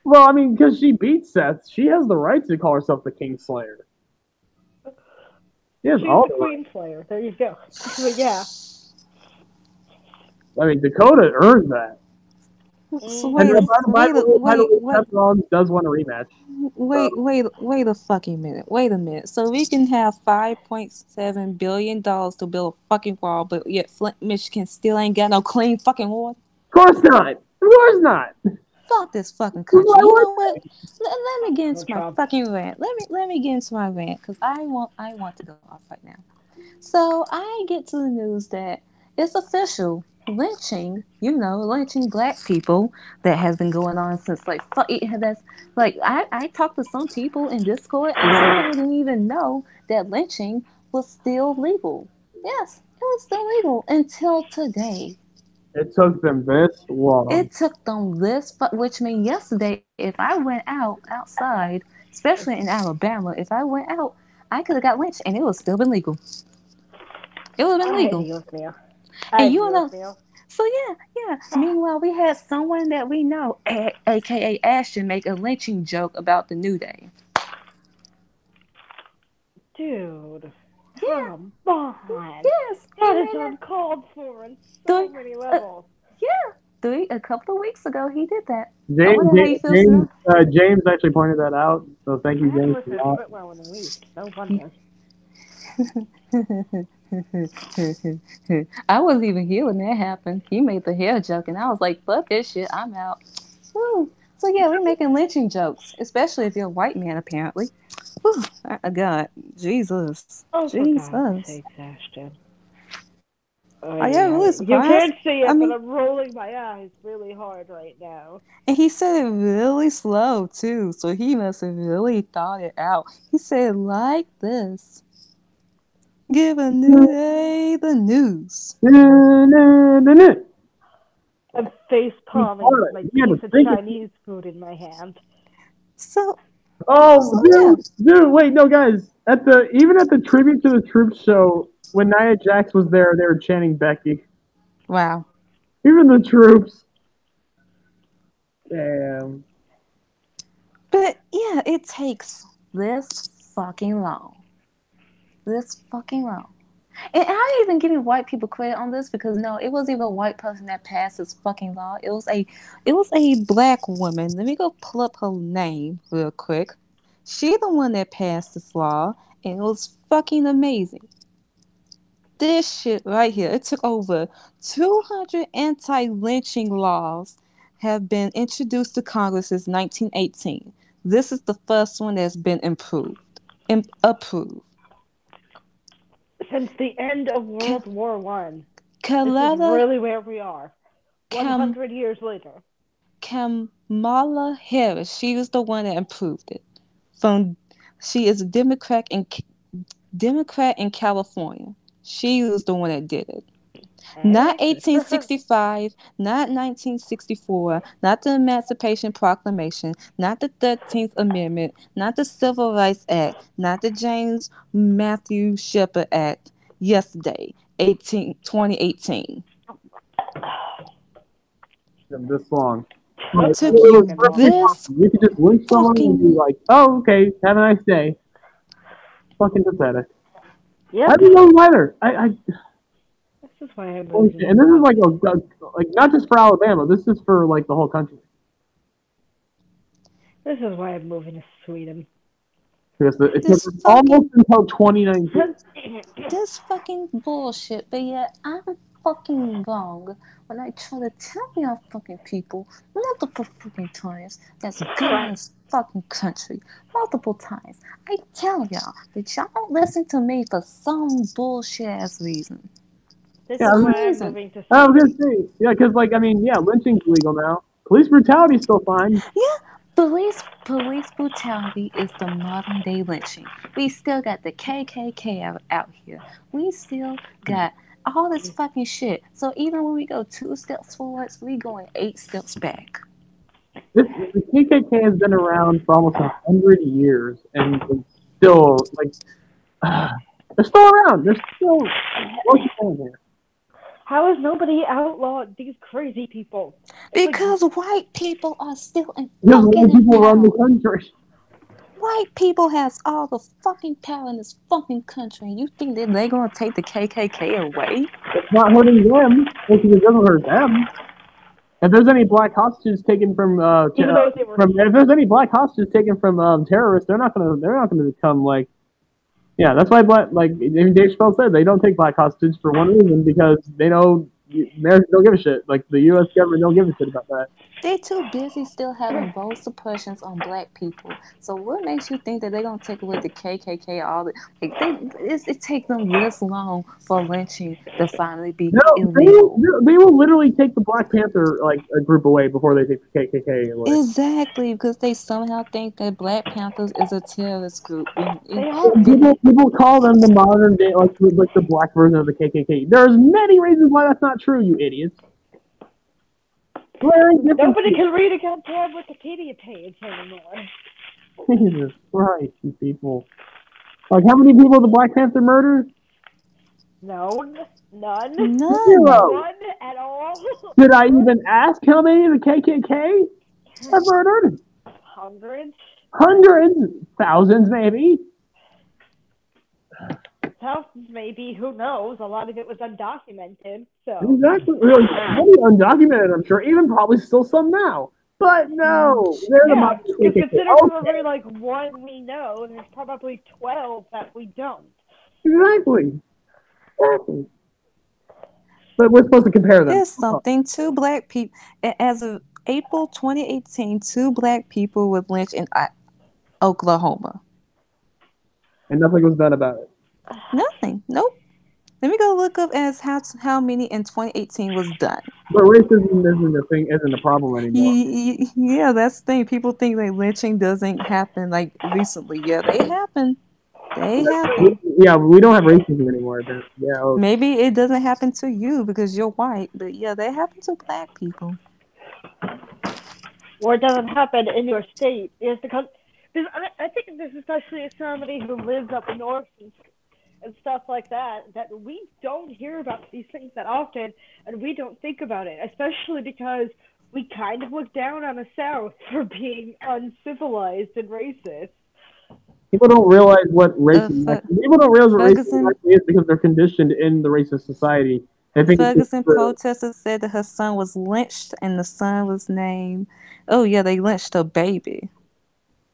well, I mean, because she beat Seth, she has the right to call herself the King Slayer. She has She's all the the Queen Slayer. There you go. But yeah. I mean, Dakota earned that. So And by wait, the way, wait, wait, Seth Rollins does want a rematch. wait a fucking minute. Wait a minute. So we can have $5.7 billion to build a fucking wall, but yet Flint, Michigan still ain't got no clean fucking water. Of course not. Of course not. Fuck this fucking Why country. You would know what? Let me get into my fucking rant. Let me get into my rant because I want to go off right now. So I get to the news that it's official. Lynching black people that has been going on since that's like I talked to some people in Discord and some people didn't even know that lynching was still legal. Yes, it was still legal until today. It took them this long. It took them which means yesterday, if I went outside, especially in Alabama, if I went out, I could have got lynched and it would still been legal. It would have been I legal. agree with Neil. And you know, so yeah. Meanwhile, we had someone that we know, aka Ashton, make a lynching joke about the New Day. Dude, Yeah, come on. yes, That is uncalled for on so many levels. a couple of weeks ago he did that. I James, wonder how he feels James, now. James actually pointed that out. So thank I you, haven't James, listened for to that. it well in a week. No wonder. I wasn't even here when that happened. He made the hair joke, and I was like, "Fuck this shit, I'm out." Woo. So yeah, we're making lynching jokes, especially if you're a white man, apparently. Whew. God, Jesus, Oh, for God's Jesus. sake, Ashton. Are you really You surprised? can't see I it, but mean, I'm rolling my eyes really hard right now. and he said it really slow too, so he must have really thought it out. He said like this: "Give a new day the news." I'm face palming with my You had piece to of think it. Chinese food in my hand. So, Oh, so yeah. dude, wait, no, guys. Even at the tribute to the troops show, when Nia Jax was there, they were chanting Becky. Wow. Even the troops. Damn. But yeah, it takes this fucking long. This fucking long. And I'm not even giving white people credit on this because no, it wasn't even a white person that passed this fucking law. It was a black woman. Let me go pull up her name real quick. She the one that passed this law, and it was fucking amazing. This shit right here. It took over 200 anti-lynching laws have been introduced to Congress since 1918. This is the first one that's been approved. Since the end of World War One, this is Kalala really where we are. Kam 100 years later. Kamala Harris, she was the one that approved it. From she is a Democrat in California. She was the one that did it. Not Good for her. 1865, not 1964, not the Emancipation Proclamation, not the 13th Amendment, not the Civil Rights Act, not the James Matthew Shepard Act. yesterday, 2018. This long. It took It you was perfect. this You could just lynch someone and be fucking. like, "Oh, okay, have a nice day." Fucking pathetic. Yep. I didn't know either. This is why I'm Holy moving. shit. And this is like like not just for Alabama. This is for like the whole country. This is why I'm moving to Sweden. Because it This took fucking almost until 2019. this fucking bullshit, but yet I'm fucking wrong when I try to tell y'all fucking people multiple fucking times that's good in this fucking country. Multiple times. I tell y'all that y'all don't listen to me for some bullshit ass reason. This Yeah, is why I'm reason. moving to I was Sweden. gonna say, yeah, because like I mean, yeah, lynching's legal now. Police brutality's still fine. Yeah, police brutality is the modern day lynching. We still got the KKK out here. We still got all this fucking shit. So even when we go 2 steps forwards, we going 8 steps back. The KKK has been around for almost 100 years, and it's still like they're still around. They're still working on here. How has nobody outlawed these crazy people? Because white people are still in Because fucking white people run the power. country. White people has all the fucking power in this fucking country. And you think that they're gonna take the KKK away? It's not hurting them because it doesn't hurt them. If there's any black hostages taken from Even though they were if there's any black hostages taken from terrorists, they're not gonna become like. Yeah, that's why like Dave Chappelle said they don't take black hostages for one reason because they know Americans don't give a shit. Like the U.S. government don't give a shit about that. They're too busy still having vote suppressions on black people. So what makes you think that they're gonna take away the KKK? All the like it take them this long for lynching to finally be No, illegal. they will literally take the Black Panther like a group away before they take the KKK away. Exactly, because they somehow think that Black Panthers is a terrorist group. They are. People call them the modern day like the black version of the KKK. There's many reasons why that's not true, you idiots. Nobody can read a goddamn Wikipedia page anymore. Jesus Christ, you people. Like, how many people did the Black Panther murder? No, none. None. Zero. None at all. Did I even ask how many of the KKK have murdered? Hundreds. Hundreds, thousands, maybe. Thousands, maybe. Who knows? A lot of it was undocumented. So Exactly. Really, undocumented, I'm sure. Even probably still some now. But no, they're the yeah, modern because KKK. consider Okay. probably like one we know, and there's probably 12 that we don't. Exactly. But we're supposed to compare them. There's something. 2 black people, as of April 2018, 2 black people were lynched in Oklahoma. And nothing was done about it. Nothing. Nope. Let me go look up as how many in 2018 was done. But racism isn't a problem anymore. Yeah, that's the thing. People think that lynching doesn't happen like recently. Yeah, they happen. They happen. Yeah, we don't have racism anymore. But yeah. Maybe it doesn't happen to you because you're white, but yeah, they happen to black people. Or it doesn't happen in your state. It's because I think this especially as somebody who lives up north and stuff like that we don't hear about these things that often, and we don't think about it, especially because we kind of look down on the South for being uncivilized and racist. People don't realize what racism actually is because they're conditioned in the racist society. Ferguson protesters said that her son was lynched and the son was named. Oh yeah, they lynched a baby.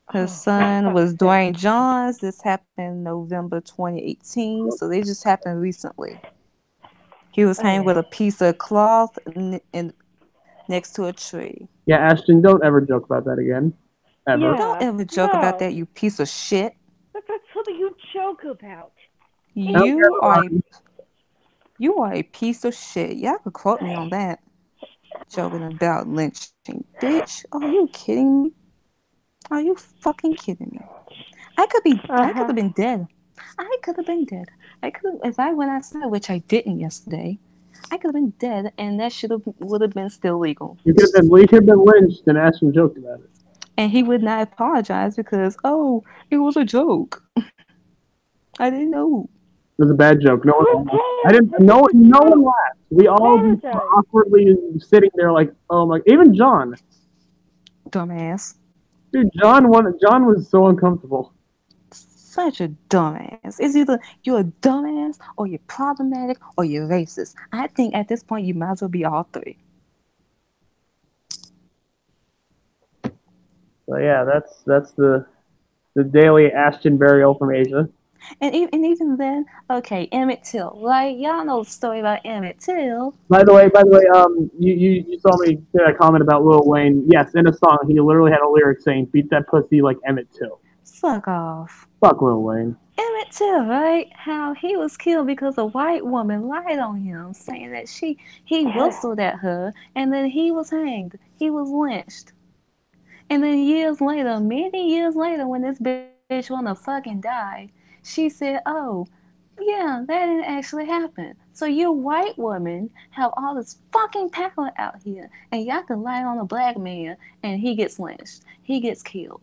Her son was Dwayne Johns. This happened November 2018, so they just happened recently. He was hanged with a piece of cloth next to a tree. Yeah, Ashton, don't ever joke about that again. Ever. Yeah, Don't ever joke about that, you piece of shit. That's something you joke about. You are a piece of shit. Y'all could quote me on that. Joking about lynching. Bitch, are you kidding me? Are you fucking kidding me? I could have been dead. If I went outside, which I didn't yesterday, I could have been dead, and that would have been still legal. You could have been lynched, and Ashton joked about it. And he would not apologize because, it was a joke. I didn't know. It was a bad joke. No one. Who I didn't. cares? No one laughed. We all just were Paradise. awkwardly sitting there, like, oh my. Even John, Dumbass. dude. John was so uncomfortable. Such a dumbass. It's either you're a dumbass or you're problematic or you're racist. I think at this point you might as well be all three. So yeah, that's the daily Ashton burial from Asia. And even then, okay, Emmett Till, right? Y'all know the story about Emmett Till. By the way, you saw me say that comment about Lil Wayne. Yes, in a song, he literally had a lyric saying, "Beat that pussy like Emmett Till." Fuck off. Fuck Lil Wayne. Emmett Till, right? How he was killed because a white woman lied on him, saying that he whistled at her, and then he was hanged. He was lynched. And then years later, many years later, when this bitch wanna fucking die, she said, "Oh, yeah, that didn't actually happen. So you white women have all this fucking power out here, and y'all can lie on a black man, and he gets lynched. He gets killed.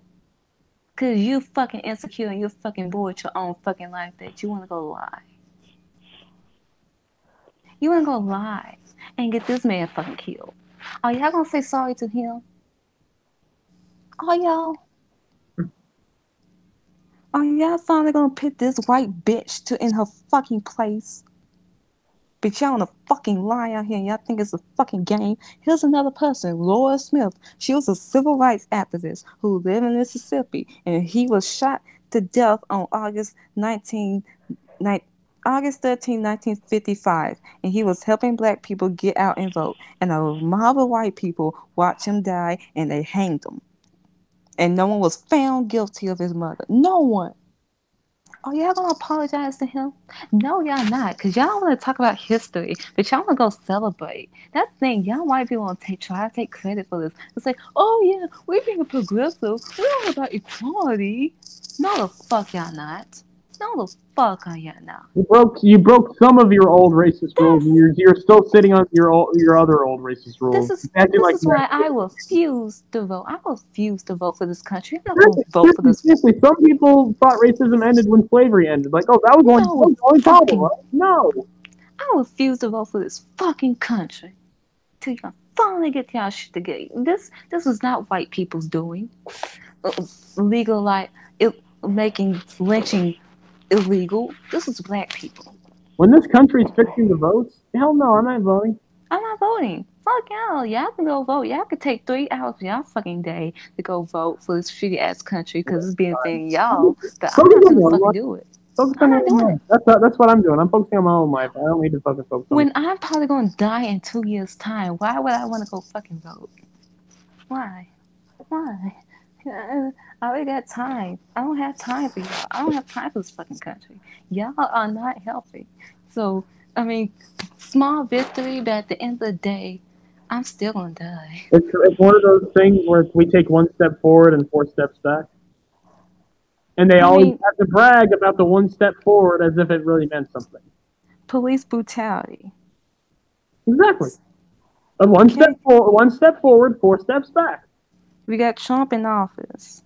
Cause you fucking insecure and you're fucking bored with your own fucking life that you wanna go lie. You wanna go lie and get this man fucking killed. Are y'all gonna say sorry to him? Are y'all? Are y'all finally gonna put this white bitch in her fucking place? Bitch, y'all wanna fucking lie out here and y'all think it's a fucking game. Here's another person, Laura Smith. She was a civil rights activist who lived in Mississippi, and he was shot to death on August 13, 1955, and he was helping black people get out and vote. And a mob of white people watched him die, and they hanged him. And no one was found guilty of his murder. No one. Oh, y'all gonna apologize to him? No, y'all not, because y'all want to talk about history, but y'all want to go celebrate. That's the thing. Y'all white people want to try to take credit for this. It's like, oh, yeah, we're being progressive. We're all about equality. No, the fuck y'all not. No, the fuck are y'all not. You broke some of your old racist rules, and Yes. you're still sitting on your other old racist rules. This Acting like is why I refuse to vote. I refuse to vote for this country. I'm not gonna vote for this. Seriously, some people thought racism ended when slavery ended. Like, oh, that was No, the only problem, fucking. right? No. I refuse to vote for this fucking country till y'all finally get y'all shit together. This was not white people's doing. Legalize making lynching illegal. This was black people. When this country's fixing the votes, hell no, I'm not voting. I'm not voting. Fuck y'all. Y'all can go vote. Y'all could take 3 hours of y'all fucking day to go vote for this shitty ass country because it's being thing y'all. But I'm not gonna fucking do it. Focus I'm on not your own doing life. it. That's what I'm doing. I'm focusing on my own life. I don't need to fucking focus on. When I'm probably gonna die in 2 years' time, why would I want to go fucking vote? Why? Why? I already got time. I don't have time for y'all. I don't have time for this fucking country. Y'all are not healthy. So, I mean, small victory, but at the end of the day, I'm still gonna die. It's one of those things where we take 1 step forward and 4 steps back. And they always have to brag about the 1 step forward as if it really meant something. Police brutality. Exactly. 1 step forward, 1 step forward, 4 steps back. We got Trump in office.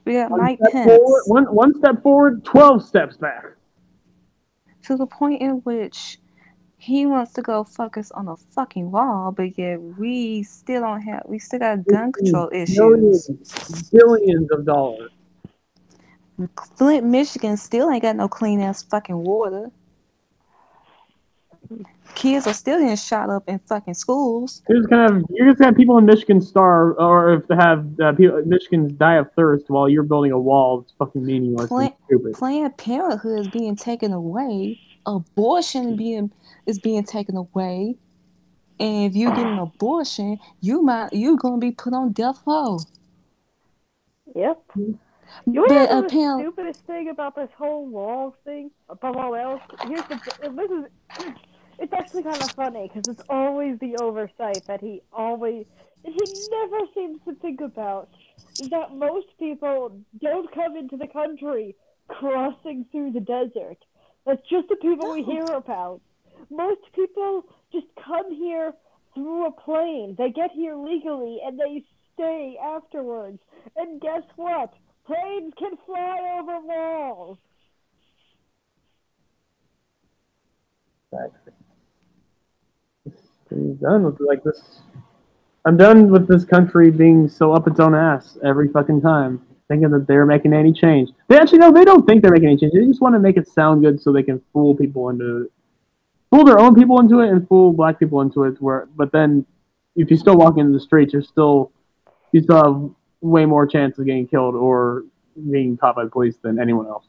We got Mike Pence. Forward, 1 step forward, 12 steps back. To the point in which he wants to go focus on a fucking wall, but yet we still got gun control issues. Billions of dollars. Flint, Michigan still ain't got no clean ass fucking water. Kids are still getting shot up in fucking schools. You're just gonna have people in Michigan starve, or if they have Michigans die of thirst while you're building a wall. It's fucking meaningless and stupid. Planned Parenthood is being taken away. Abortion is being taken away. And if you get an abortion, you're gonna be put on death row. Yep. You But know the stupidest thing about this whole wall thing, above all else? It's actually kind of funny because it's always the oversight that he never seems to think about. Is that most people don't come into the country crossing through the desert. That's just the people we hear about. Most people just come here through a plane. They get here legally and they stay afterwards. And guess what? Planes can fly over walls. I'm done with like this. I'm done with this country being so up its own ass every fucking time, thinking that they're making any change. They actually no, they don't think they're making any change. They just want to make it sound good so they can fool people into it, fool their own people into it, and fool black people into it. But then, if you still walk into the streets, you still have way more chance of getting killed or being caught by the police than anyone else.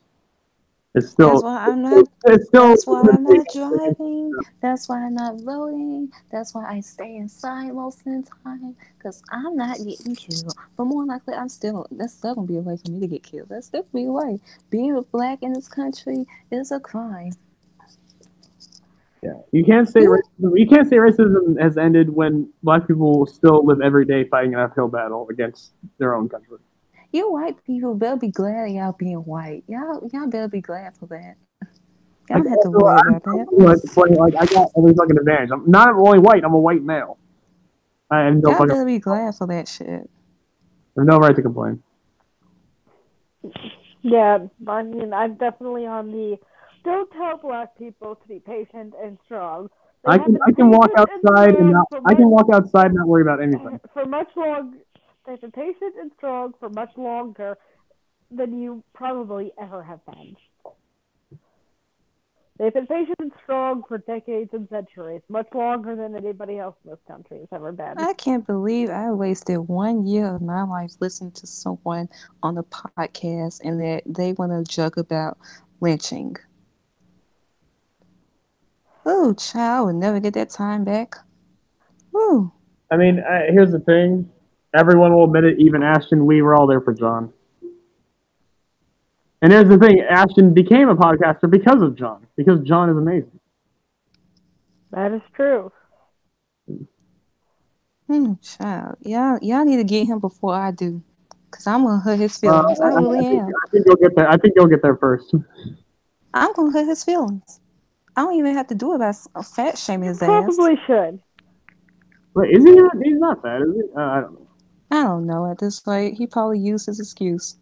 It's still. That's why I'm not. It's still. That's why I'm not driving. That's why I'm not voting. That's why I stay inside most of the time. Cause I'm not getting killed. But more likely, that's still gonna be a way for me to get killed. That's still be a way. Being black in this country is a crime. Yeah, you can't say racism has ended when black people still live every day fighting an uphill battle against their own country. You white people better be glad y'all being white. Y'all better be glad for that. Y'all don't have to worry about that. Like I got every fucking advantage. I'm not only white. I'm a white male. I have no Y'all better be glad for that shit. I have no right to complain. Yeah, I mean, I'm definitely on the don't tell black people to be patient and strong. I can walk outside and not worry about anything. For much longer, they've been patient and strong for much longer than you probably ever have been. They've been patient and strong for decades and centuries, much longer than anybody else in this country has ever been. I can't believe I wasted 1 year of my life listening to someone on a podcast and that they want to joke about lynching. Oh, child, I would never get that time back. Ooh. I mean, here's the thing. Everyone will admit it, even Ashton, we were all there for John. And here's the thing, Ashton became a podcaster because of John. Because John is amazing. That is true. Child. Y'all need to get him before I do. Because I'm going to hurt his feelings. I really am. I think you'll get there. I think you'll get there first. I'm going to hurt his feelings. I don't even have to do it by fat shaming his ass. Probably should. Wait, is he? He's not fat, is he? I don't know. I don't know. At this point, he probably used his excuse.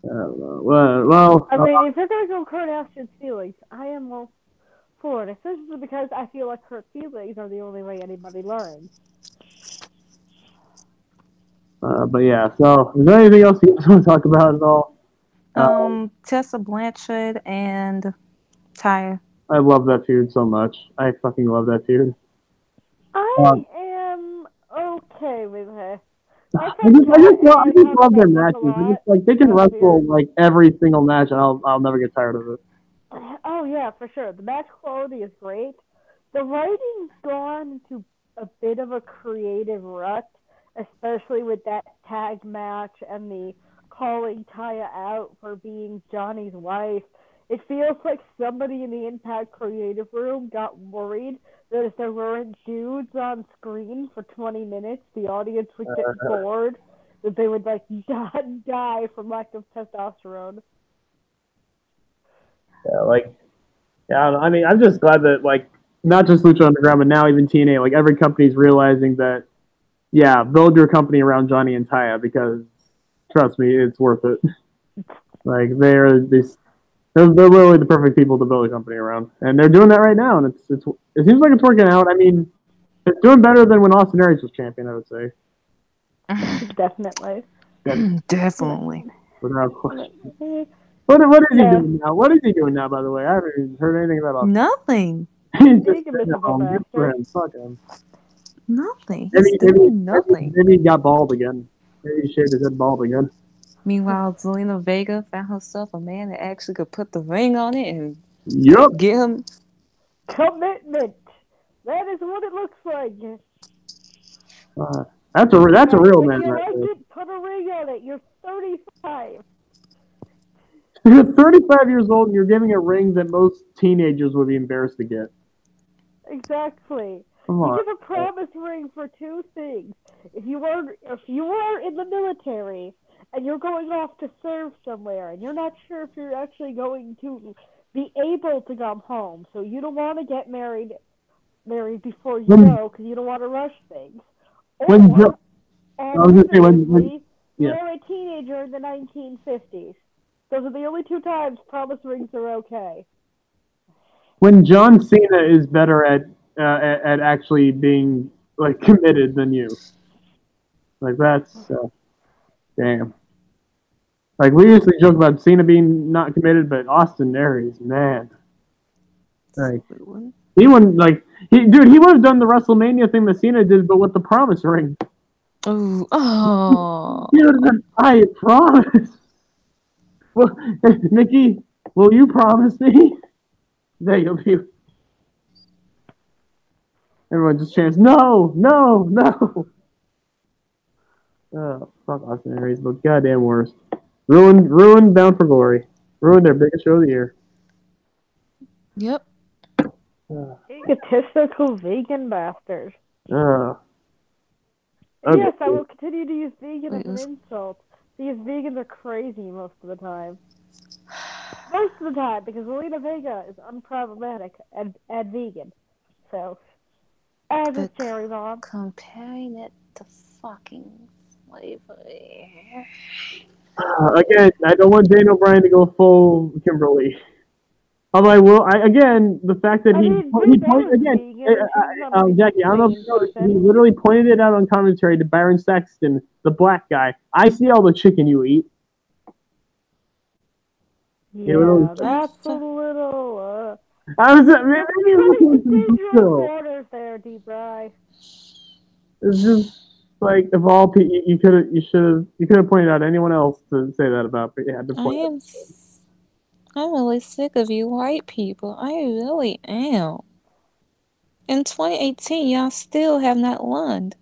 I don't know. Well, I mean, if you're going to go hurt Ashton's feelings, I am all for it, especially because I feel like hurt feelings are the only way anybody learns. but yeah, so is there anything else you guys want to talk about at all? Tessa Blanchard and Tyre. I love that feud so much. I fucking love that feud. I am okay with her. I just love their matches. Like they can wrestle like every single match, and I'll never get tired of it. Oh yeah, for sure. The match quality is great. The writing's gone into a bit of a creative rut, especially with that tag match and the calling Taya out for being Johnny's wife. It feels like somebody in the Impact creative room got worried that if there weren't dudes on screen for 20 minutes, the audience would get bored, that they would like die from lack of testosterone. I mean, I'm just glad that like not just Lucha Underground, but now even TNA, like every company's realizing that, yeah, build your company around Johnny and Taya because trust me, it's worth it. Like they're literally the perfect people to build a company around, and they're doing that right now, and it seems like it's working out. I mean, it's doing better than when Austin Aries was champion, I would say. Definitely. Definitely. Without question. What is he doing now? What is he doing now, by the way? I haven't even heard anything about Austin. Nothing. He's just sitting at home. Good for him. Fuck him. Nothing. He's doing nothing. Maybe he got bald again. Maybe he shaved his head bald again. Meanwhile, Zelina Vega found herself a man that actually could put the ring on it and get him. Commitment. That is what it looks like. That's a real man right there. Put a ring on it. You're 35. You're 35 years old and you're giving a ring that most teenagers would be embarrassed to get. Exactly. Come on. You give a promise ring for two things. If you are in the military and you're going off to serve somewhere and you're not sure if you're actually going to be able to come home, so you don't want to get married before you go because you don't want to rush things. Or, you're a teenager in the 1950s. Those are the only two times promise rings are okay. when John Cena is better at actually being like committed than you. Like that's damn. Like we usually joke about Cena being not committed, but Austin Aries, man, like he wouldn't like he would have done the WrestleMania thing that Cena did, but with the promise ring. Ooh, oh. He would have been, I promise. Well, Nikki, will you promise me that you'll be? Everyone just chants, no, no, no. Oh, fuck Austin Aries, the goddamn worst. Ruined Bound for Glory. Ruined their biggest show of the year. Yep. Egotistical vegan bastards. Okay. Yes, I will continue to use vegan as an insult because vegans are crazy most of the time. Most of the time, because Zelina Vega is unproblematic and vegan. So, as a cherry bomb. Comparing it to fucking slavery. Again, I don't want Daniel Bryan to go full Kimberly. Although I will, the fact that Jackie, I don't know if you noticed, he literally pointed it out on commentary to Byron Saxton, the black guy. I see all the chicken you eat. Yeah, that's a little. I was maybe orders there, Deep Bry. It's just like of all people, you could have pointed out anyone else to say that about, but you had to point. I'm really sick of you white people. I really am. In 2018, y'all still have not learned.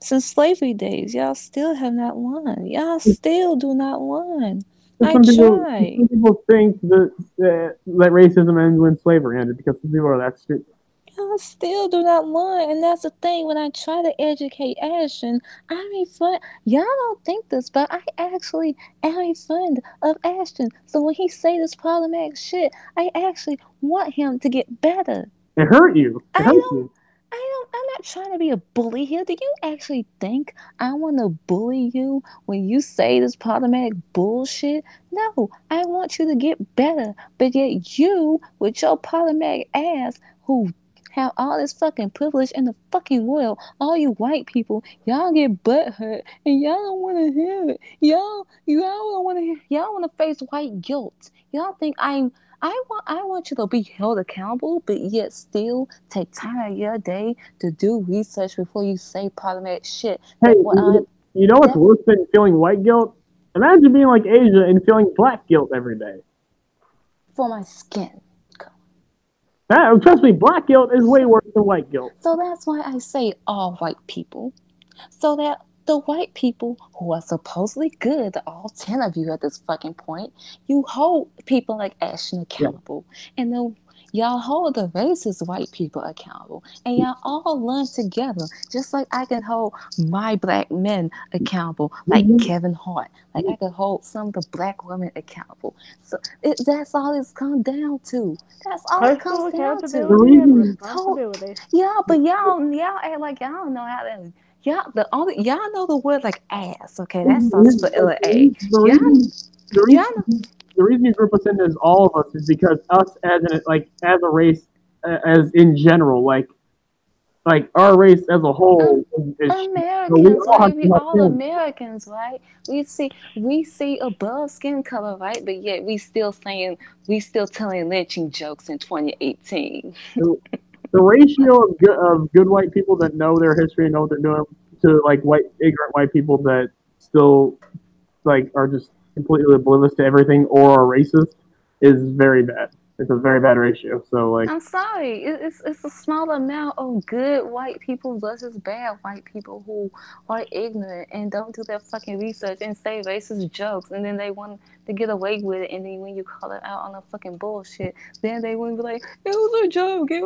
Since slavery days, y'all still have not learned. Y'all still do not learn. Some people think that racism ends when slavery ended because some people are that stupid. Y'all still do not learn, and that's the thing. When I try to educate Ashton, I'm a friend. Y'all don't think this, but I actually am a friend of Ashton. So when he say this problematic shit, I actually want him to get better. It hurt you. I'm not trying to be a bully here. Do you actually think I want to bully you when you say this problematic bullshit? No, I want you to get better. But yet you, with your problematic ass, who have all this fucking privilege in the fucking world, all you white people, y'all get butt hurt and y'all don't want to hear it. Y'all don't want to hear. Y'all want to face white guilt. Y'all think I want you to be held accountable, but yet still take time out of your day to do research before you say problematic shit. Hey, you know what's worse than feeling white guilt? Imagine being like Asia and feeling black guilt every day. For my skin. Trust me, black guilt is way worse than white guilt. So that's why I say all white people. So that the white people who are supposedly good, all 10 of you at this fucking point, you hold people like Ashton accountable. Yeah. And then y'all hold the racist white people accountable. And y'all all learn together. Just like I can hold my black men accountable, like Kevin Hart. Like I can hold some of the black women accountable. So that's all it's come down to. That's all it comes down to. Yeah, but y'all act like y'all don't know how to. Y'all know the word like ass, okay? That starts for L-A. The reason you group us in as all of us is because us as a race, as in general, like our race as a whole is Americans, right? We all Americans, right? We see above skin color, right? But yet we still telling lynching jokes in 2018. The ratio of good white people that know their history and know what they're doing to like ignorant white people that still like are just completely oblivious to everything or are racist is very bad. It's a very bad ratio. So like, I'm sorry, it's a small amount of good white people versus bad white people who are ignorant and don't do their fucking research and say racist jokes, and then they want to get away with it, and then when you call it out on the fucking bullshit, then they wouldn't be like, it was a joke, I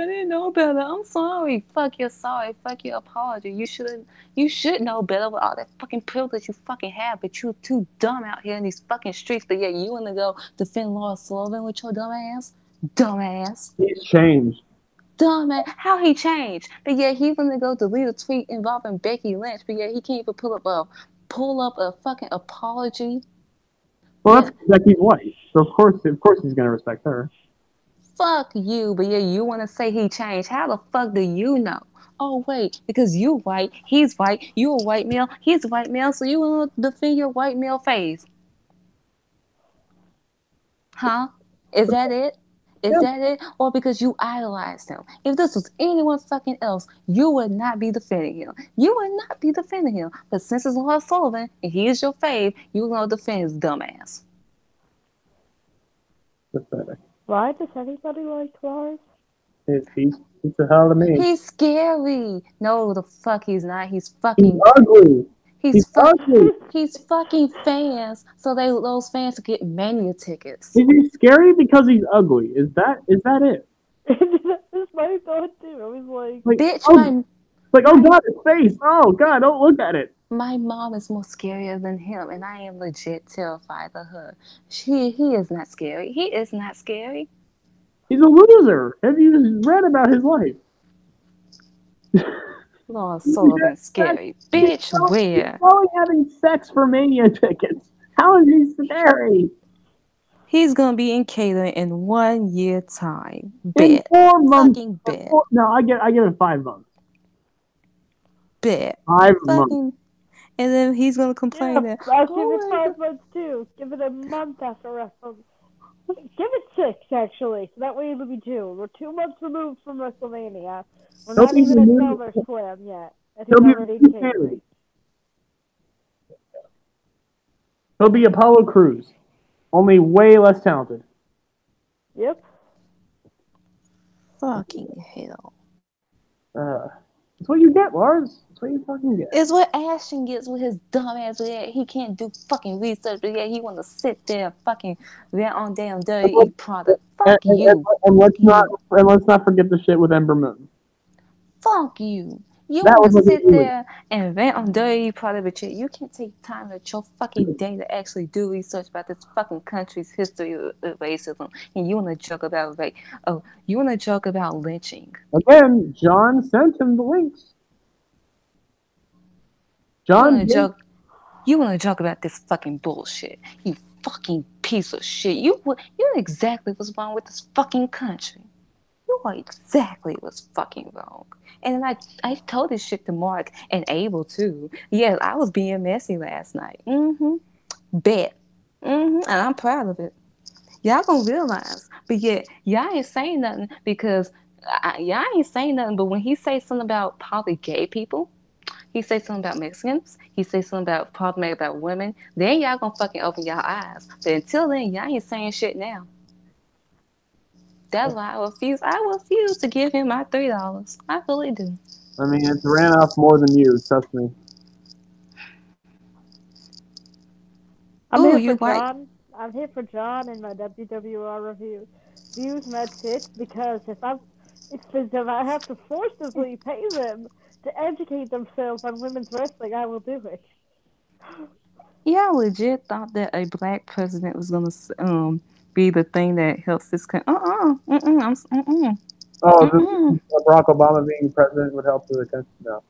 didn't know better. I'm sorry. Fuck your sorry. Fuck your apology. You should know better with all that fucking privilege you fucking have, but you're too dumb out here in these fucking streets. But yeah, you want to go defend Lawrence Sullivan with your dumb ass? Dumbass. He's changed. Dumbass. How he changed? But yeah, he want to go delete a tweet involving Becky Lynch, but yeah, he can't even pull up a fucking apology. Well, that's Becky's wife, so of course he's gonna respect her. Fuck you. But yeah, you want to say he changed. How the fuck do you know? Oh, wait, because you white, he's white, you a white male, he's a white male, so you want to defend your white male face. Huh? Is that it? Is Yeah, that it? Or because you idolized him? If this was anyone fucking else, you would not be defending him. You would not be defending him. But since it's Lord Sullivan and he is your fave, you gonna defend his dumbass. pathetic. Why does anybody like Lars? He's the hell to me. He's scary. No, the fuck he's not. He's ugly. He's He's fuck ugly. he's fucking fans. So those fans get mania tickets. Is he scary because he's ugly? Is that it? That's my thought too. I was like, Bitch, oh, oh god, his face. Oh god, don't look at it. my mom is more scarier than him, and I am legit terrified of her. He is not scary. He is not scary. He's a loser. Have you read about his life? Lord Sullivan scary. Bitch, where? He's probably having sex for mania tickets. How is he scary? He's gonna be in catering in 1 year time. In Bet. 4 months. Fucking bet. No, I give it 5 months. Bet. 5 months. Fucking. And then he's gonna complain yeah, that. I'll give "Oh it my 5 months too. Give it a month after WrestleMania. Give it 6 actually. So that way it'll be 2. We're 2 months removed from WrestleMania. We're not even at SummerSlam yet. And he's already catering. He'll be Apollo Crews, only way less talented. Yep. Fucking hell. That's what you get, Lars. That's what you fucking get. It's what Ashton gets with his dumb ass. Yeah, he can't do fucking research, but yeah, he want to sit there and fucking rant on damn dirty product. Fuck you. And let's not forget the shit with Ember Moon. Fuck you. You That want was to what sit he there and rant on dirty product, but you can't take time at your fucking day to actually do research about this fucking country's history of racism. And you want to joke about you want to joke about lynching. Again, John sent him the links. John, You want to joke about this fucking bullshit. You fucking piece of shit. You know exactly what's wrong with this fucking country. You know exactly what's fucking wrong. And I told this shit to Mark and Abel too. Yes, I was being messy last night. Bet. And I'm proud of it. Y'all gonna realize. But yet, y'all ain't saying nothing because y'all ain't saying nothing. But when he say something about probably gay people, he say something about Mexicans, he say something about problematic about women, then y'all gonna fucking open y'all eyes. But until then, y'all ain't saying shit now. That's why I refuse to give him my $3. I really do. I mean, it's ran off more than you, trust me. I'm Ooh, here you for white? John. I'm here for John and my WWR reviews, and that's it. Because if I have to forcibly pay them to educate themselves on women's wrestling, I will do it. Yeah, I legit thought that a black president was gonna be the thing that helps this country. Barack Obama being president would help the country. No.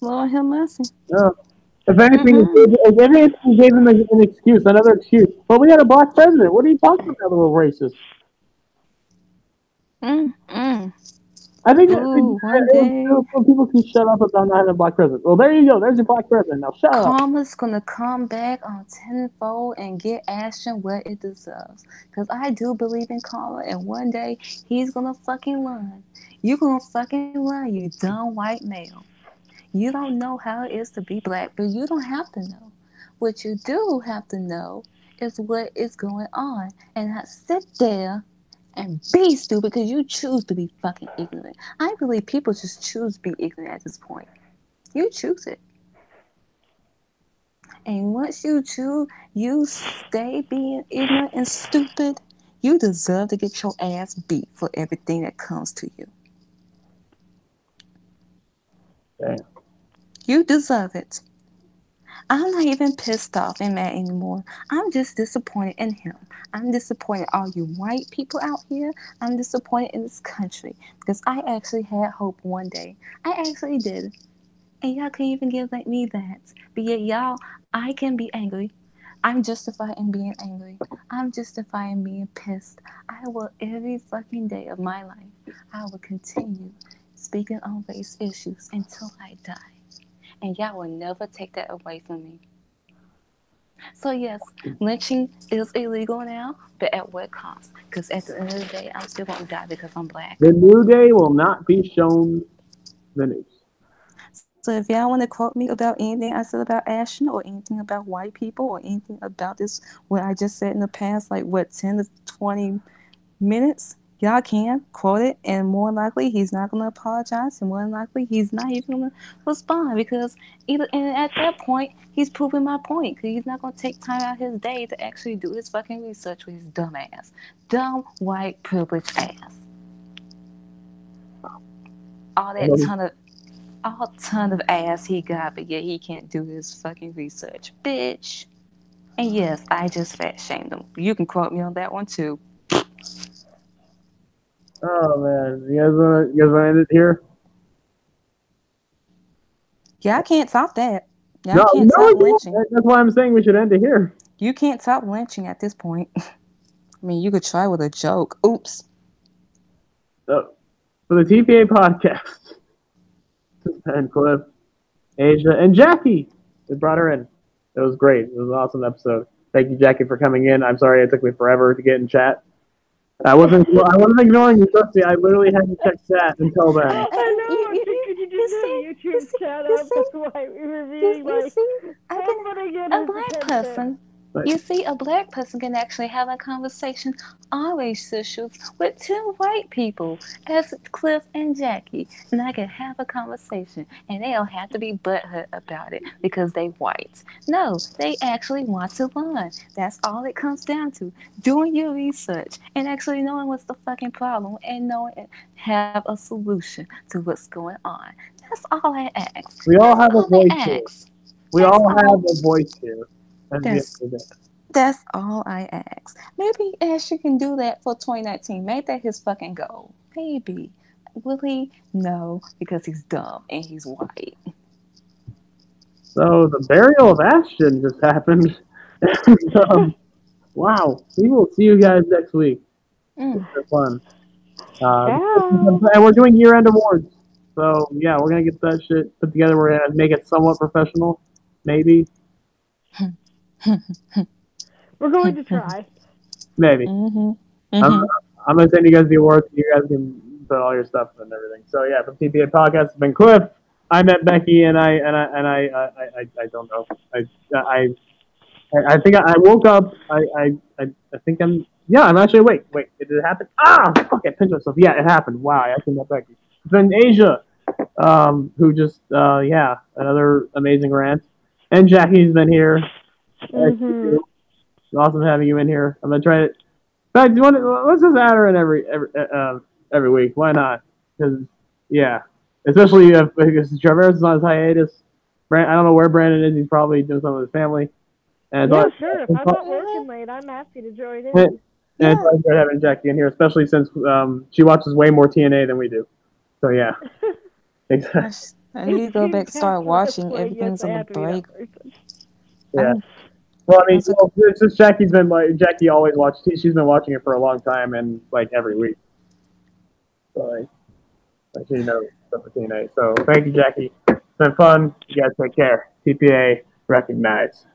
Lord have mercy. No. If anything, he gave him an excuse, another excuse. Well, we had a black president. What are you talking about, little racist? I think One day people can shut up about not having a black president. Well, there you go. There's your black president. Now shut up. karma's gonna come back on tenfold and get Ashton what it deserves. Cause I do believe in karma, and one day he's gonna fucking learn. You gonna fucking learn, you dumb white male. You don't know how it is to be black, but you don't have to know. What you do have to know is what is going on, and not sit there and be stupid because you choose to be fucking ignorant. I believe people just choose to be ignorant at this point. You choose it. And once you choose, you stay being ignorant and stupid, you deserve to get your ass beat for everything that comes to you. Damn. You deserve it. I'm not even pissed off and mad anymore. I'm just disappointed in him. I'm disappointed all you white people out here. I'm disappointed in this country because I actually had hope one day. I actually did. And y'all can't even give me that. But yet y'all, I can be angry. I'm justified in being angry. I'm justified in being pissed. I will every fucking day of my life. I will continue speaking on race issues until I die. And y'all will never take that away from me. So yes, lynching is illegal now, but at what cost? Because at the end of the day, I'm still gonna die because I'm black. The New Day will not be shown the news. So if y'all want to quote me about anything I said about Ashton or anything about white people or anything about this, what I just said in the past, like what 10 to 20 minutes, y'all can quote it, and more likely he's not gonna apologize, and more than likely he's not even gonna respond because either and at that point he's proving my point because he's not gonna take time out of his day to actually do his fucking research with his dumb ass, dumb white privileged ass. All that ton of ass he got, but yet he can't do his fucking research, bitch. And yes, I just fat shamed him. You can quote me on that one too. Oh man, you guys wanna end it here? Y'all can't top that. Y'all No, can't top no, lynching. that's why I'm saying we should end it here. You can't top lynching at this point. I mean, you could try with a joke. Oops. So, for the TPA podcast, and Cliff, Asia, and Jackie, we brought her in. It was great. It was an awesome episode. Thank you, Jackie, for coming in. I'm sorry it took me forever to get in chat. I wasn't ignoring you. Trust me, I literally had to check chat until then. I know. You didn't have YouTube chat up. That's why we were being like, I can, somebody get a his black attention. person. But You see, a black person can actually have a conversation on race issues with two white people, as Cliff and Jackie, and I can have a conversation, and they don't have to be butthurt about it because they white. No, they actually want to learn. That's all it comes down to: doing your research and actually knowing what's the fucking problem and knowing and have a solution to what's going on. That's all I ask. we all That's have a all I voice here. ask. We That's all all. have a voice here. That's that's all I ask. Maybe Ashley can do that for 2019. Make that his fucking goal. Maybe. Will he? No, because he's dumb and he's white. So the burial of Ashton just happened. Wow. We will see you guys next week. Mm. It's fun. Ciao. And we're doing year-end awards. So yeah, we're gonna get that shit put together. We're gonna make it somewhat professional, maybe, We're going to try. maybe. Mm-hmm. I'm, Mm-hmm. I'm gonna send you guys the awards. You guys can put all your stuff and everything. So yeah, from TPA Podcast, it's been Cliff. I met Becky, and I don't know. I think I woke up. I think I'm actually awake. Wait, did it happen? Ah, fuck! I pinched myself. Yeah, it happened. Wow, I actually met Becky. It's been Asia, who just another amazing rant, and Jackie's been here. Mm-hmm. It's awesome having you in here. I'm gonna try it. In fact, let's just add her in every week. Why not? Because yeah, especially because Jarvarus is on his hiatus. I don't know where Brandon is. He's probably doing something with his family. And Yeah, sure. If I'm not working late, I'm happy to join in. And it's great having Jackie in here, especially since she watches way more TNA than we do. So yeah, exactly. I need to go back and start watching Everything's on the Break. Yeah. Well, I mean, it's just Jackie always watches. She's been watching it for a long time and like every week. So like she knows stuff for TNA. So thank you, Jackie. It's been fun. You guys take care. TPA recognized.